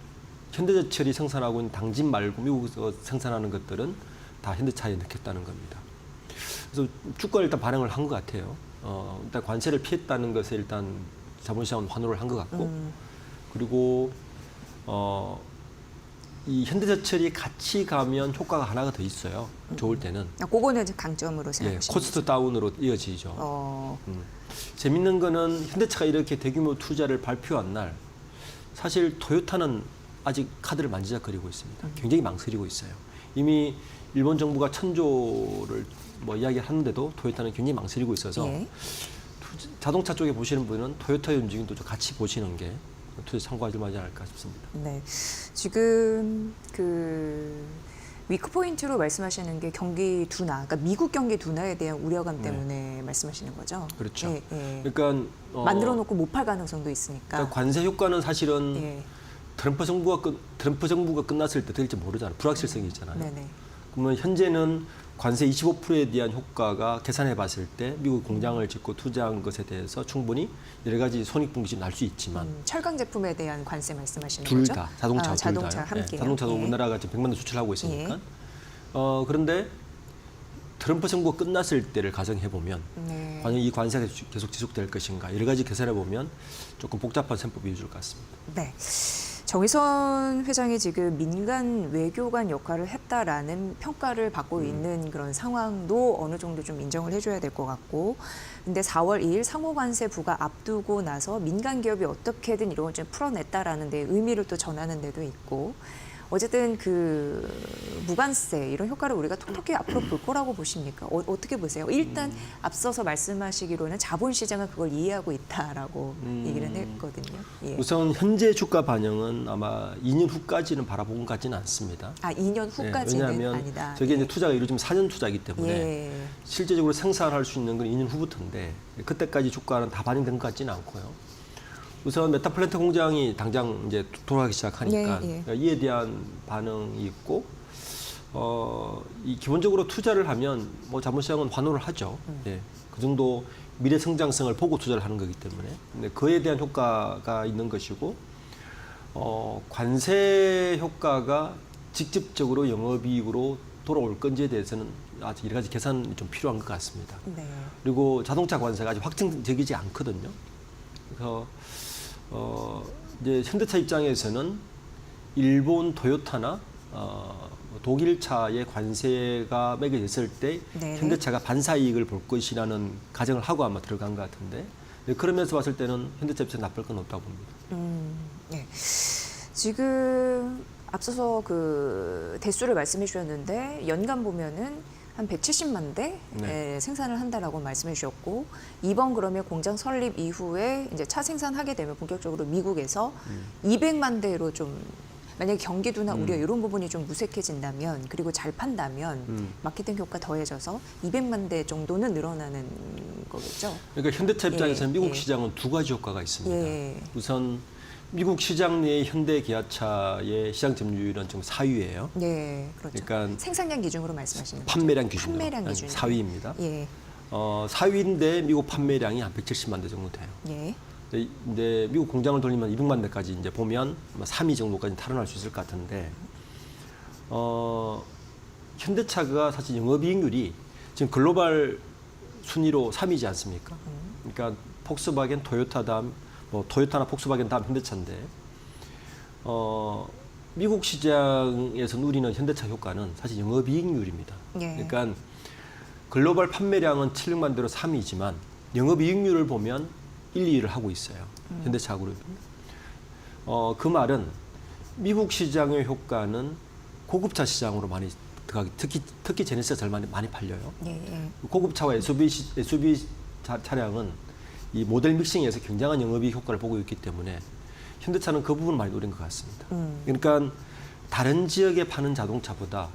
현대제철이 생산하고 있는 당진 말고 미국에서 생산하는 것들은 다 현대차에 넣겠다는 겁니다. 그래서 주가를 일단 반영을 한 것 같아요. 일단 관세를 피했다는 것에 일단 자본시장은 환호를 한 것 같고 그리고 이 현대제철이 같이 가면 효과가 하나가 더 있어요. 좋을 때는. 그거는 이제 강점으로 예, 생각하시면 코스트 다운으로 이어지죠. 재밌는 거는 현대차가 이렇게 대규모 투자를 발표한 날 사실 토요타는 아직 카드를 만지작거리고 있습니다. 굉장히 망설이고 있어요. 이미 일본 정부가 1,000조를 뭐 이야기하는데도 토요타는 굉장히 망설이고 있어서 예. 자동차 쪽에 보시는 분은 토요타의 움직임도 좀 같이 보시는 게 투자 참고하실 만하지 않을까 싶습니다. 네, 지금 그 위크 포인트로 말씀하시는 게 경기 둔화, 그러니까 미국 경기 둔화에 대한 우려감 때문에 말씀하시는 거죠. 그렇죠. 예, 예. 그러니까 만들어 놓고 못 팔 가능성도 있으니까. 그러니까 관세 효과는 사실은 예. 트럼프 정부가 끝났을 때 될지 모르잖아요. 불확실성이 있잖아요. 네네. 그러면 현재는 관세 25%에 대한 효과가 계산해 봤을 때 미국 공장을 짓고 투자한 것에 대해서 충분히 여러 가지 손익분기점 날 수 있지만 철강 제품에 대한 관세 말씀하시는 둘 거죠? 다 자동차 둘 자동차 다요. 함께. 네, 자동차도 예. 우리나라가 지금 100만 대 수출하고 있으니까. 예. 그런데 트럼프 정부가 끝났을 때를 가정해 보면 네. 과연 이 관세가 계속 지속될 것인가 여러 가지 계산해 보면 조금 복잡한 셈법이 이어질 것 같습니다. 네. 정의선 회장이 지금 민간 외교관 역할을 했다라는 평가를 받고 있는 그런 상황도 어느 정도 좀 인정을 해줘야 될 것 같고, 근데 4월 2일 상호관세 부과 앞두고 나서 민간 기업이 어떻게든 이런 걸 좀 풀어냈다라는 데 의미를 또 전하는 데도 있고, 어쨌든 그 무관세 이런 효과를 우리가 톡톡히 앞으로 볼 거라고 보십니까? 어떻게 보세요? 일단 앞서서 말씀하시기로는 자본시장은 그걸 이해하고 있다라고 얘기를 했거든요. 예. 우선 현재 주가 반영은 아마 2년 후까지는 바라본 것 같지는 않습니다. 아, 2년 후까지는 왜냐하면 아니다. 저게 예. 이제 투자가 이루어지면 4년 투자이기 때문에 예. 실제적으로 생산할 수 있는 건 2년 후부터인데 그때까지 주가는 다 반영된 것 같지는 않고요. 우선 메타플랜트 공장이 당장 이제 돌아가기 시작하니까 예, 예. 이에 대한 반응이 있고 이 기본적으로 투자를 하면 뭐 자본시장은 환호를 하죠. 예. 그 정도 미래 성장성을 보고 투자를 하는 거기 때문에 근데 그에 대한 효과가 있는 것이고 관세 효과가 직접적으로 영업이익으로 돌아올 건지에 대해서는 아직 여러 가지 계산이 좀 필요한 것 같습니다. 네. 그리고 자동차 관세가 아직 확정적이지 않거든요. 그래서 이제 현대차 입장에서는 일본 토요타나 독일차의 관세가 매겨졌을 때 네네. 현대차가 반사 이익을 볼 것이라는 가정을 하고 아마 들어간 것 같은데 그러면서 봤을 때는 현대차 입장에 나쁠 건 없다고 봅니다. 네. 지금 앞서서 그 대수를 말씀해 주셨는데 연간 보면은 한 170만 대 네. 생산을 한다라고 말씀해 주셨고, 이번 그러면 공장 설립 이후에 이제 차 생산하게 되면 본격적으로 미국에서 200만 대로 좀 만약에 경기도나 우려 이런 부분이 좀 무색해진다면, 그리고 잘 판다면 마케팅 효과 더해져서 200만 대 정도는 늘어나는 거겠죠. 그러니까 현대차 입장에서는 예, 미국 예. 시장은 두 가지 효과가 있습니다. 예. 우선 미국 시장 내 현대 기아차의 시장 점유율은 지금 4위예요. 네, 그렇죠. 그러니까 생산량 기준으로 말씀하시는 거죠? 판매량 기준으로 판매량 기준 4위입니다. 예. 4위인데 미국 판매량이 한 170만 대 정도 돼요. 예. 근데 미국 공장을 돌리면 200만 대까지 이제 보면 3위 정도까지 탈환할 수 있을 것 같은데 현대차가 사실 영업이익률이 지금 글로벌 순위로 3위지 않습니까? 그러니까 폭스바겐, 토요타 다음 토요타나 폭스바겐 다음 현대차인데 미국 시장에서 누리는 현대차 효과는 사실 영업이익률입니다. 예. 그러니까 글로벌 판매량은 700만 대로 3위지만 영업이익률을 보면 1, 2위를 하고 있어요. 현대차 그룹이. 그 말은 미국 시장의 효과는 고급차 시장으로 많이 들어가기, 특히 제네시스가 제일 많이 팔려요. 예. 고급차와 SUV 차량은 이 모델 믹싱에서 굉장한 영업이익 효과를 보고 있기 때문에 현대차는 그 부분을 많이 노린 것 같습니다. 그러니까 다른 지역에 파는 자동차보다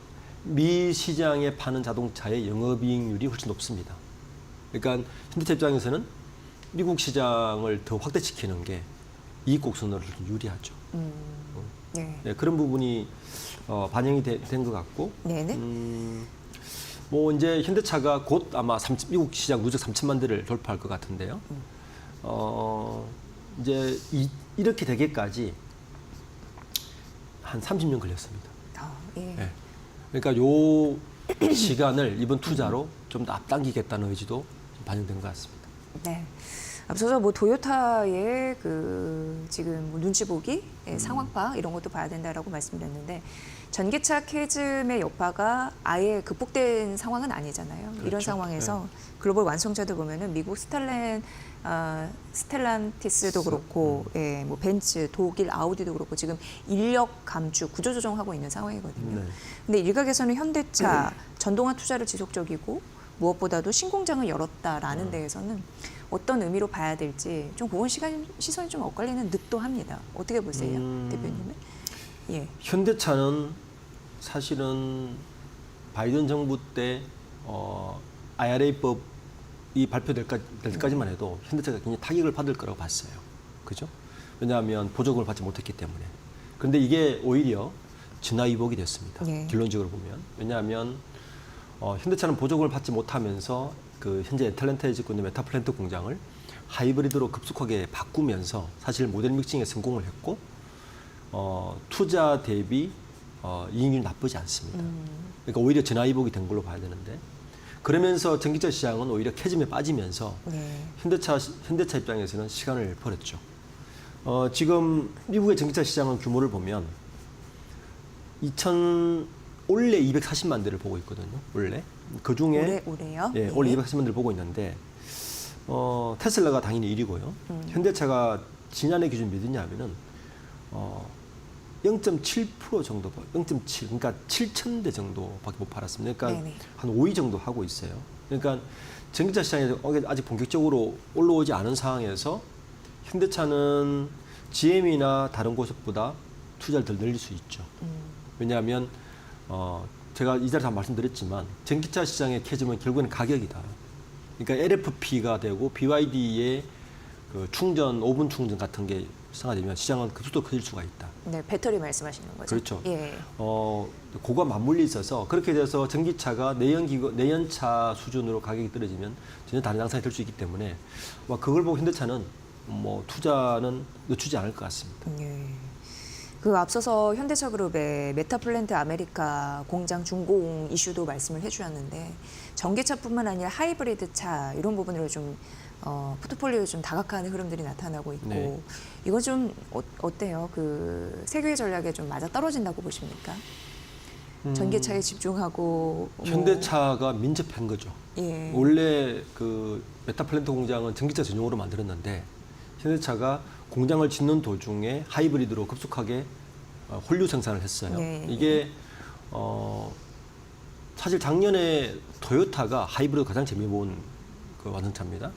미 시장에 파는 자동차의 영업이익률이 훨씬 높습니다. 그러니까 현대차 입장에서는 미국 시장을 더 확대시키는 게 이익 곡선으로 유리하죠. 네. 네, 그런 부분이 반영이 된 것 같고, 네네. 뭐 이제 현대차가 곧 아마 미국 시장 누적 3천만 대를 돌파할 것 같은데요. 이제 이렇게 되기까지 한 30년 걸렸습니다. 예. 네. 그러니까 요 시간을 이번 투자로 좀 더 앞당기겠다는 의지도 반영된 것 같습니다. 네. 앞서서 뭐 도요타의 그 지금 뭐 눈치 보기, 상황파 이런 것도 봐야 된다라고 말씀드렸는데 전기차 캐즘의 여파가 아예 극복된 상황은 아니잖아요. 그렇죠. 이런 상황에서 글로벌 완성차들 보면은 미국 스텔란티스도 그렇고, 예, 뭐 벤츠, 독일 아우디도 그렇고 지금 인력 감축, 구조 조정하고 있는 상황이거든요. 네. 근데 일각에서는 현대차 전동화 투자를 지속적이고 무엇보다도 신공장을 열었다라는 데에서는 어떤 의미로 봐야 될지 좀 그건 시선이 좀 엇갈리는 듯도 합니다. 어떻게 보세요, 대표님은? 예. 현대차는 사실은 바이든 정부 때 IRA법이 발표될 때까지만 해도 현대차가 굉장히 타격을 받을 거라고 봤어요. 그죠? 왜냐하면 보조금을 받지 못했기 때문에. 그런데 이게 오히려 진화위복이 됐습니다. 네. 결론적으로 보면. 왜냐하면 현대차는 보조금을 받지 못하면서 그 현재 애틀랜타에 짓고 있는 메타플랜트 공장을 하이브리드로 급속하게 바꾸면서 사실 모델 믹싱에 성공을 했고 투자 대비 이익률이 나쁘지 않습니다. 그러니까 오히려 진화위복이 된 걸로 봐야 되는데 그러면서 전기차 시장은 오히려 캐즘에 빠지면서 네. 현대차 입장에서는 시간을 벌었죠. 지금 미국의 전기차 시장은 규모를 보면 올해 240만 대를 보고 있거든요. 원래 그 중에 올해요? 예, 올해 240만 대를 보고 있는데 테슬라가 당연히 1위고요. 현대차가 지난해 기준 몇이냐면은 0.7% 정도, 0.7, 그러니까 7,000대 정도밖에 못 팔았습니다. 그러니까 네네. 한 5위 정도 하고 있어요. 그러니까 전기차 시장에 아직 본격적으로 올라오지 않은 상황에서 현대차는 GM이나 다른 곳보다 투자를 더 늘릴 수 있죠. 왜냐하면 제가 이 자리에서 말씀드렸지만 전기차 시장의 캐즘은 결국에는 가격이다. 그러니까 LFP가 되고 BYD의 그 충전, 5분 충전 같은 게 상하되면 시장은 급속도로 커질 수가 있다. 네, 배터리 말씀하시는 거죠? 그렇죠. 예. 그거와 맞물려 있어서 그렇게 돼서 전기차가 내연차 수준으로 가격이 떨어지면 전혀 다른 양상이 될 수 있기 때문에 그걸 보고 현대차는 뭐 투자는 늦추지 않을 것 같습니다. 예. 그 앞서서 현대차 그룹의 메타플랜트 아메리카 공장 준공 이슈도 말씀을 해주셨는데 전기차뿐만 아니라 하이브리드 차 이런 부분으로 좀 포트폴리오 좀 다각화하는 흐름들이 나타나고 있고 네. 이건 좀 어때요? 그 세계의 전략에 좀 맞아 떨어진다고 보십니까? 전기차에 집중하고 현대차가 민첩한 거죠. 예. 원래 그 메타플랜트 공장은 전기차 전용으로 만들었는데 현대차가 공장을 짓는 도중에 하이브리드로 급속하게 홀류 생산을 했어요. 네. 이게 사실 작년에 토요타가 하이브리드 가장 재미본 그 완성차입니다.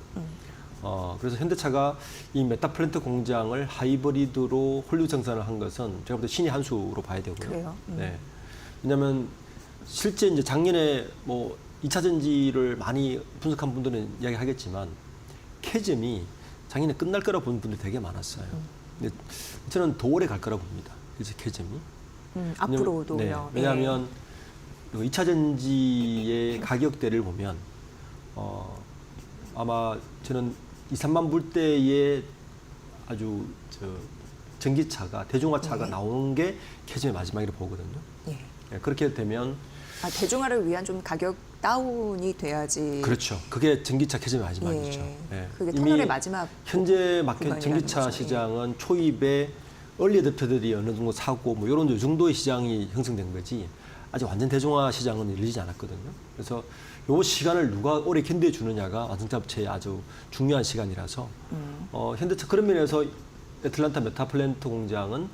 그래서 현대차가 이 메타플랜트 공장을 하이브리드로 홀류 생산을 한 것은 제가 볼 때 신의 한 수로 봐야 되고요. 그래요? 네. 왜냐하면 실제 이제 작년에 뭐 2차 전지를 많이 분석한 분들은 이야기하겠지만 캐즘이 작년에 끝날 거라고 보는 분들이 되게 많았어요. 근데 저는 더 오래 갈 거라고 봅니다. 일제 개점이. 앞으로도요. 네, 왜냐하면 2차 전지의 가격대를 보면 아마 저는 2, 3만 불대의 아주 전기차가 대중화차가 나오는 게 개점의 마지막이라고 보거든요. 예. 네, 그렇게 되면 대중화를 위한 좀 가격 다운이 돼야지. 그렇죠. 그게 전기차 개점의 마지막이죠. 예. 네. 그게 터널의 마지막. 현재 마켓 구간이라는 전기차 거죠. 시장은 초입에 얼리 어댑터들이 어느 정도 사고 뭐 이런 정도의 시장이 형성된 거지 아직 완전 대중화 시장은 열리지 않았거든요. 그래서 요 시간을 누가 오래 견뎌주느냐가 완성차 업체의 아주 중요한 시간이라서 현대차 그런 면에서 애틀란타 메타플랜트 공장은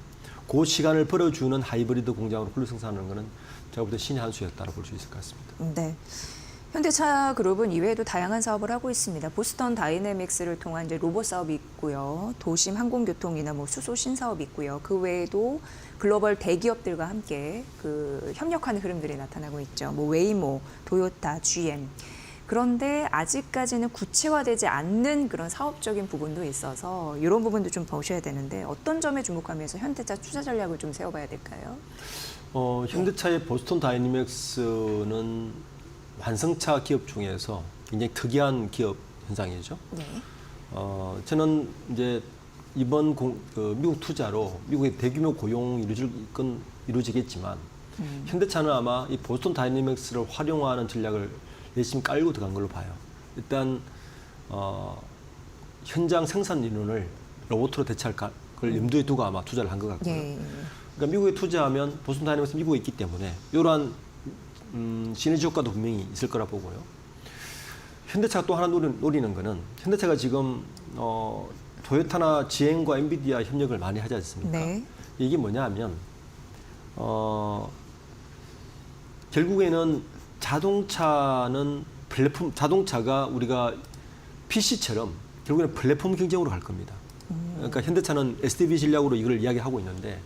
그 시간을 벌어주는 하이브리드 공장으로 훌륭 생산하는 것은 제가 볼 때 신의 한 수였다고 볼 수 있을 것 같습니다. 네. 현대차 그룹은 이외에도 다양한 사업을 하고 있습니다. 보스턴 다이내믹스를 통한 이제 로봇 사업이 있고요. 도심 항공교통이나 뭐 수소 신사업이 있고요. 그 외에도 글로벌 대기업들과 함께 그 협력하는 흐름들이 나타나고 있죠. 뭐 웨이모, 도요타, GM. 그런데 아직까지는 구체화되지 않는 그런 사업적인 부분도 있어서 이런 부분도 좀 보셔야 되는데 어떤 점에 주목하면서 현대차 투자 전략을 좀 세워봐야 될까요? 현대차의 보스턴 다이내믹스는 완성차 기업 중에서 굉장히 특이한 기업 현상이죠. 네. 저는 이제 이번 미국 투자로 미국의 대규모 고용 이루어지겠지만 현대차는 아마 이 보스턴 다이내믹스를 활용하는 전략을 열심히 깔고 들어간 걸로 봐요. 일단 현장 생산 인원을 로봇으로 대체할 걸 염두에 두고 아마 투자를 한 것 같고요. 예. 그러니까 미국에 투자하면 보스턴 다이내믹스 미국에 있기 때문에 이러한 시너지 효과도 분명히 있을 거라 보고요. 현대차가 또 하나 노리는 거는 현대차가 지금 토요타나 GM과 엔비디아 협력을 많이 하지 않습니까? 네. 이게 뭐냐 하면 결국에는 자동차는 플랫폼, 자동차가 우리가 PC처럼 결국에는 플랫폼 경쟁으로 갈 겁니다. 그러니까 현대차는 SDV 전략으로 이걸 이야기하고 있는데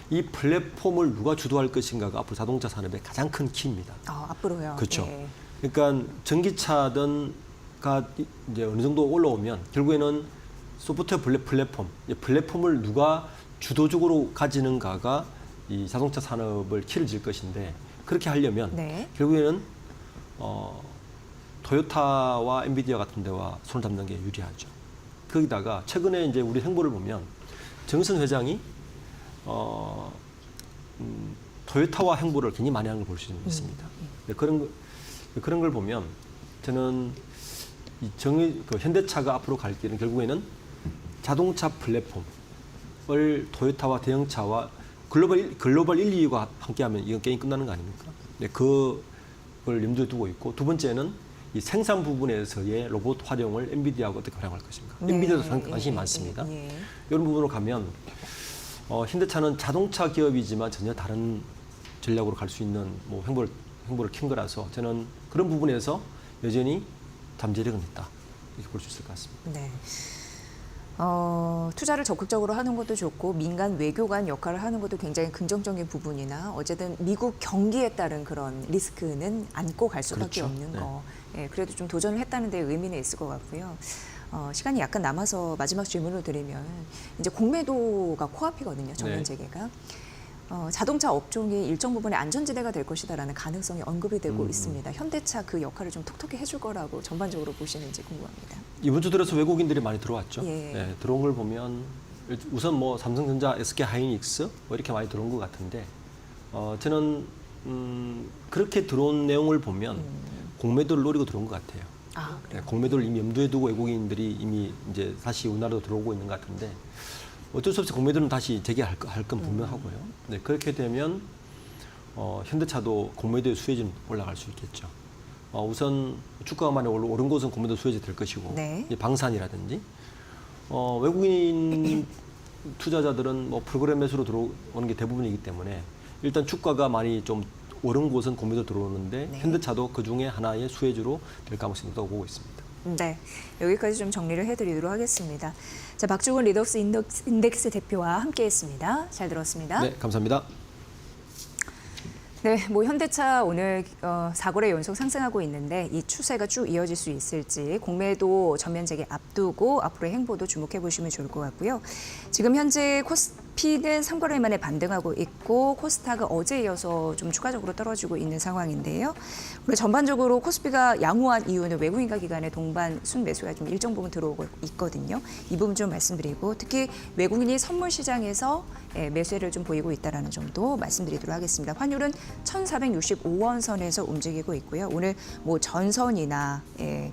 이 플랫폼을 누가 주도할 것인가가 앞으로 자동차 산업의 가장 큰 키입니다. 앞으로요. 그렇죠. 예. 그러니까 전기차든가 이제 어느 정도 올라오면 결국에는 소프트웨어 플랫폼을 누가 주도적으로 가지는가가 이 자동차 산업을 키를 질 것인데 그렇게 하려면 네. 결국에는 토요타와 엔비디아 같은 데와 손을 잡는 게 유리하죠. 거기다가 최근에 이제 우리 행보를 보면 정의선 회장이 토요타와 행보를 굉장히 많이 하는 걸 볼 수 있습니다. 그런 걸 보면 저는 현대차가 앞으로 갈 길은 결국에는 자동차 플랫폼을 토요타와 대형차와 글로벌 1, 2위가 함께하면 이건 게임 끝나는 거 아닙니까? 네, 그걸 염두에 두고 있고 두 번째는 이 생산 부분에서의 로봇 활용을 엔비디아가 어떻게 활용할 것인가. 네. 엔비디아도 관심이 많습니다. 이런 부분으로 가면 현대차는 자동차 기업이지만 전혀 다른 전략으로 갈 수 있는 뭐 행보를 킨 거라서 저는 그런 부분에서 여전히 잠재력은 있다 이렇게 볼 수 있을 것 같습니다. 네. 투자를 적극적으로 하는 것도 좋고 민간 외교관 역할을 하는 것도 굉장히 긍정적인 부분이나 어쨌든 미국 경기에 따른 그런 리스크는 안고 갈 수밖에 그렇죠. 없는 네. 거. 예, 그래도 좀 도전을 했다는 데 의미는 있을 것 같고요. 시간이 약간 남아서 마지막 질문을 드리면 이제 공매도가 코앞이거든요. 전면 네. 재개가. 자동차 업종이 일정 부분의 안전지대가 될 것이다라는 가능성이 언급이 되고 있습니다. 현대차 그 역할을 좀 톡톡히 해줄 거라고 전반적으로 보시는지 궁금합니다. 이번 주 들어서 외국인들이 많이 들어왔죠. 예. 네, 들어온 걸 보면 우선 뭐 삼성전자, SK 하이닉스 뭐 이렇게 많이 들어온 것 같은데 저는 그렇게 들어온 내용을 보면 공매도를 노리고 들어온 것 같아요. 네, 공매도를 이미 염두에 두고 외국인들이 이미 이제 다시 우리나라로 들어오고 있는 것 같은데 어쩔 수 없이 공매도는 다시 재개할 건 분명하고요. 네, 그렇게 되면 현대차도 공매도의 수혜는 올라갈 수 있겠죠. 우선 주가가 많이 오른 곳은 공매도 수혜지 될 것이고 네. 방산이라든지 외국인 투자자들은 뭐 프로그램 매수로 들어오는 게 대부분이기 때문에 일단 주가가 많이 좀 오른 곳은 공매도 들어오는데 네. 현대차도 그 중에 하나의 수혜주로 될 가능성이 있다고 보고 있습니다. 네, 여기까지 좀 정리를 해드리도록 하겠습니다. 자, 박주근 리덕스 인덱스 대표와 함께했습니다. 잘 들었습니다. 네, 감사합니다. 네, 뭐 현대차 오늘 4거래 연속 상승하고 있는데 이 추세가 쭉 이어질 수 있을지 공매도 전면 재개 앞두고 앞으로의 행보도 주목해 보시면 좋을 것 같고요. 지금 현재 코스피는 3거래일 만에 반등하고 있고 코스닥은 어제 이어서 좀 추가적으로 떨어지고 있는 상황인데요. 오늘 전반적으로 코스피가 양호한 이유는 외국인과 기관의 동반 순매수가 좀 일정 부분 들어오고 있거든요. 이 부분 좀 말씀드리고 특히 외국인이 선물 시장에서 매수를 좀 보이고 있다는 점도 말씀드리도록 하겠습니다. 환율은 1,465원 선에서 움직이고 있고요. 오늘 뭐 전선이나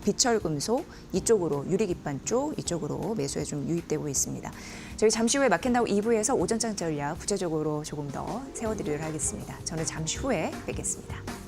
비철금속 이쪽으로 유리기판 쪽 이쪽으로 매수에 좀 유입되고 있습니다. 저희 잠시 후에 마켓나우 2부에서 오전장 전략 구체적으로 조금 더 세워드리도록 하겠습니다. 저는 잠시 후에 뵙겠습니다.